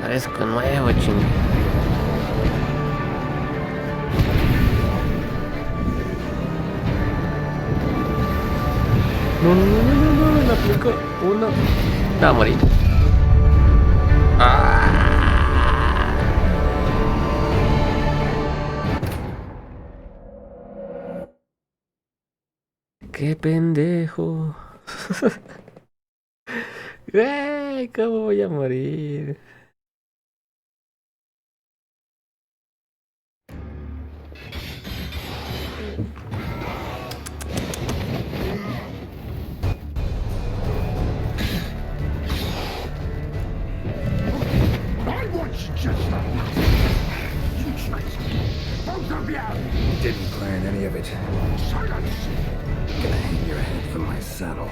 Parezco nuevo, ching. No, no, no, no, no, no, me aplico uno. Va a morir. Qué pendejo. Güey, ¿cómo voy a morir? I want you just like that. You traitor. Both of you. Didn't plan any of it. Silence. Gonna hang your head from my saddle.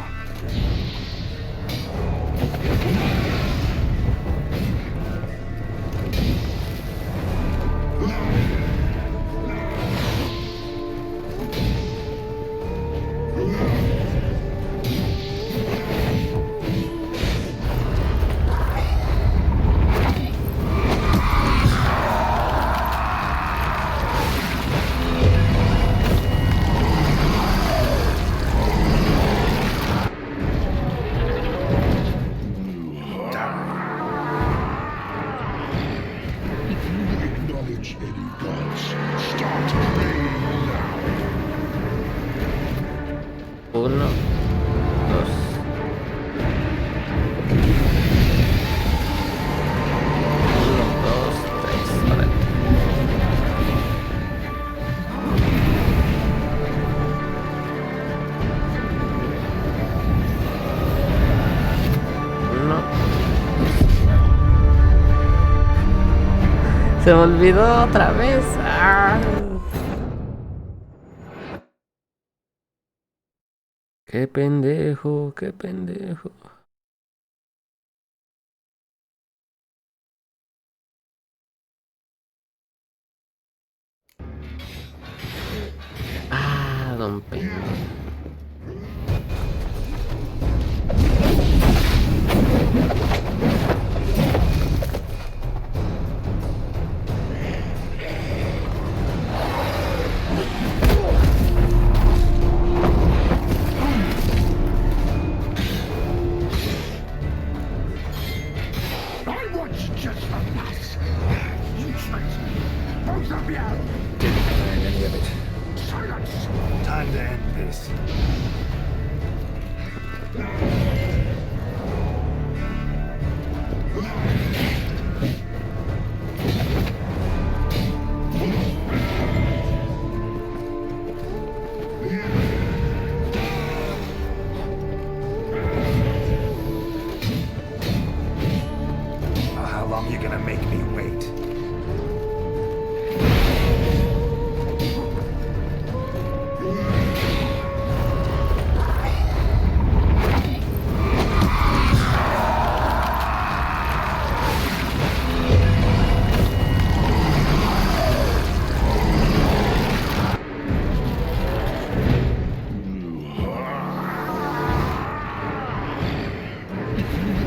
Acknowledge any gods. Start praying now. Uno, dos. Uno, dos, tres. Órale. Uno. Se me olvidó otra vez. ¡Ah! Qué pendejo, qué pendejo. Ah, don pendejo. I want you just like that. You traitor. Both of you. Didn't plan any of it. Silence. Time to end this. How long you gonna make me wait?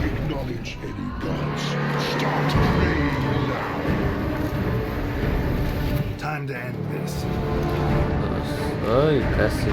Acknowledge any gods. Start praying now. Time to end this. Ay, casi.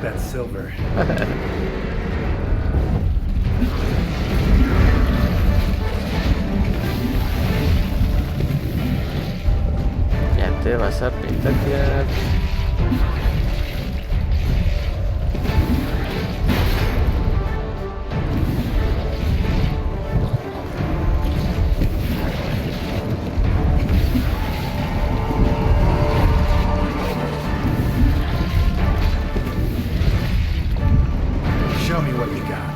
That's silver. Ya te vas a petatear. Show me what you got.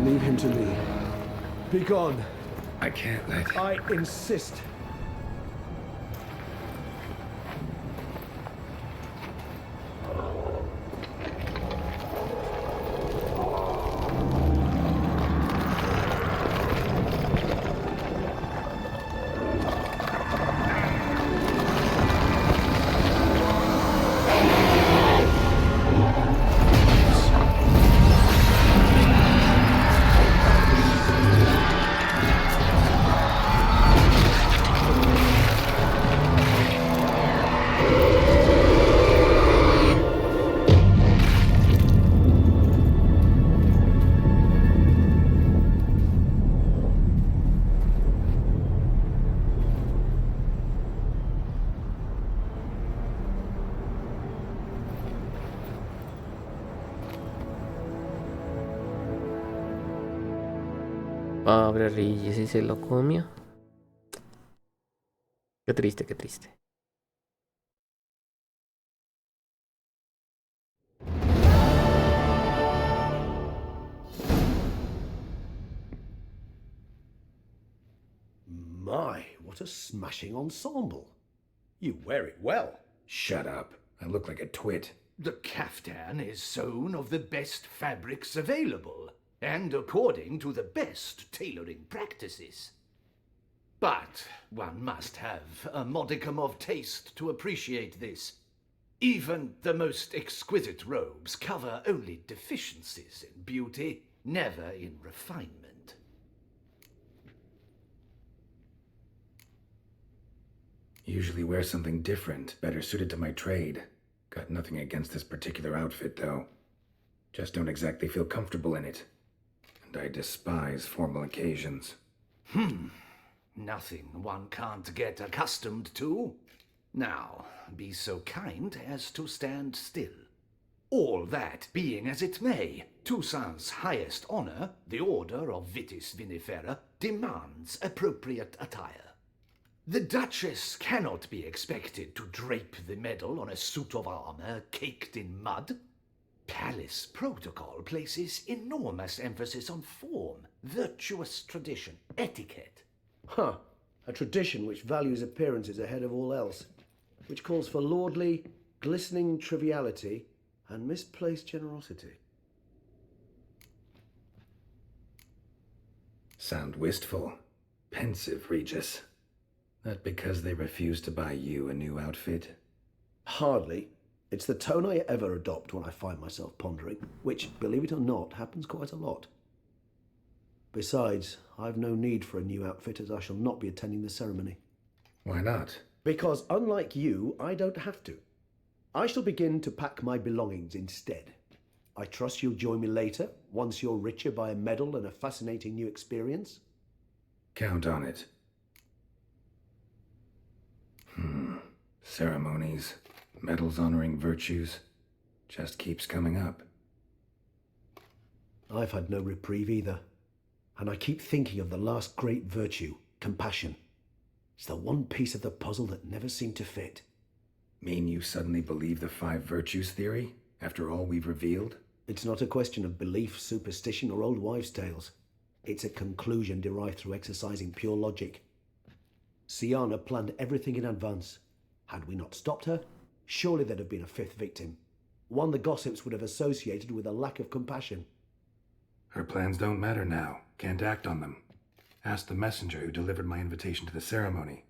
Leave him to me. Be gone. I can't let... I insist. Pobre Regis, ¿y se lo comió? Qué triste, qué triste. My, what a smashing ensemble. You wear it well. Shut up. I look like a twit. The caftan is sewn of the best fabrics available, and according to the best tailoring practices. But one must have a modicum of taste to appreciate this. Even the most exquisite robes cover only deficiencies in beauty, never in refinement. Usually wear something different, better suited to my trade. Got nothing against this particular outfit, though. Just don't exactly feel comfortable in it. And I despise formal occasions. Nothing one can't get accustomed to. Now, be so kind as to stand still. All that being as it may, Toussaint's highest honor, the Order of Vitis Vinifera, demands appropriate attire. The Duchess cannot be expected to drape the medal on a suit of armor caked in mud. Palace protocol places enormous emphasis on form, virtuous tradition, etiquette. Huh. A tradition which values appearances ahead of all else, which calls for lordly, glistening triviality and misplaced generosity. Sound wistful. Pensive, Regis. That because they refuse to buy you a new outfit? Hardly. It's the tone I ever adopt when I find myself pondering, which, believe it or not, happens quite a lot. Besides, I've no need for a new outfit as I shall not be attending the ceremony. Why not? Because unlike you, I don't have to. I shall begin to pack my belongings instead. I trust you'll join me later, once you're richer by a medal and a fascinating new experience. Count on it. Ceremonies, medals honoring virtues, just keeps coming up. I've had no reprieve either, and I keep thinking of the last great virtue, compassion. It's the one piece of the puzzle that never seemed to fit. Mean you suddenly believe the 5 virtues theory, after all we've revealed? It's not a question of belief, superstition, or old wives' tales. It's a conclusion derived through exercising pure logic. Siana planned everything in advance. Had we not stopped her, surely there'd have been a 5th victim. One the gossips would have associated with a lack of compassion. Her plans don't matter now. Can't act on them. Ask the messenger who delivered my invitation to the ceremony.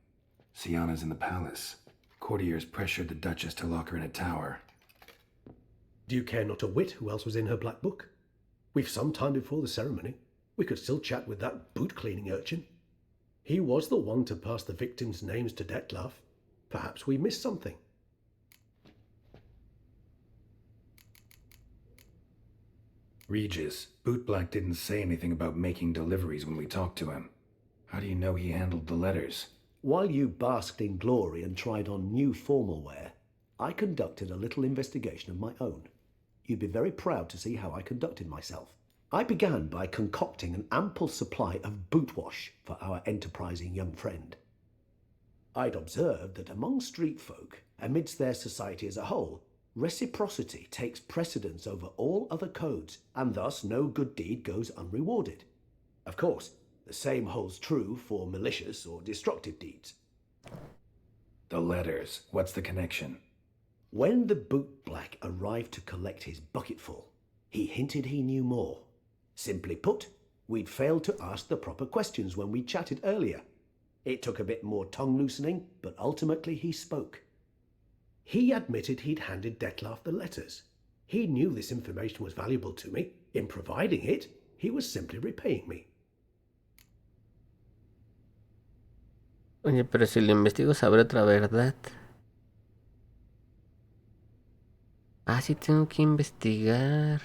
Siana's in the palace. Courtiers pressured the Duchess to lock her in a tower. Do you care not a whit who else was in her black book? We've some time before the ceremony. We could still chat with that boot-cleaning urchin. He was the one to pass the victims' names to Detlef. Perhaps we missed something. Regis, Bootblack didn't say anything about making deliveries when we talked to him. How do you know he handled the letters? While you basked in glory and tried on new formal wear, I conducted a little investigation of my own. You'd be very proud to see how I conducted myself. I began by concocting an ample supply of boot wash for our enterprising young friend. I'd observed that among street folk, amidst their society as a whole, reciprocity takes precedence over all other codes, and thus no good deed goes unrewarded. Of course, the same holds true for malicious or destructive deeds. The letters, what's the connection? When the bootblack arrived to collect his bucketful, he hinted he knew more. Simply put, we'd failed to ask the proper questions when we chatted earlier. It took a bit more tongue-loosening, but ultimately he spoke. He admitted he'd handed Detlef the letters. He knew this information was valuable to me. In providing it, he was simply repaying me. Oye, pero si lo investigo sabré otra verdad. Ah, sí tengo que investigar.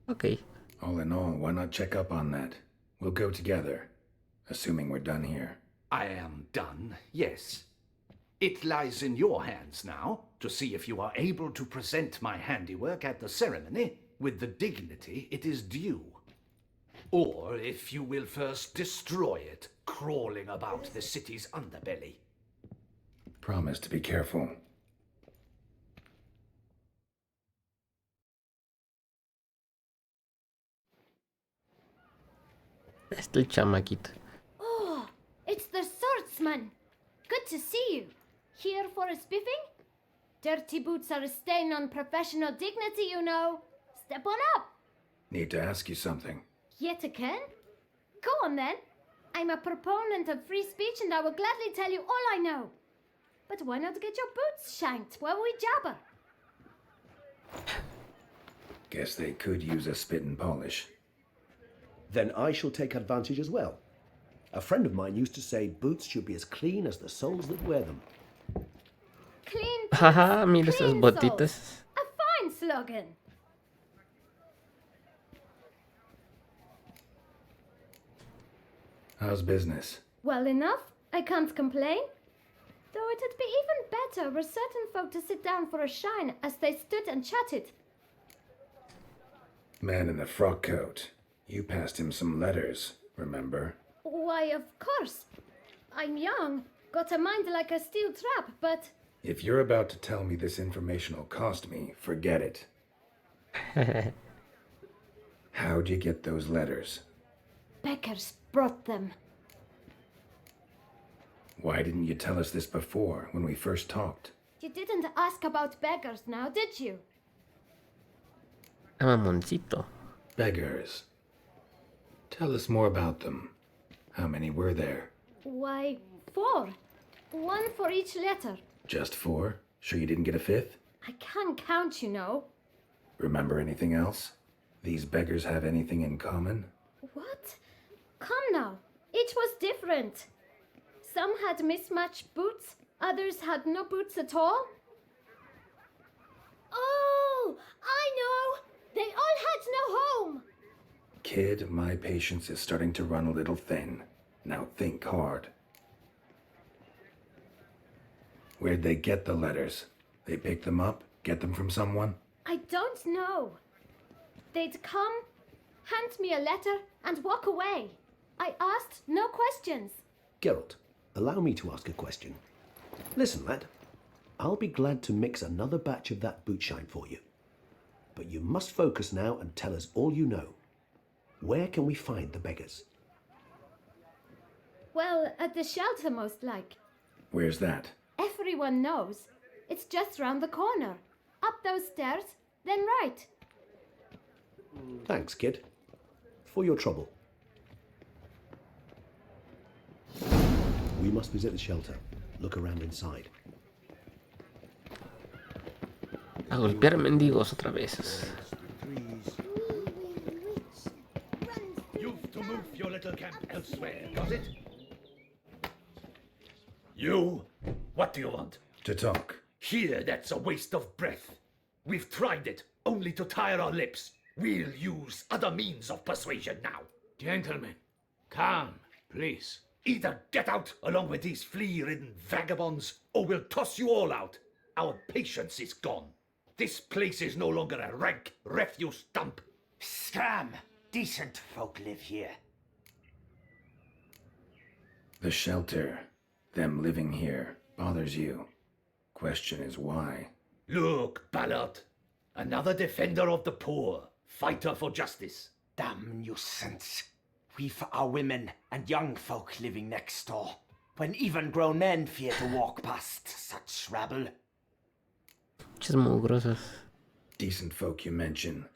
Okay. All in all, why not check up on that? We'll go together, assuming we're done here. I am done, yes. It lies in your hands now to see if you are able to present my handiwork at the ceremony with the dignity it is due. Or if you will first destroy it, crawling about the city's underbelly. Promise to be careful. Está el chamaquito. Oh, it's the swordsman. Good to see you. Here for a spiffing? Dirty boots are a stain on professional dignity, you know. Step on up. Need to ask you something. Yet again? Go on then. I'm a proponent of free speech and I will gladly tell you all I know. But why not get your boots shanked while we jabber? Guess they could use a spit and polish. Then I shall take advantage as well. A friend of mine used to say boots should be as clean as the soles that wear them. Clean Haha, mira clean esas botitas. soles. A fine slogan. How's business? Well enough. I can't complain. Though it'd be even better were certain folk to sit down for a shine as they stood and chatted. Man in the frock coat. You passed him some letters, remember? Why, of course. I'm young, got a mind like a steel trap, but... If you're about to tell me this information will cost me, forget it. How'd you get those letters? Beggars brought them. Why didn't you tell us this before, when we first talked? You didn't ask about beggars now, did you? Mamoncito. Beggars. Tell us more about them. How many were there? Why, 4. 1 for each letter. Just 4? Sure you didn't get a 5th? I can't count, you know. Remember anything else? These beggars have anything in common? What? Come now. Each was different. Some had mismatched boots, others had no boots at all. Oh! Oh, I know! They all had no home! Kid, my patience is starting to run a little thin. Now think hard. Where'd they get the letters? They pick them up? Get them from someone? I don't know. They'd come, hand me a letter, and walk away. I asked no questions. Geralt, allow me to ask a question. Listen, lad. I'll be glad to mix another batch of that bootshine for you. But you must focus now and tell us all you know. Where can we find the beggars? Well, at the shelter most like. Where's that? Everyone knows. It's just round the corner. Up those stairs, then right. Thanks, kid. For your trouble. We must visit the shelter. Look around inside. A golpear mendigos otra vez. You've to move your little camp elsewhere, got it? You? What do you want? To talk. Here, that's a waste of breath. We've tried it, only to tire our lips. We'll use other means of persuasion now. Gentlemen, calm, please. Either get out along with these flea-ridden vagabonds, or we'll toss you all out. Our patience is gone. This place is no longer a rank refuse dump. Scram! Decent folk live here. The shelter, them living here, bothers you. Question is why. Look, Ballard. Another defender of the poor. Fighter for justice. Damn nuisance. We've our women and young folk living next door, when even grown men fear to walk past such rabble. Muchas mugrosas. Decent folk you mention.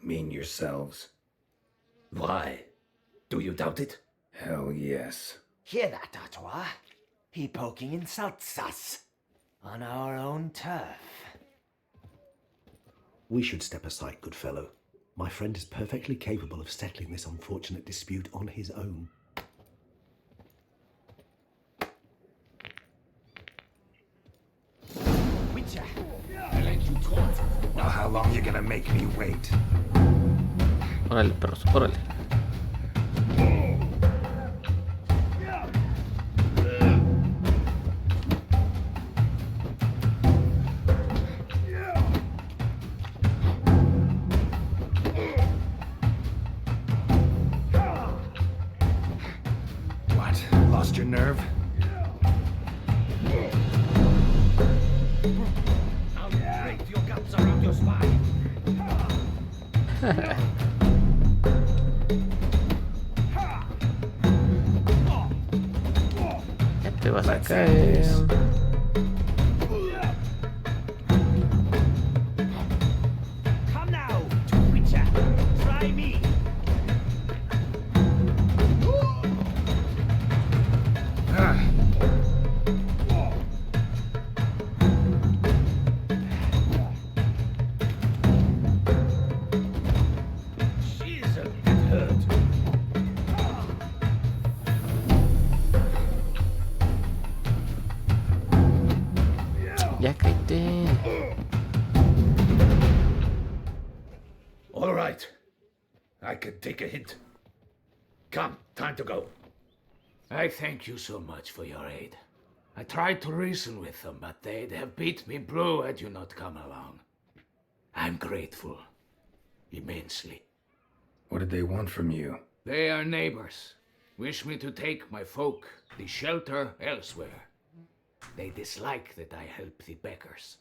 Mean yourselves. Why? Do you doubt it? Hell yes. Hear that, Artois? He poking insults us. On our own turf. We should step aside, good fellow. My friend is perfectly capable of settling this unfortunate dispute on his own. Witcher! I let you talk. Now how long you gonna make me wait? Órale, perros, órale. Lost your nerve? I'll break your guts around your spine. Ya te vas a caer. Come now, Witcher. Try me. She's a bit hurt. Ya cállate. All right. I can take a hint. Come, time to go. I thank you so much for your aid. I tried to reason with them, but they'd have beat me blue had you not come along. I'm grateful. Immensely. What did they want from you? They are neighbors. Wish me to take my folk, the shelter, elsewhere. They dislike that I help the beggars.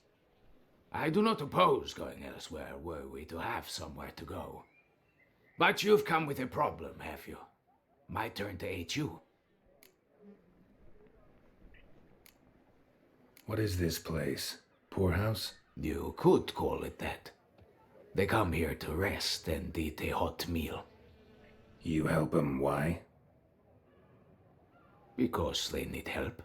I do not oppose going elsewhere were we to have somewhere to go. But you've come with a problem, have you? My turn to aid you. What is this place? Poorhouse? You could call it that. They come here to rest and eat a hot meal. You help them, why? Because they need help.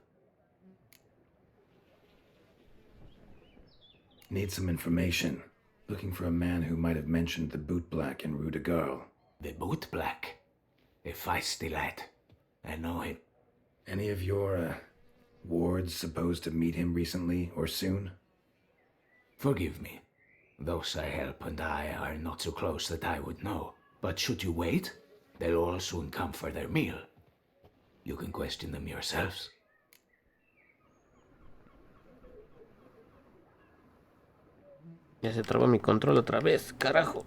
Need some information. Looking for a man who might have mentioned the boot black in Rue de Garl. The boot black? A feisty lad. I know him. Any of your, wards supposed to meet him recently or soon? Forgive me. Those I help and I are not so close that I would know. But should you wait, they'll all soon come for their meal. You can question them yourselves. Ya se trabó mi control otra vez, carajo.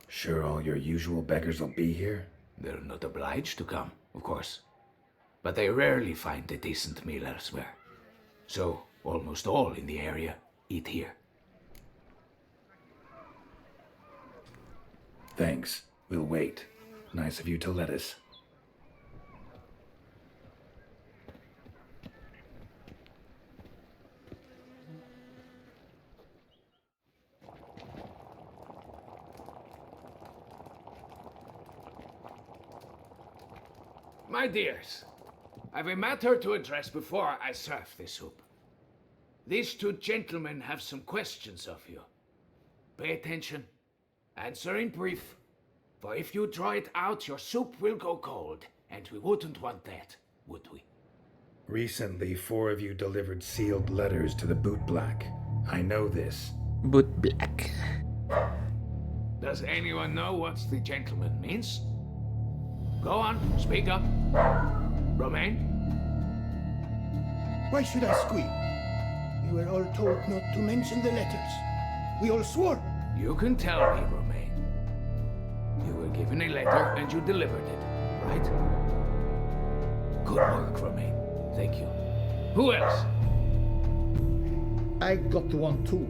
Sure all your usual beggars will be here? They're not obliged to come, of course. But they rarely find a decent meal elsewhere. So, almost all in the area eat here. Thanks. We'll wait. Nice of you to let us. My dears, I've a matter to address before I serve the soup. These two gentlemen have some questions of you. Pay attention. Answer in brief. For if you draw it out, your soup will go cold, and we wouldn't want that, would we? Recently, 4 of you delivered sealed letters to the Bootblack. I know this. Bootblack. Does anyone know what the gentleman means? Go on, speak up. Romain? Why should I squeal? We were all told not to mention the letters. We all swore. You can tell me, Romain. You were given a letter and you delivered it, right? Good work, Romain. Thank you. Who else? I got one too.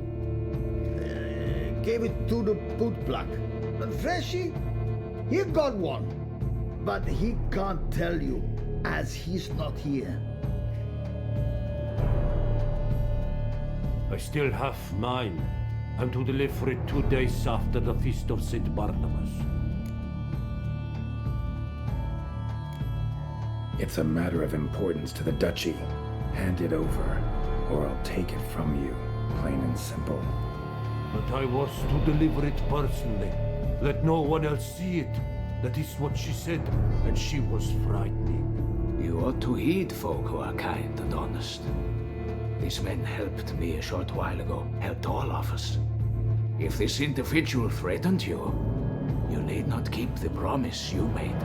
Gave it to the Bootblack. And Freshie, he got one. But he can't tell you, as he's not here. I still have mine. I'm to deliver it 2 days after the Feast of St. Barnabas. It's a matter of importance to the Duchy. Hand it over, or I'll take it from you, plain and simple. But I was to deliver it personally. Let no one else see it. That is what she said, and she was frightening. You ought to heed folk who are kind and honest. These men helped me a short while ago, helped all of us. If this individual threatened you, you need not keep the promise you made.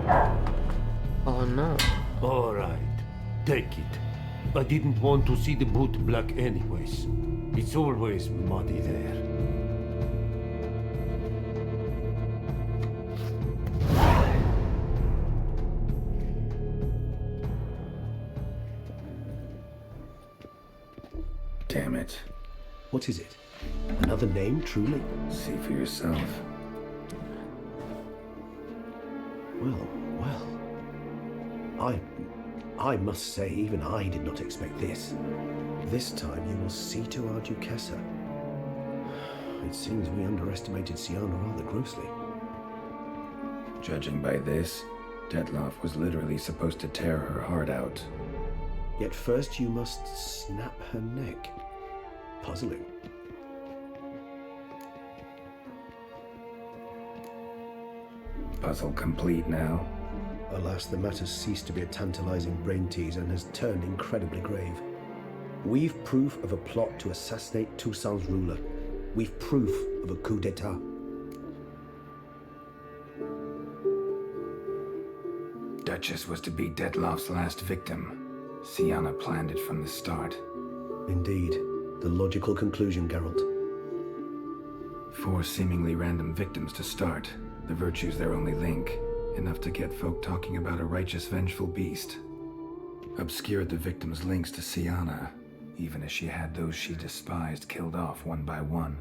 Oh no. All right, take it. I didn't want to see the Bootblack anyways. It's always muddy there. Damn it. What is it? Another name, truly? See for yourself. Well. I must say, even I did not expect this. This time you will see to our Duchessa. It seems we underestimated Siana rather grossly. Judging by this, Detloff was literally supposed to tear her heart out. Yet first you must snap her neck. Puzzling. Puzzle complete now. Alas, the matter's ceased to be a tantalizing brain tease and has turned incredibly grave. We've proof of a plot to assassinate Toussaint's ruler. We've proof of a coup d'etat. Duchess was to be Detloff's last victim. Siana planned it from the start. Indeed. The logical conclusion, Geralt. 4 seemingly random victims to start. The virtue's their only link. Enough to get folk talking about a righteous, vengeful beast. Obscured the victims' links to Siana, even as she had those she despised killed off one by one,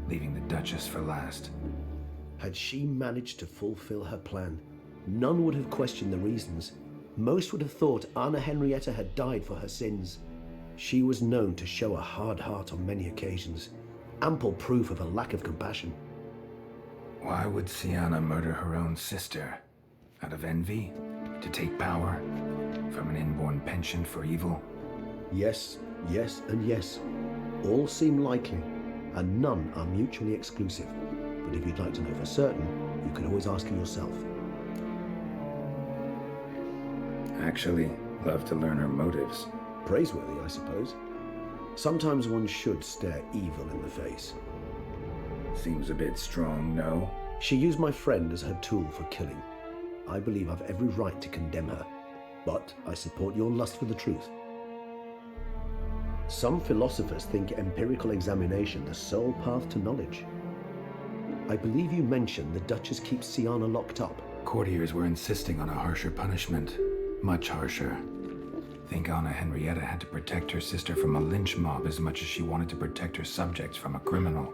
leaving the Duchess for last. Had she managed to fulfill her plan, none would have questioned the reasons. Most would have thought Anna Henrietta had died for her sins. She was known to show a hard heart on many occasions, ample proof of a lack of compassion. Why would Siana murder her own sister? Out of envy? To take power? From an inborn penchant for evil? Yes, and yes. All seem likely, and none are mutually exclusive. But if you'd like to know for certain, you can always ask yourself. Actually, love to learn her motives. Praiseworthy, I suppose. Sometimes one should stare evil in the face. Seems a bit strong, no? She used my friend as her tool for killing. I believe I've every right to condemn her, but I support your lust for the truth. Some philosophers think empirical examination the sole path to knowledge. I believe you mentioned the Duchess keeps Sienna locked up. Courtiers were insisting on a harsher punishment. Much harsher. Think Anna Henrietta had to protect her sister from a lynch mob as much as she wanted to protect her subjects from a criminal.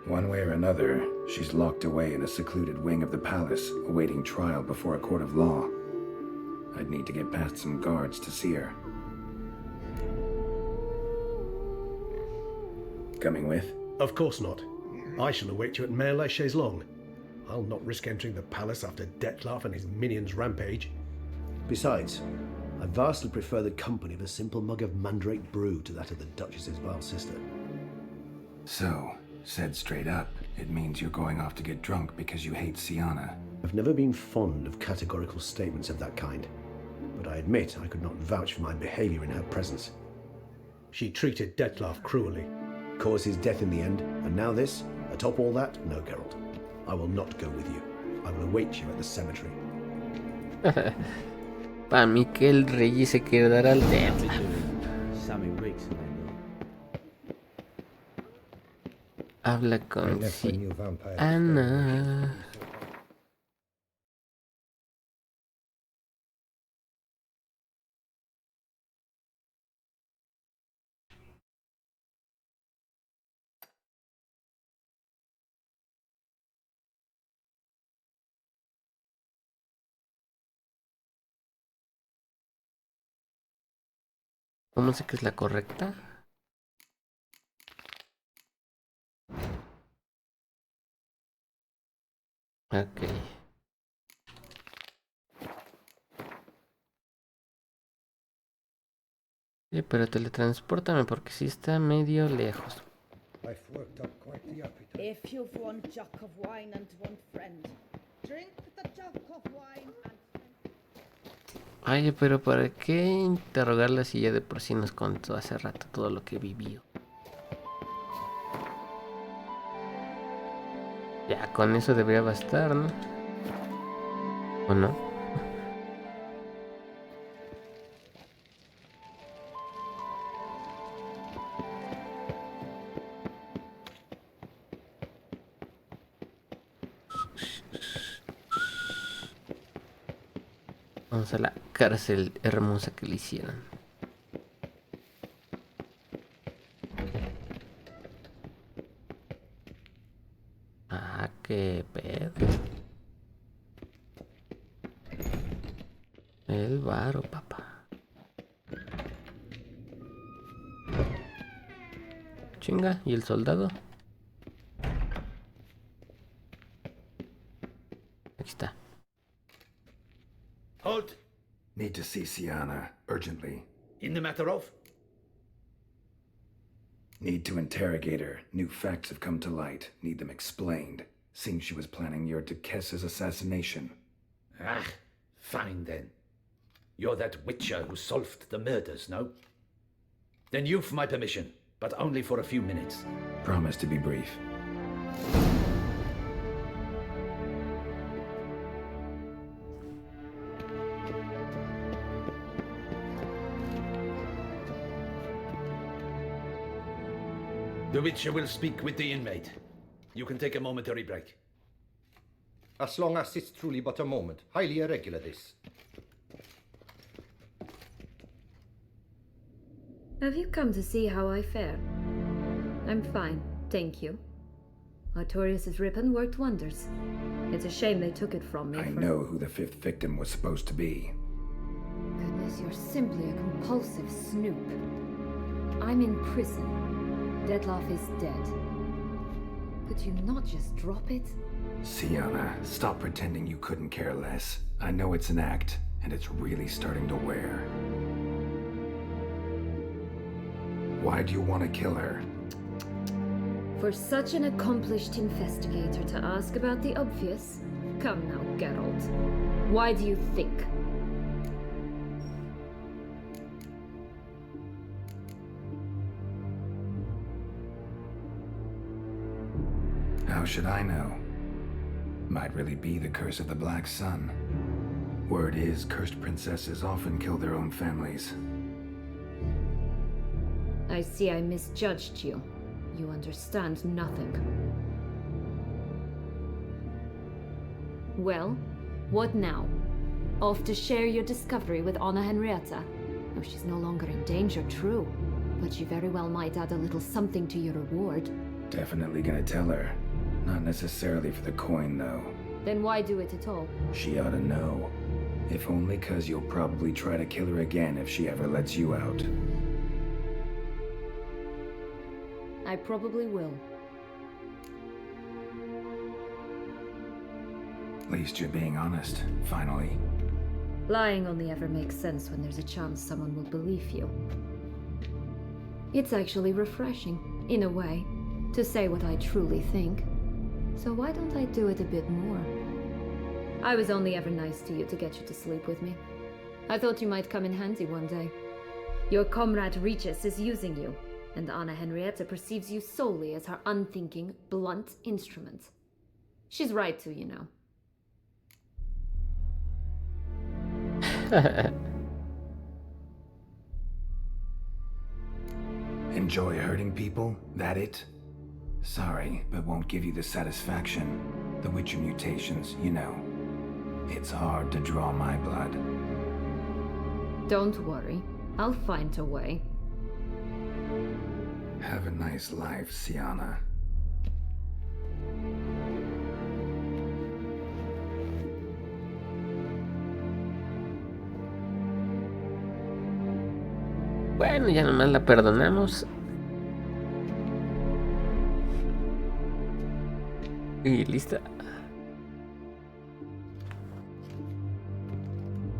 One way or another, she's locked away in a secluded wing of the palace, awaiting trial before a court of law. I'd need to get past some guards to see her. Coming with? Of course not. I shall await you at Mare la Chaise-Longue. I'll not risk entering the palace after Dettlaff and his minions rampage. Besides, I vastly prefer the company of a simple mug of mandrake brew to that of the Duchess's vile sister. So, said straight up, it means you're going off to get drunk because you hate Sienna. I've never been fond of categorical statements of that kind, but I admit I could not vouch for my behavior in her presence. She treated Dettlaff cruelly, caused his death in the end, and now this? Atop all that, no, Geralt. I will not go with you. I will await you at the cemetery. Para mí que el rey se quedará al Dettlaff. Habla con Ana. ¿Cómo sé que es la correcta? Ok. Sí, pero teletranspórtame porque sí está medio lejos. If you've one jug of wine and one friend, drink the jug of wine and Ay, pero ¿para qué interrogarla si ya de por sí nos contó hace rato todo lo que vivió? Ya con eso debería bastar, ¿no? ¿O no? Vamos a la cárcel hermosa que le hicieron. Ah, qué pedo. El varo, papá. Chinga, ¿y el soldado? Aquí está. Halt! Need to see Sienna, urgently. In the matter of? Need to interrogate her. New facts have come to light. Need them explained. Seems she was planning your Duquesse's assassination. Ah, fine then. You're that witcher who solved the murders, no? Then you've my permission, but only for a few minutes. Promise to be brief. The Witcher will speak with the inmate. You can take a momentary break. As long as it's truly but a moment. Highly irregular, this. Have you come to see how I fare? I'm fine, thank you. Artorius' ribbon worked wonders. It's a shame they took it from me. I know who the fifth victim was supposed to be. Goodness, you're simply a compulsive snoop. I'm in prison. Dettlaff is dead. Could you not just drop it? Sienna, stop pretending you couldn't care less. I know it's an act, and it's really starting to wear. Why do you want to kill her? For such an accomplished investigator to ask about the obvious? Come now, Geralt. Why do you think? How should I know? Might really be the curse of the Black Sun. Word is, cursed princesses often kill their own families. I see I misjudged you. You understand nothing. Well, what now? Off to share your discovery with Anna Henrietta? Oh, she's no longer in danger, true. But she very well might add a little something to your reward. Definitely gonna tell her. Not necessarily for the coin, though. Then why do it at all? She ought to know. If only 'cause you'll probably try to kill her again if she ever lets you out. I probably will. At least you're being honest, finally. Lying only ever makes sense when there's a chance someone will believe you. It's actually refreshing, in a way, to say what I truly think. So why don't I do it a bit more? I was only ever nice to you to get you to sleep with me. I thought you might come in handy one day. Your comrade Regis is using you, and Anna Henrietta perceives you solely as her unthinking, blunt instrument. She's right to, you know. Enjoy hurting people? That it? Sorry, but won't give you the satisfaction. The Witcher mutations, you know. It's hard to draw my blood. Don't worry. I'll find a way. Have a nice life, Sienna. Bueno, ya nomás la perdonamos. Y lista.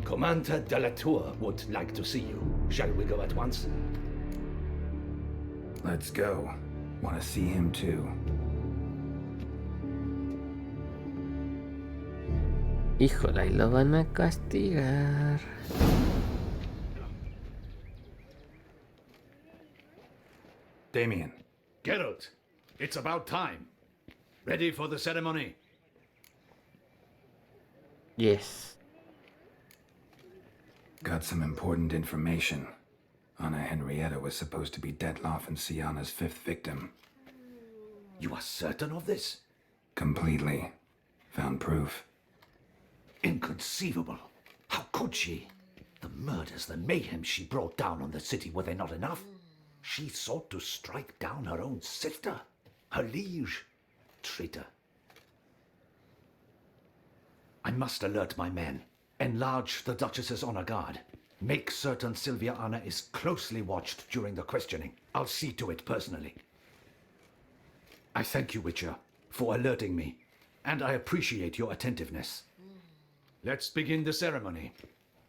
Commander de la Tour would like to see you. Shall we go at once? Let's go. Want to see him too. Híjole, ahí lo van a castigar. Damien. Geralt, it's about time. Ready for the ceremony? Yes. Got some important information. Anna Henrietta was supposed to be Detloff and Sienna's 5th victim. You are certain of this? Completely. Found proof. Inconceivable. How could she? The murders, the mayhem she brought down on the city, were they not enough? She sought to strike down her own sister, her liege. Traitor. I must alert my men. Enlarge the Duchess's honor guard. Make certain Sylvia Anna is closely watched during the questioning. I'll see to it personally. I thank you, Witcher, for alerting me, and I appreciate your attentiveness. Let's begin the ceremony.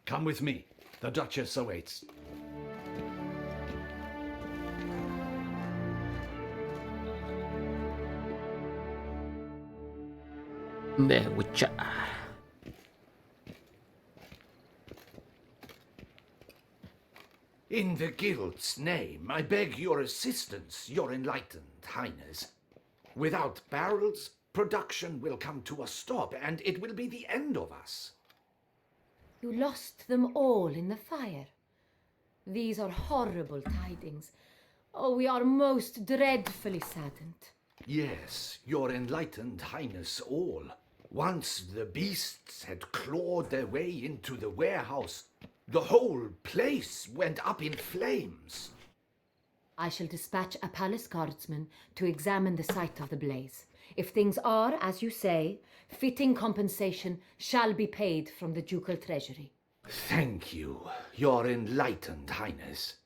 Come with me. The Duchess awaits. The Witcher. In the Guild's name, I beg your assistance, your enlightened highness. Without barrels, production will come to a stop, and it will be the end of us. You lost them all in the fire. These are horrible tidings. Oh, we are most dreadfully saddened. Yes, your enlightened highness all. Once the beasts had clawed their way into the warehouse, the whole place went up in flames. I shall dispatch a palace guardsman to examine the site of the blaze. If things are, as you say, fitting compensation shall be paid from the ducal treasury. Thank you, your enlightened highness.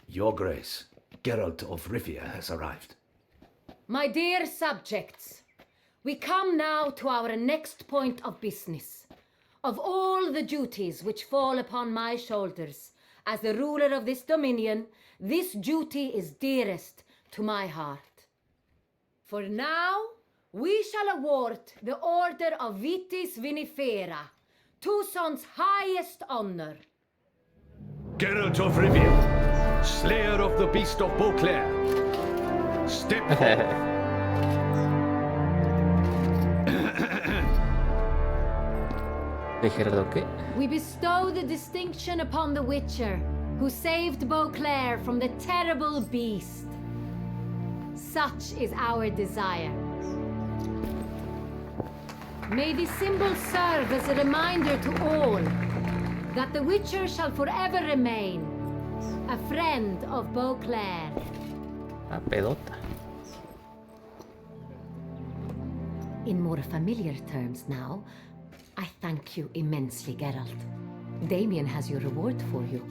Your Grace, Geralt of Rivia has arrived. My dear subjects, we come now to our next point of business. Of all the duties which fall upon my shoulders, as the ruler of this dominion, this duty is dearest to my heart. For now, we shall award the Order of Vitis Vinifera, Tucson's highest honor. Geralt of Rivia, slayer of the beast of Beauclair. Step ¿Dijeron qué? We bestow the distinction upon the Witcher, who saved Beauclair from the terrible beast. Such is our desire. May this symbol serve as a reminder to all that the Witcher shall forever remain a friend of Beauclair. Ah, pedota. In more familiar terms now, I thank you immensely, Geralt. Damien has your reward for you.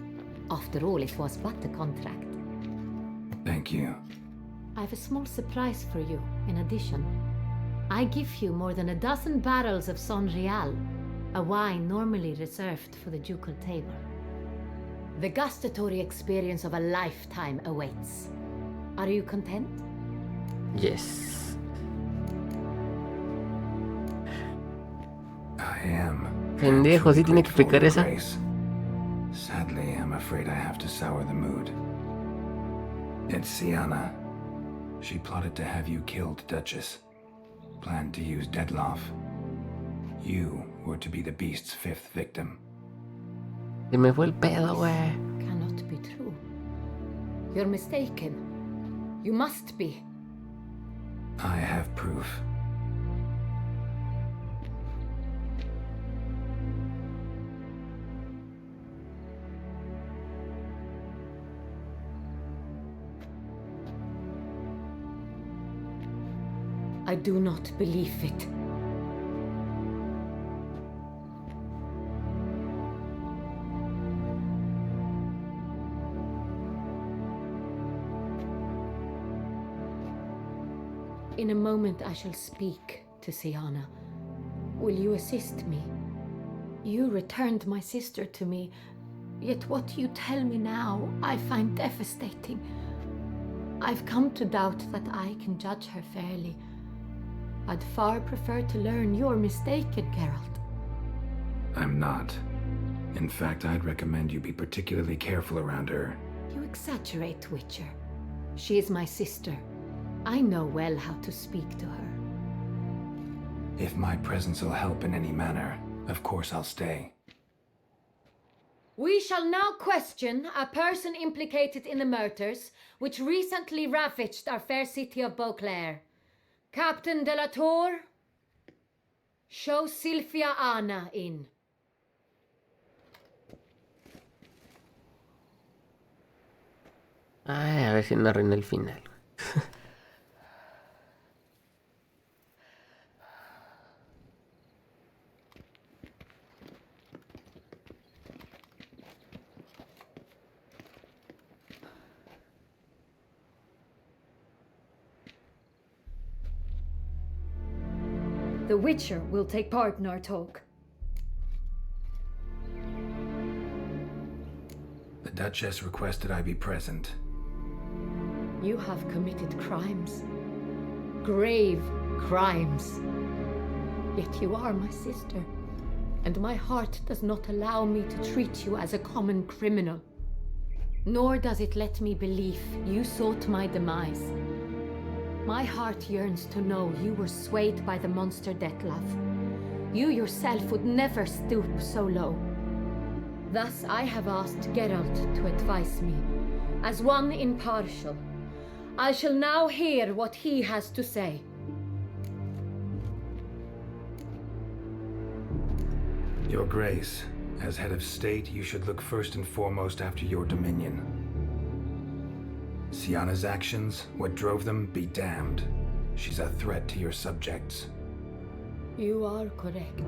After all, it was but a contract. Thank you. I have a small surprise for you, in addition. I give you more than a dozen barrels of Sonreal, a wine normally reserved for the ducal table. The gustatory experience of a lifetime awaits. Are you content? Yes. I am. Pendejo, sí tiene que picar esa. Sadly, I'm afraid I have to sour the mood. It's Sienna. She plotted to have you killed, Duchess. Planned to use Deadloff. You were to be the beast's 5th victim. Se me fue el pedo, güey. Cannot be true. You're mistaken. You must be. I have proof. I do not believe it. In a moment I shall speak to Sienna. Will you assist me? You returned my sister to me, yet what you tell me now I find devastating. I've come to doubt that I can judge her fairly. I'd far prefer to learn you're mistaken, Geralt. I'm not. In fact, I'd recommend you be particularly careful around her. You exaggerate, Witcher. She is my sister. I know well how to speak to her. If my presence will help in any manner, of course I'll stay. We shall now question a person implicated in the murders which recently ravaged our fair city of Beauclair. Captain de la Tour, show Sylvia Anna in. Ay, a ver si no arruina el final. The Witcher will take part in our talk. The Duchess requested I be present. You have committed crimes. Grave crimes. Yet you are my sister, and my heart does not allow me to treat you as a common criminal. Nor does it let me believe you sought my demise. My heart yearns to know you were swayed by the monster Dettlaff. You yourself would never stoop so low. Thus I have asked Geralt to advise me, as one impartial. I shall now hear what he has to say. Your Grace, as head of state, you should look first and foremost after your dominion. Sienna's actions, what drove them, be damned. She's a threat to your subjects. You are correct.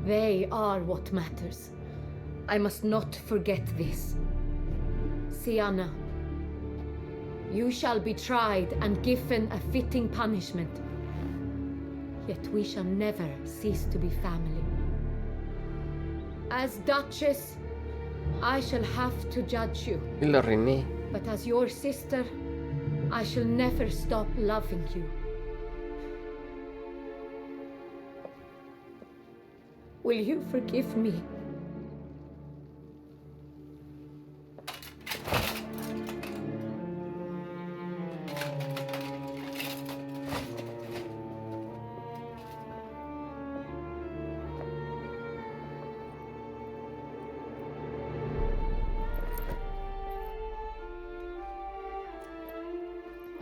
They are what matters. I must not forget this. Sienna, you shall be tried and given a fitting punishment. Yet we shall never cease to be family. As Duchess, I shall have to judge you. Y lo arruiné. But as your sister, I shall never stop loving you. Will you forgive me?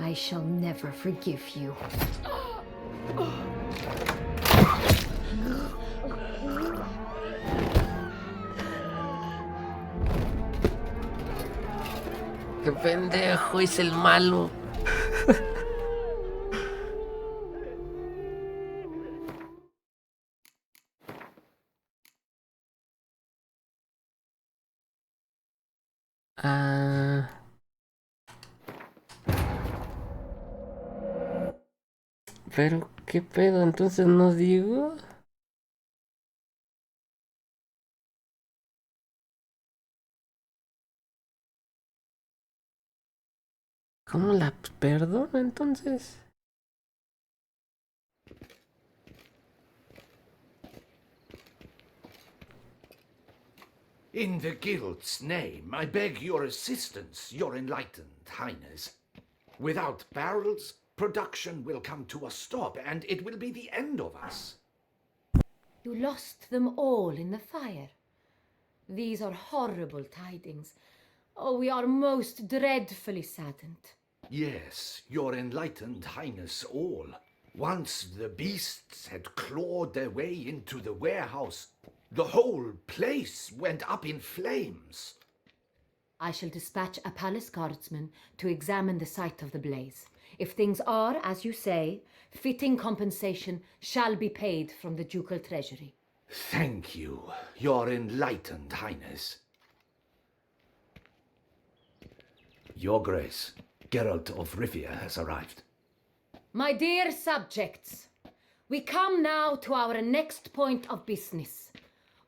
I shall never forgive you. ¡Qué pendejo! Es el malo. Pero, ¿qué pedo? Entonces no digo. ¿Cómo la perdono entonces? In the guild's name, I beg your assistance, your enlightened highness. Without barrels, production will come to a stop, and it will be the end of us. You lost them all in the fire. These are horrible tidings. Oh, we are most dreadfully saddened. Yes, your enlightened highness all. Once the beasts had clawed their way into the warehouse, the whole place went up in flames. I shall dispatch a palace guardsman to examine the site of the blaze. If things are, as you say, fitting compensation shall be paid from the ducal treasury. Thank you, your enlightened highness. Your Grace, Geralt of Rivia has arrived. My dear subjects, we come now to our next point of business.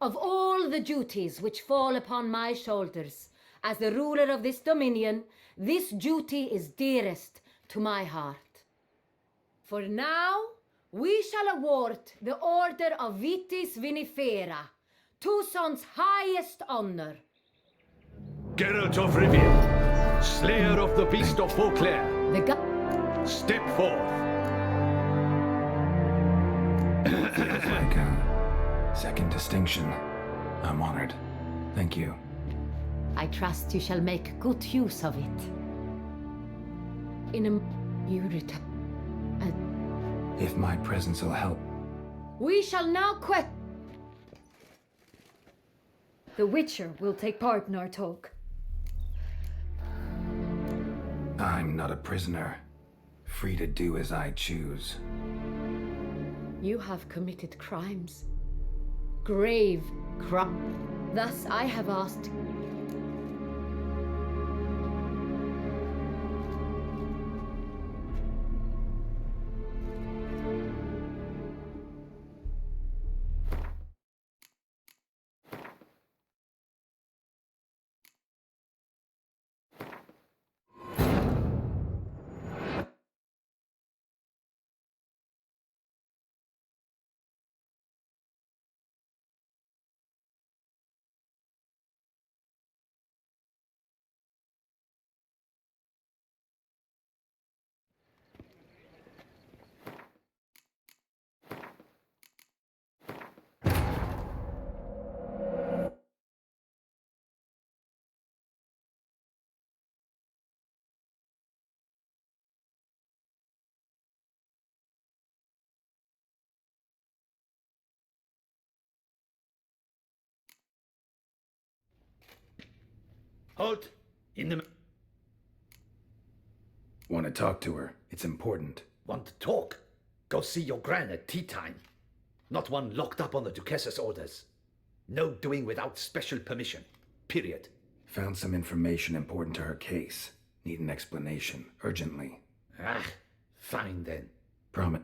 Of all the duties which fall upon my shoulders, as the ruler of this dominion, this duty is dearest to my heart. For now, we shall award the Order of Vitis Vinifera, Tucson's highest honor. Geralt of Rivia, slayer of the beast of Beauclair, step forth. Feels like a second distinction. I'm honored. Thank you. I trust you shall make good use of it. In a you return. If my presence will help. We shall now quit. The Witcher will take part in our talk. I'm not a prisoner. Free to do as I choose. You have committed crimes. Grave crimes. Thus I have asked. Halt! In the... Want to talk to her. It's important. Want to talk? Go see your gran at tea time. Not one locked up on the Duchess's orders. No doing without special permission. Period. Found some information important to her case. Need an explanation. Urgently. Ah, fine then. Promise.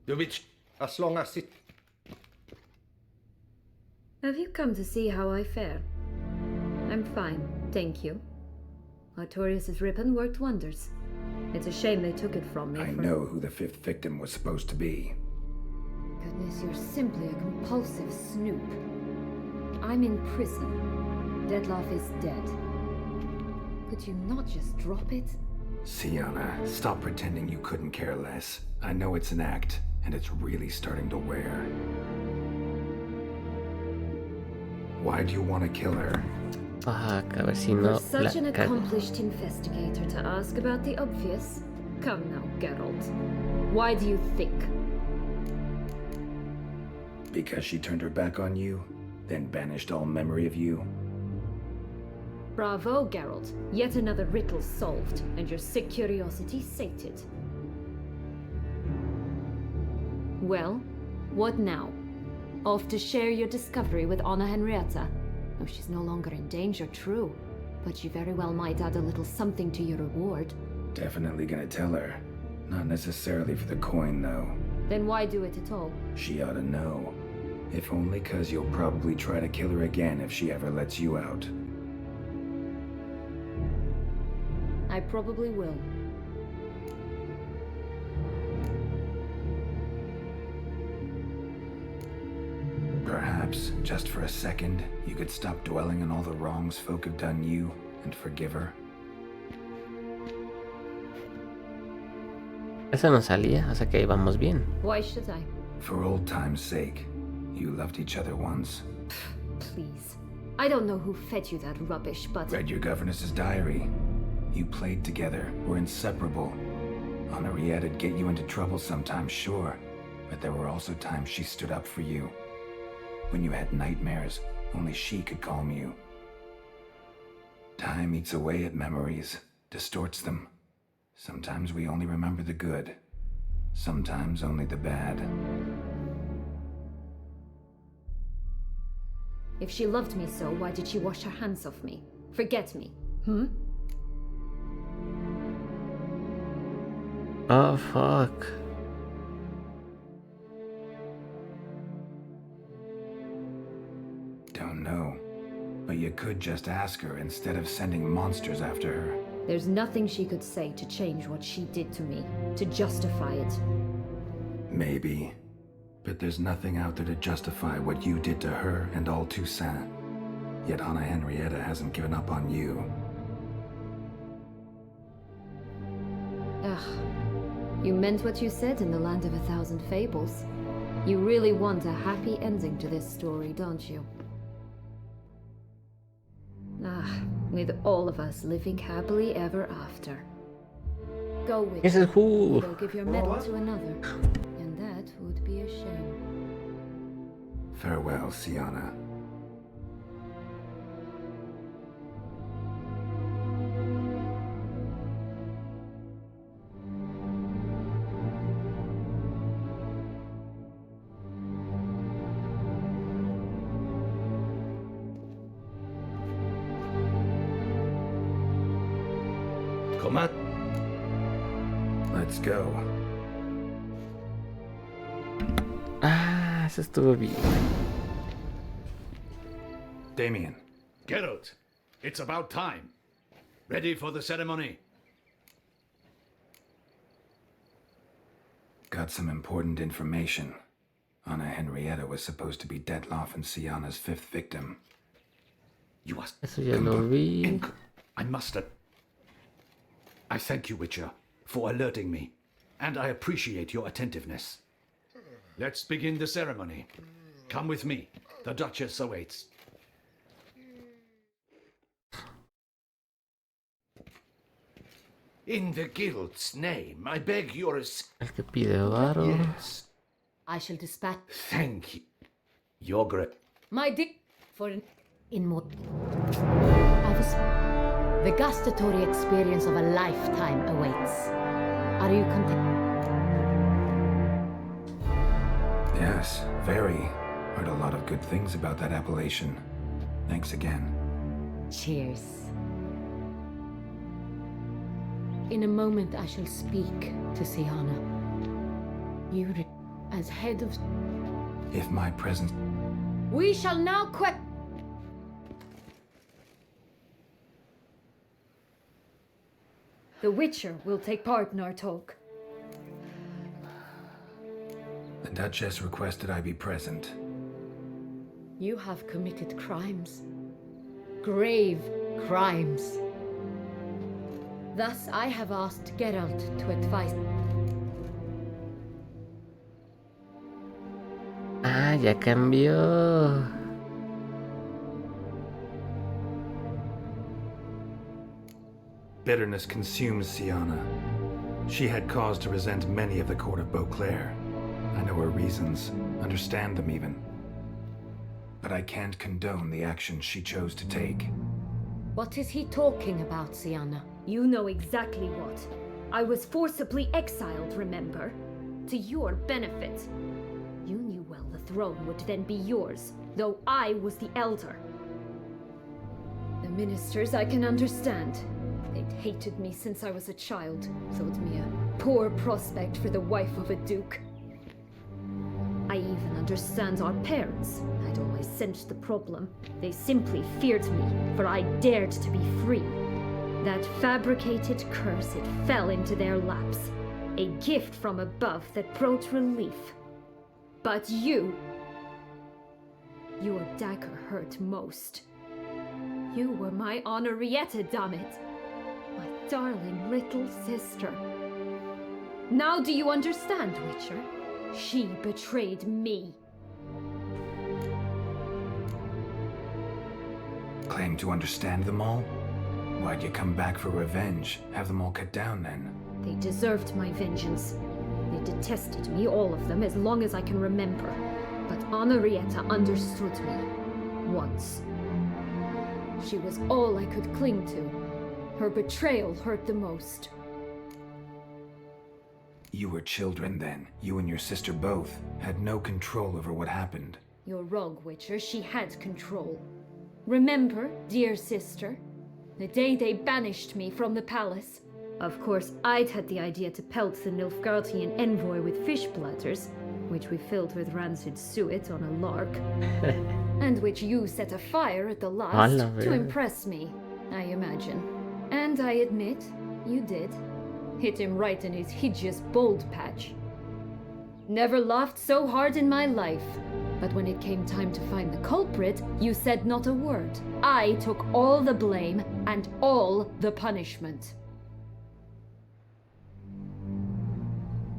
The witch, as long as it... Have you come to see how I fare? I'm fine, thank you. Artorius' ribbon worked wonders. It's a shame they took it from me. I know who the fifth victim was supposed to be. Goodness, you're simply a compulsive snoop. I'm in prison. Deadloff is dead. Could you not just drop it? Sienna, stop pretending you couldn't care less. I know it's an act. and it's really starting to wear. Why do you want to kill her? Fuck, a ver si no For such la an cago. accomplished investigator to ask about the obvious? Come now, Geralt. Why do you think? Because she turned her back on you, then banished all memory of you? Bravo, Geralt. Yet another riddle solved, and your sick curiosity sated. Well, what now? Off to share your discovery with Anna Henrietta? Oh, she's no longer in danger, true. But you very well might add a little something to your reward. Definitely gonna tell her. Not necessarily for the coin, though. Then why do it at all? She ought to know. If only 'cause you'll probably try to kill her again if she ever lets you out. I probably will. Perhaps, just for a second, you could stop dwelling on all the wrongs folk have done you and forgive her. Esa no salía, o sea que íbamos bien. Why should I? For old time's sake, you loved each other once. Please. I don't know who fed you that rubbish, but... Read your governess's diary. You played together, were inseparable. Henriette'd get you into trouble sometimes, sure, but there were also times she stood up for you. When you had nightmares, only she could calm you. Time eats away at memories, distorts them. Sometimes we only remember the good, sometimes only the bad. If she loved me so, why did she wash her hands off me? Forget me, Oh, fuck. Don't know, but you could just ask her instead of sending monsters after her. There's nothing she could say to change what she did to me, to justify it. Maybe, but there's nothing out there to justify what you did to her and all Toussaint. Yet Anna Henrietta hasn't given up on you. Ugh. You meant what you said in the Land of 1,000 Fables. You really want a happy ending to this story, don't you? With all of us living happily ever after. Go with This is who? Go give your medal to another. And that would be a shame. Farewell, Sienna. Come on. Let's go. Ah, eso estuvo bien. Damien. Geralt, it's about time. Ready for the ceremony? Got some important information. Anna Henrietta was supposed to be Detloff and Sienna's 5th victim. You are... Eso ya lo vi. I must have... I thank you, Witcher, for alerting me, and I appreciate your attentiveness. Let's begin the ceremony. Come with me. The Duchess awaits. In the guild's name, I beg your... El que pide varo. Yes. I shall dispatch... Thank you. Your great... My dick for an... The gustatory experience of a lifetime awaits. Are you content? Yes, very. Heard a lot of good things about that appellation. Thanks again. Cheers. In a moment I shall speak to Sienna. You as head of... If my presence... We shall now quit... The Witcher will take part in our talk. The Duchess requested I be present. You have committed crimes. Grave crimes. Thus I have asked Geralt to advise... ya cambió. Bitterness consumes Sienna. She had cause to resent many of the court of Beauclair. I know her reasons, understand them even. But I can't condone the actions she chose to take. What is he talking about, Sienna? You know exactly what. I was forcibly exiled, remember? To your benefit. You knew well the throne would then be yours, though I was the elder. The ministers I can understand. They'd hated me since I was a child, thought me a poor prospect for the wife of a duke. I even understand our parents. I'd always sensed the problem. They simply feared me, for I dared to be free. That fabricated curse, it fell into their laps. A gift from above that brought relief. But your dagger hurt most. You were my Henrietta, damn it. My darling little sister. Now do you understand, Witcher? She betrayed me. Claim to understand them all? Why'd you come back for revenge? Have them all cut down then? They deserved my vengeance. They detested me, all of them, as long as I can remember. But Henrietta understood me. Once. She was all I could cling to. Her betrayal hurt the most. You were children then. You and your sister both had no control over what happened. You're wrong, Witcher. She had control. Remember, dear sister, the day they banished me from the palace? Of course, I'd had the idea to pelt the Nilfgaardian envoy with fish platters, which we filled with rancid suet on a lark, and which you set afire at the last to impress me, I imagine. And I admit, you did. Hit him right in his hideous bald patch. Never laughed so hard in my life. But when it came time to find the culprit, you said not a word. I took all the blame and all the punishment.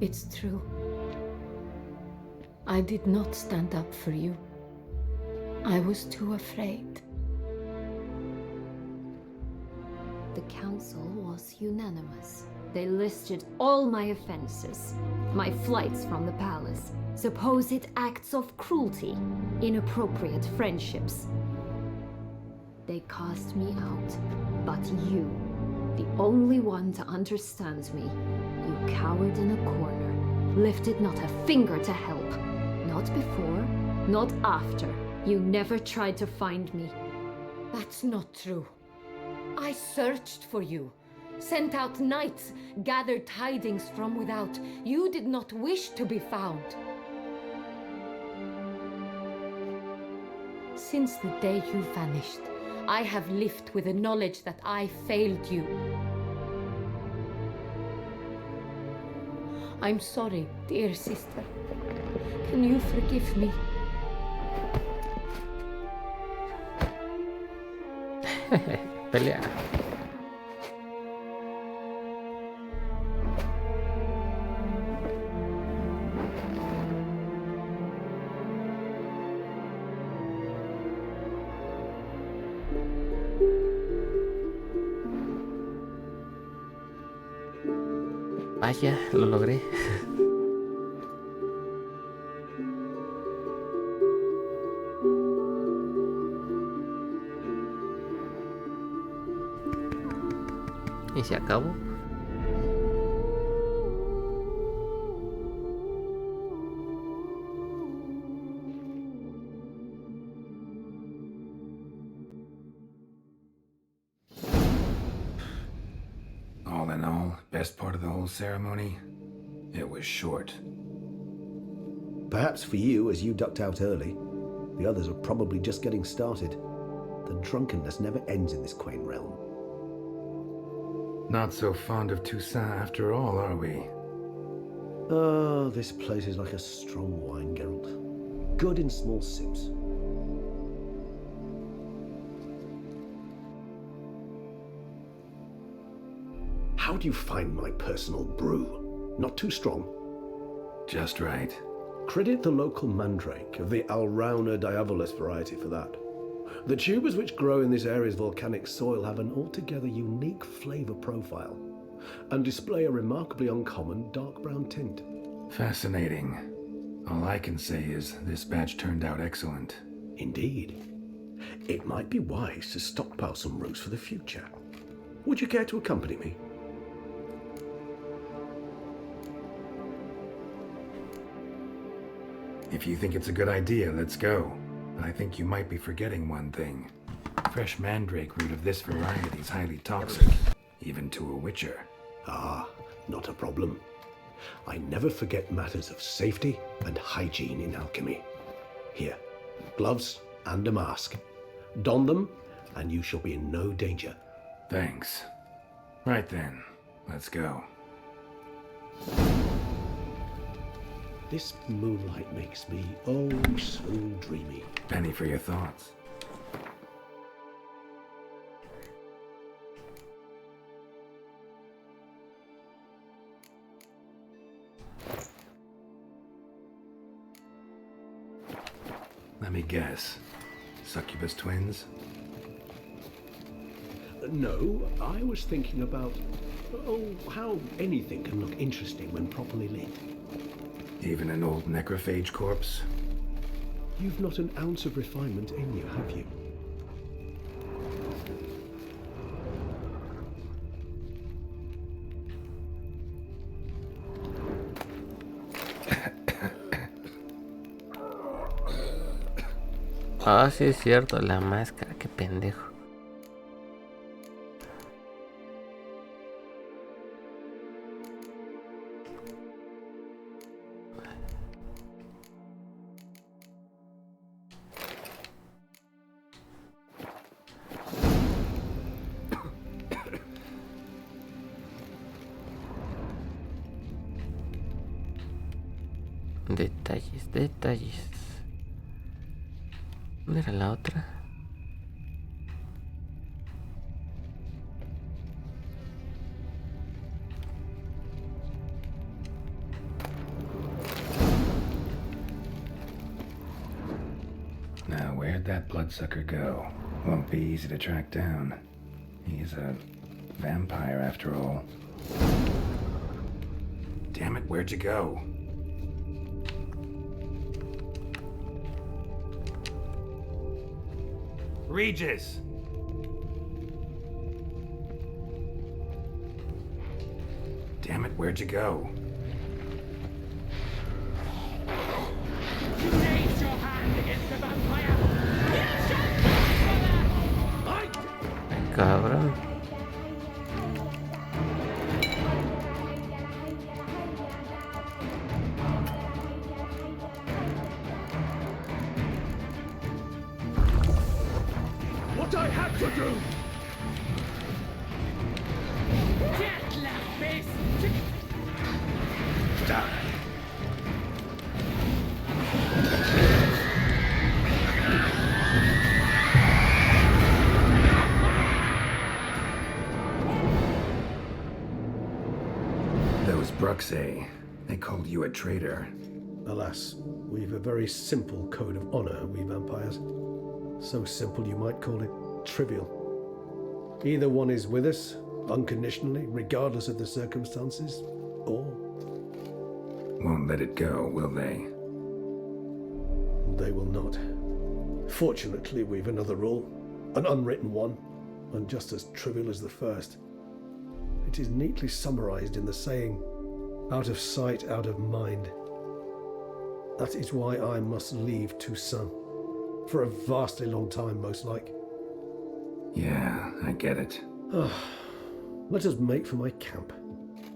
It's true. I did not stand up for you. I was too afraid. The council was unanimous. They listed all my offenses. My flights from the palace, supposed acts of cruelty, inappropriate friendships. They cast me out, but you, the only one to understand me, you cowered in a corner, lifted not a finger to help. Not before, not after. You never tried to find me. That's not true. I searched for you. Sent out knights, gathered tidings from without. You did not wish to be found. Since the day you vanished, I have lived with the knowledge that I failed you. I'm sorry, dear sister. Can you forgive me? Pelea. Vaya, lo logré. Y se acabó. All in all, best part of the whole ceremony? It was short. Perhaps for you, as you ducked out early. The others are probably just getting started. The drunkenness never ends in this quaint realm. Not so fond of Toussaint after all, are we? Oh, this place is like a strong wine, Geralt. Good in small sips. How do you find my personal brew? Not too strong? Just right. Credit the local mandrake of the Alrauna diavolis variety for that. The tubers which grow in this area's volcanic soil have an altogether unique flavour profile and display a remarkably uncommon dark brown tint. Fascinating. All I can say is this batch turned out excellent. Indeed. It might be wise to stockpile some roots for the future. Would you care to accompany me? If you think it's a good idea, let's go. But I think you might be forgetting one thing. Fresh mandrake root of this variety is highly toxic, even to a witcher. Ah, not a problem. I never forget matters of safety and hygiene in alchemy. Here, gloves and a mask. Don them, and you shall be in no danger. Thanks. Right then, let's go. This moonlight makes me oh so dreamy. Penny for your thoughts. Let me guess. Succubus twins? No, I was thinking about, how anything can look interesting when properly lit. Even an old necrophage corpse? You've not an ounce of refinement in you, have you? Ah, sí es cierto, la máscara, qué pendejo. Detalles. ¿Dónde era la otra? Now, where'd that bloodsucker go? Won't be easy to track down. He's a vampire after all. Damn it, where'd you go? Regis! Damn it, where'd you go? You raised your hand against the vampire! Cabrón. What I have to do! Get la face! Die! Those Bruxay, they called you a traitor. Alas, we've a very simple code of honor, we vampires. So simple you might call it trivial. Either one is with us, unconditionally, regardless of the circumstances, or... Won't let it go, will they? They will not. Fortunately, we've another rule, an unwritten one, and just as trivial as the first. It is neatly summarized in the saying, out of sight, out of mind. That is why I must leave Toussaint. For a vastly long time, most like. Yeah, I get it. Let us make for my camp.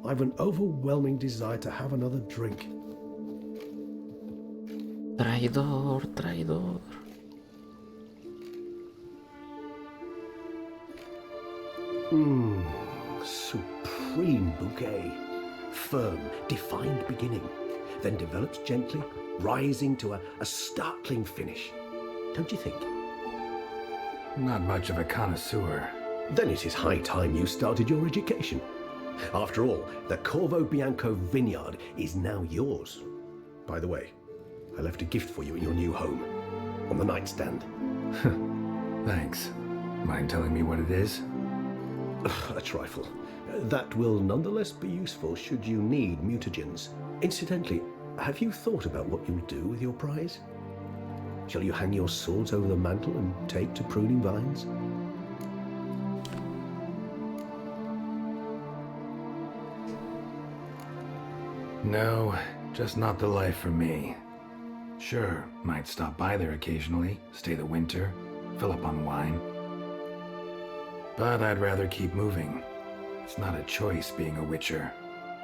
I've an overwhelming desire to have another drink. Traidor, traidor. Supreme bouquet. Firm, defined beginning, then develops gently, rising to a startling finish. Don't you think? Not much of a connoisseur. Then it is high time you started your education. After all, the Corvo Bianco vineyard is now yours. By the way, I left a gift for you in your new home. On the nightstand. Thanks. Mind telling me what it is? A trifle. That will nonetheless be useful should you need mutagens. Incidentally, have you thought about what you'll do with your prize? Shall you hang your swords over the mantle and take to pruning vines? No, just not the life for me. Sure, might stop by there occasionally, stay the winter, fill up on wine. But I'd rather keep moving. It's not a choice being a witcher.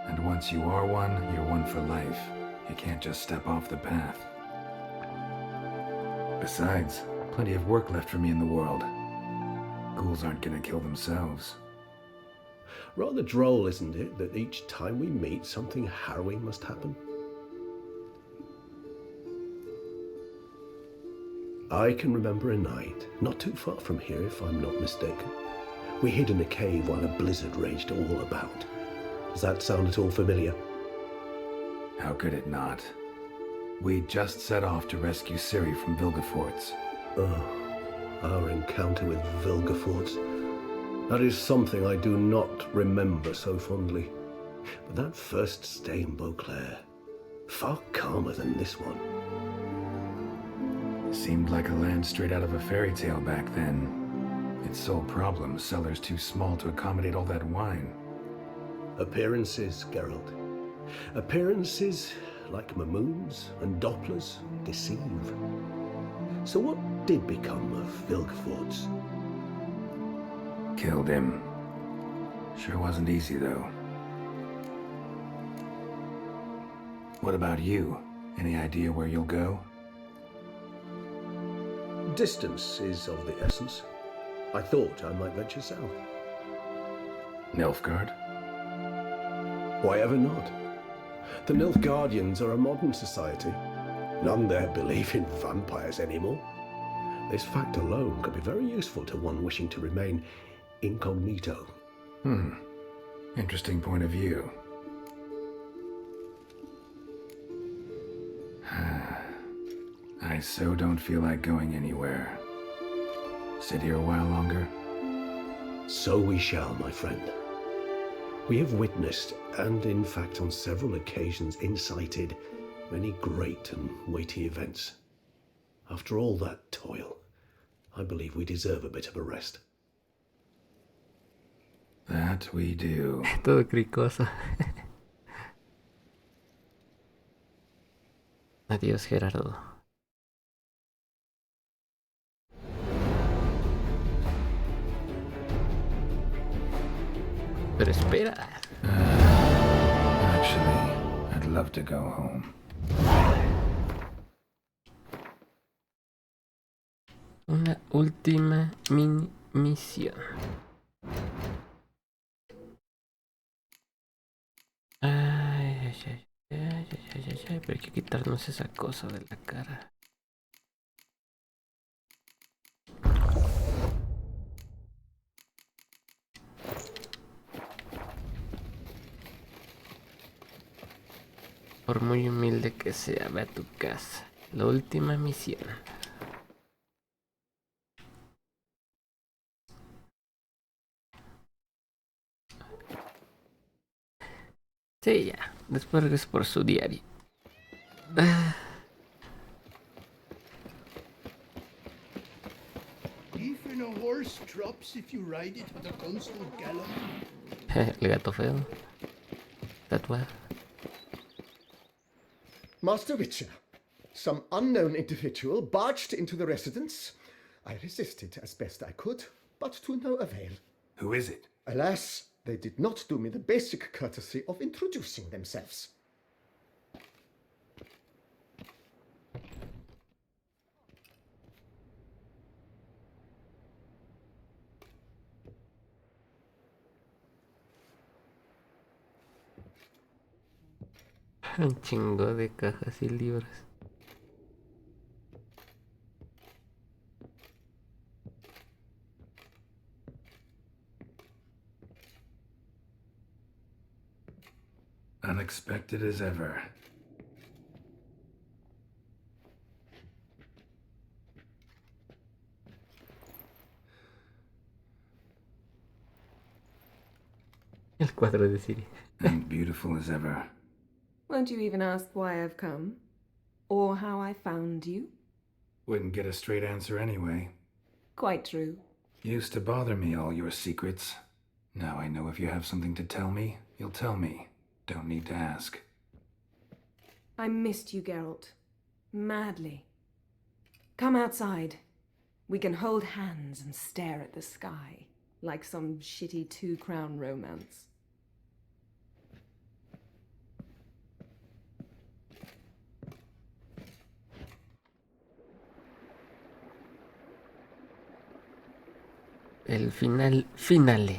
And once you are one, you're one for life. You can't just step off the path. Besides, plenty of work left for me in the world. Ghouls aren't gonna kill themselves. Rather droll, isn't it, that each time we meet, something harrowing must happen? I can remember a night, not too far from here if I'm not mistaken. We hid in a cave while a blizzard raged all about. Does that sound at all familiar? How could it not? We just set off to rescue Ciri from Vilgefortz. Oh, our encounter with Vilgefortz. That is something I do not remember so fondly. But that first stay in Beauclair, far calmer than this one. Seemed like a land straight out of a fairy tale back then. Its sole problem, cellars too small to accommodate all that wine. Appearances, Geralt. Appearances, like Mamoons and Dopplers, deceive. So what did become of Vilgefortz? Killed him. Sure wasn't easy, though. What about you? Any idea where you'll go? Distance is of the essence. I thought I might venture south. Nilfgaard? Why ever not? The Nilfgaardians are a modern society. None there believe in vampires anymore. This fact alone could be very useful to one wishing to remain incognito. Interesting point of view. I so don't feel like going anywhere. Sit here a while longer? So we shall, my friend. We have witnessed, and in fact on several occasions incited, many great and weighty events. After all that toil, I believe we deserve a bit of a rest. That we do. Todo cricoso. Adiós, Gerardo. Pero espera. Actually, I'd love to go home. Una última misión. Pero hay que quitarnos esa cosa de la cara. Por muy humilde que sea, ve a tu casa. La última misión. Sí, ya. Después regreso por su diario. Even a horse drops if you ride it at a constant gallop. El gato feo. Tatuado. Master Witcher, some unknown individual barged into the residence. I resisted as best I could, but to no avail. Who is it? Alas, they did not do me the basic courtesy of introducing themselves. Un chingo de cajas y libros. Unexpected as ever. El cuadro de Siri. And beautiful as ever. Won't you even ask why I've come? Or how I found you? Wouldn't get a straight answer anyway. Quite true. Used to bother me, all your secrets. Now I know if you have something to tell me, you'll tell me. Don't need to ask. I missed you, Geralt. Madly. Come outside. We can hold hands and stare at the sky, like some shitty two-crown romance. El final finale.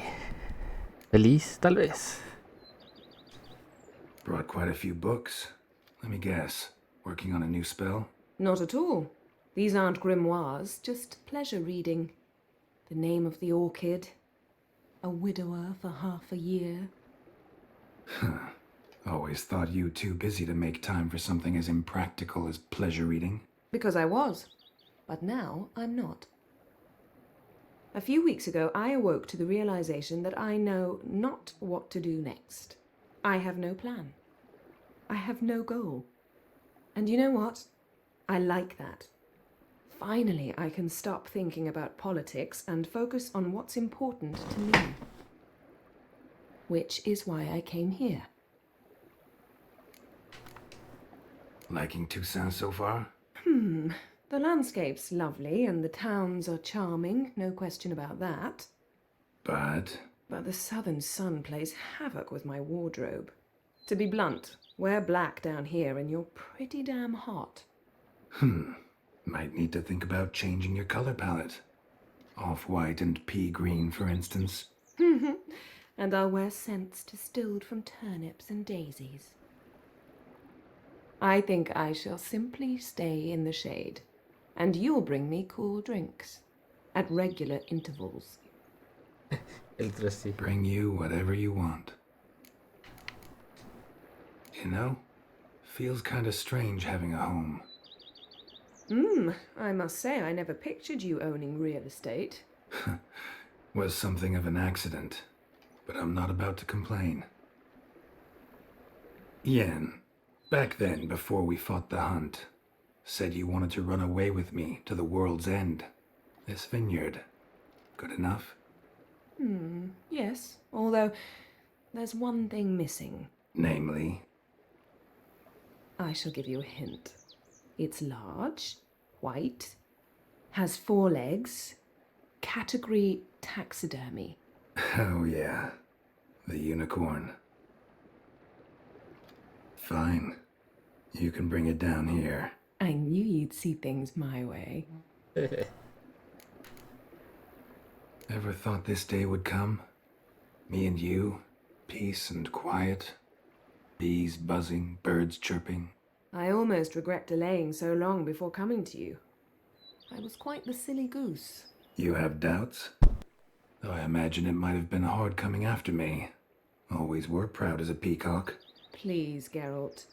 Feliz, tal vez. Brought quite a few books. Let me guess. Working on a new spell? Not at all. These aren't grimoires, just pleasure reading. The Name of the Orchid. A widower for half a year. Always thought you too busy to make time for something as impractical as pleasure reading. Because I was. But now I'm not. A few weeks ago, I awoke to the realization that I know not what to do next. I have no plan. I have no goal. And you know what? I like that. Finally, I can stop thinking about politics and focus on what's important to me. Which is why I came here. Liking Toussaint so far? The landscape's lovely and the towns are charming, no question about that. But the southern sun plays havoc with my wardrobe. To be blunt, wear black down here and you're pretty damn hot. Might need to think about changing your color palette. Off-white and pea green, for instance. And I'll wear scents distilled from turnips and daisies. I think I shall simply stay in the shade. And you'll bring me cool drinks. At regular intervals. Bring you whatever you want. You know, feels kind of strange having a home. I must say I never pictured you owning real estate. Was something of an accident, but I'm not about to complain. Yen, back then, before we fought the hunt, said you wanted to run away with me to the world's end. This vineyard. Good enough? Yes, although there's one thing missing. Namely? I shall give you a hint. It's large, white, has 4 legs, category taxidermy. Oh yeah, the unicorn. Fine. You can bring it down here. I knew you'd see things my way. Ever thought this day would come? Me and you, peace and quiet, bees buzzing, birds chirping. I almost regret delaying so long before coming to you. I was quite the silly goose. You have doubts? Though I imagine it might have been hard coming after me. Always were proud as a peacock. Please, Geralt.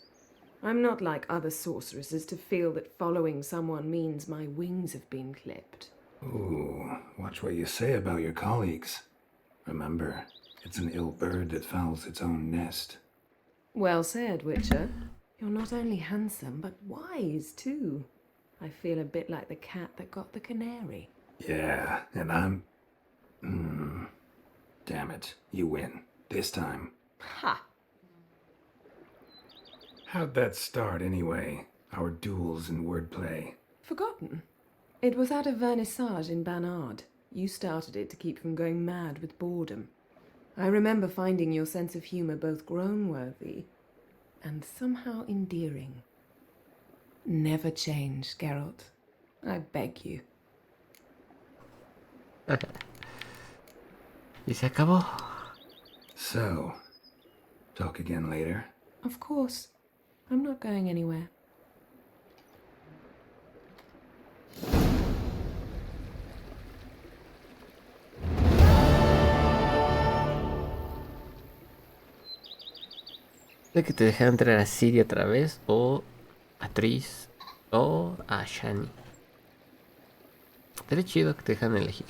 I'm not like other sorceresses to feel that following someone means my wings have been clipped. Ooh, watch what you say about your colleagues. Remember, it's an ill bird that fouls its own nest. Well said, Witcher. You're not only handsome, but wise, too. I feel a bit like the cat that got the canary. Yeah, and I'm... Damn it, you win. This time. Ha! How'd that start, anyway? Our duels and wordplay. Forgotten. It was at a vernissage in Banard. You started it to keep from going mad with boredom. I remember finding your sense of humor both groan-worthy and somehow endearing. Never change, Geralt. I beg you. Y se acabó. So, talk again later? Of course. I'm not going anywhere. De que te dejan entrar a Siri otra vez, o a Tris, o a Shani. Sería chido que te dejan elegir.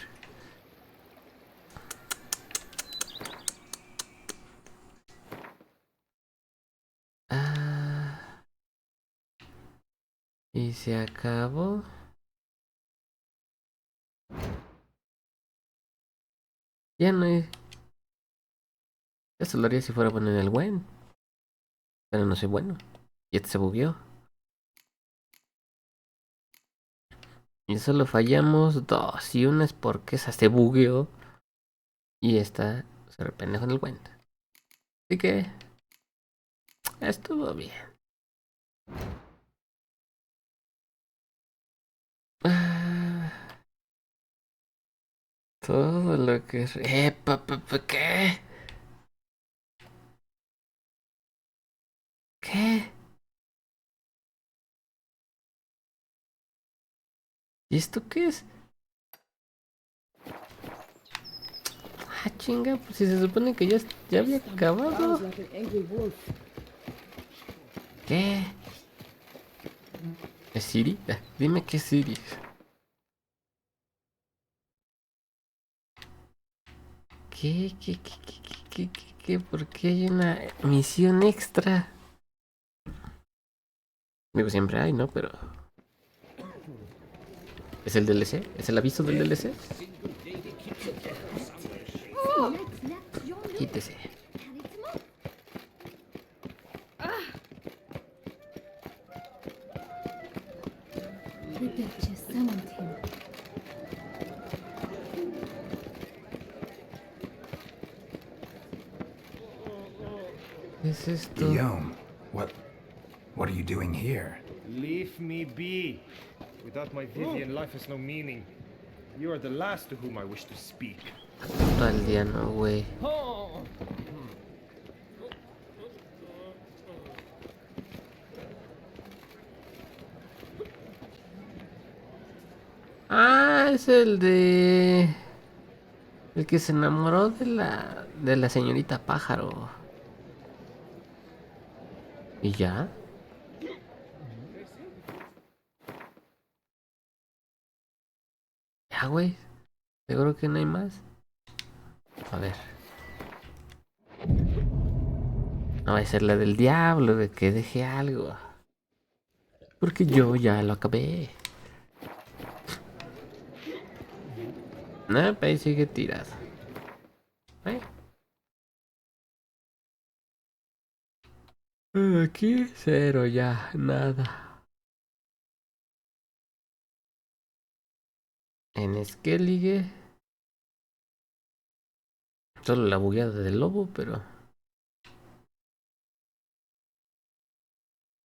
Y se acabó. Ya no hay... Esto lo haría si fuera bueno en el buen. Pero no soy bueno. Y este se bugueó. Y solo fallamos 2. Y una es porque esa se bugueó. Y esta se rependejo en el buen. Así que... estuvo bien. Todo lo que es... ¿qué? ¿Qué? ¿Y esto qué es? Ah, chinga, pues si se supone que ya había acabado. ¿Qué? ¿Es Siri? Dime qué es Siri. ¿Qué? ¿Por qué hay una misión extra? Digo, siempre hay, ¿no? Pero... ¿es el DLC? ¿Es el aviso del DLC? Quítese. ¿Qué es esto? Guillaume, what are you doing here? Leave me be. Without my Vivian, life has no meaning. You are the last to whom I wish to speak. Todo el día no, güey. Ah, es el de... el que se enamoró de la señorita pájaro. ¿Y ya? Ya, güey. Seguro que no hay más. A ver. No va a ser la del diablo, de que deje algo. Porque yo ya lo acabé. No, ahí sigue tirado. Aquí cero ya, nada. En Skellige. Solo la bugueada del lobo, pero...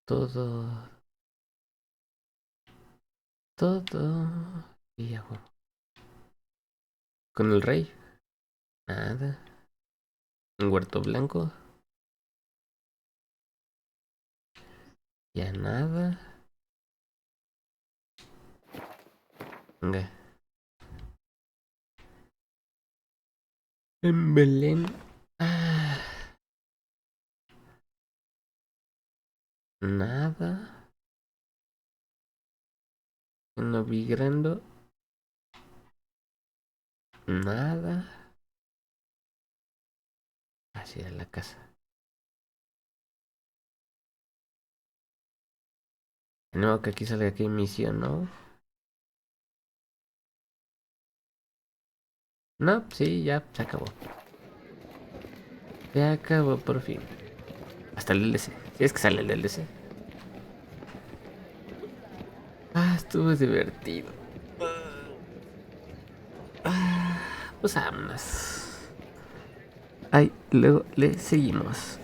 todo... Y ya, bueno. Con el rey. Nada. Un huerto blanco. Ya nada. Venga. En Belén. Ah. Nada. En Novigrando. Nada. Hacia la casa. No, que aquí sale aquí misión, ¿no? No, sí, ya se acabó. Se acabó por fin. Hasta el DLC. Si es que sale el DLC. Ah, estuvo divertido. Pues vámonos. Ay, luego le seguimos.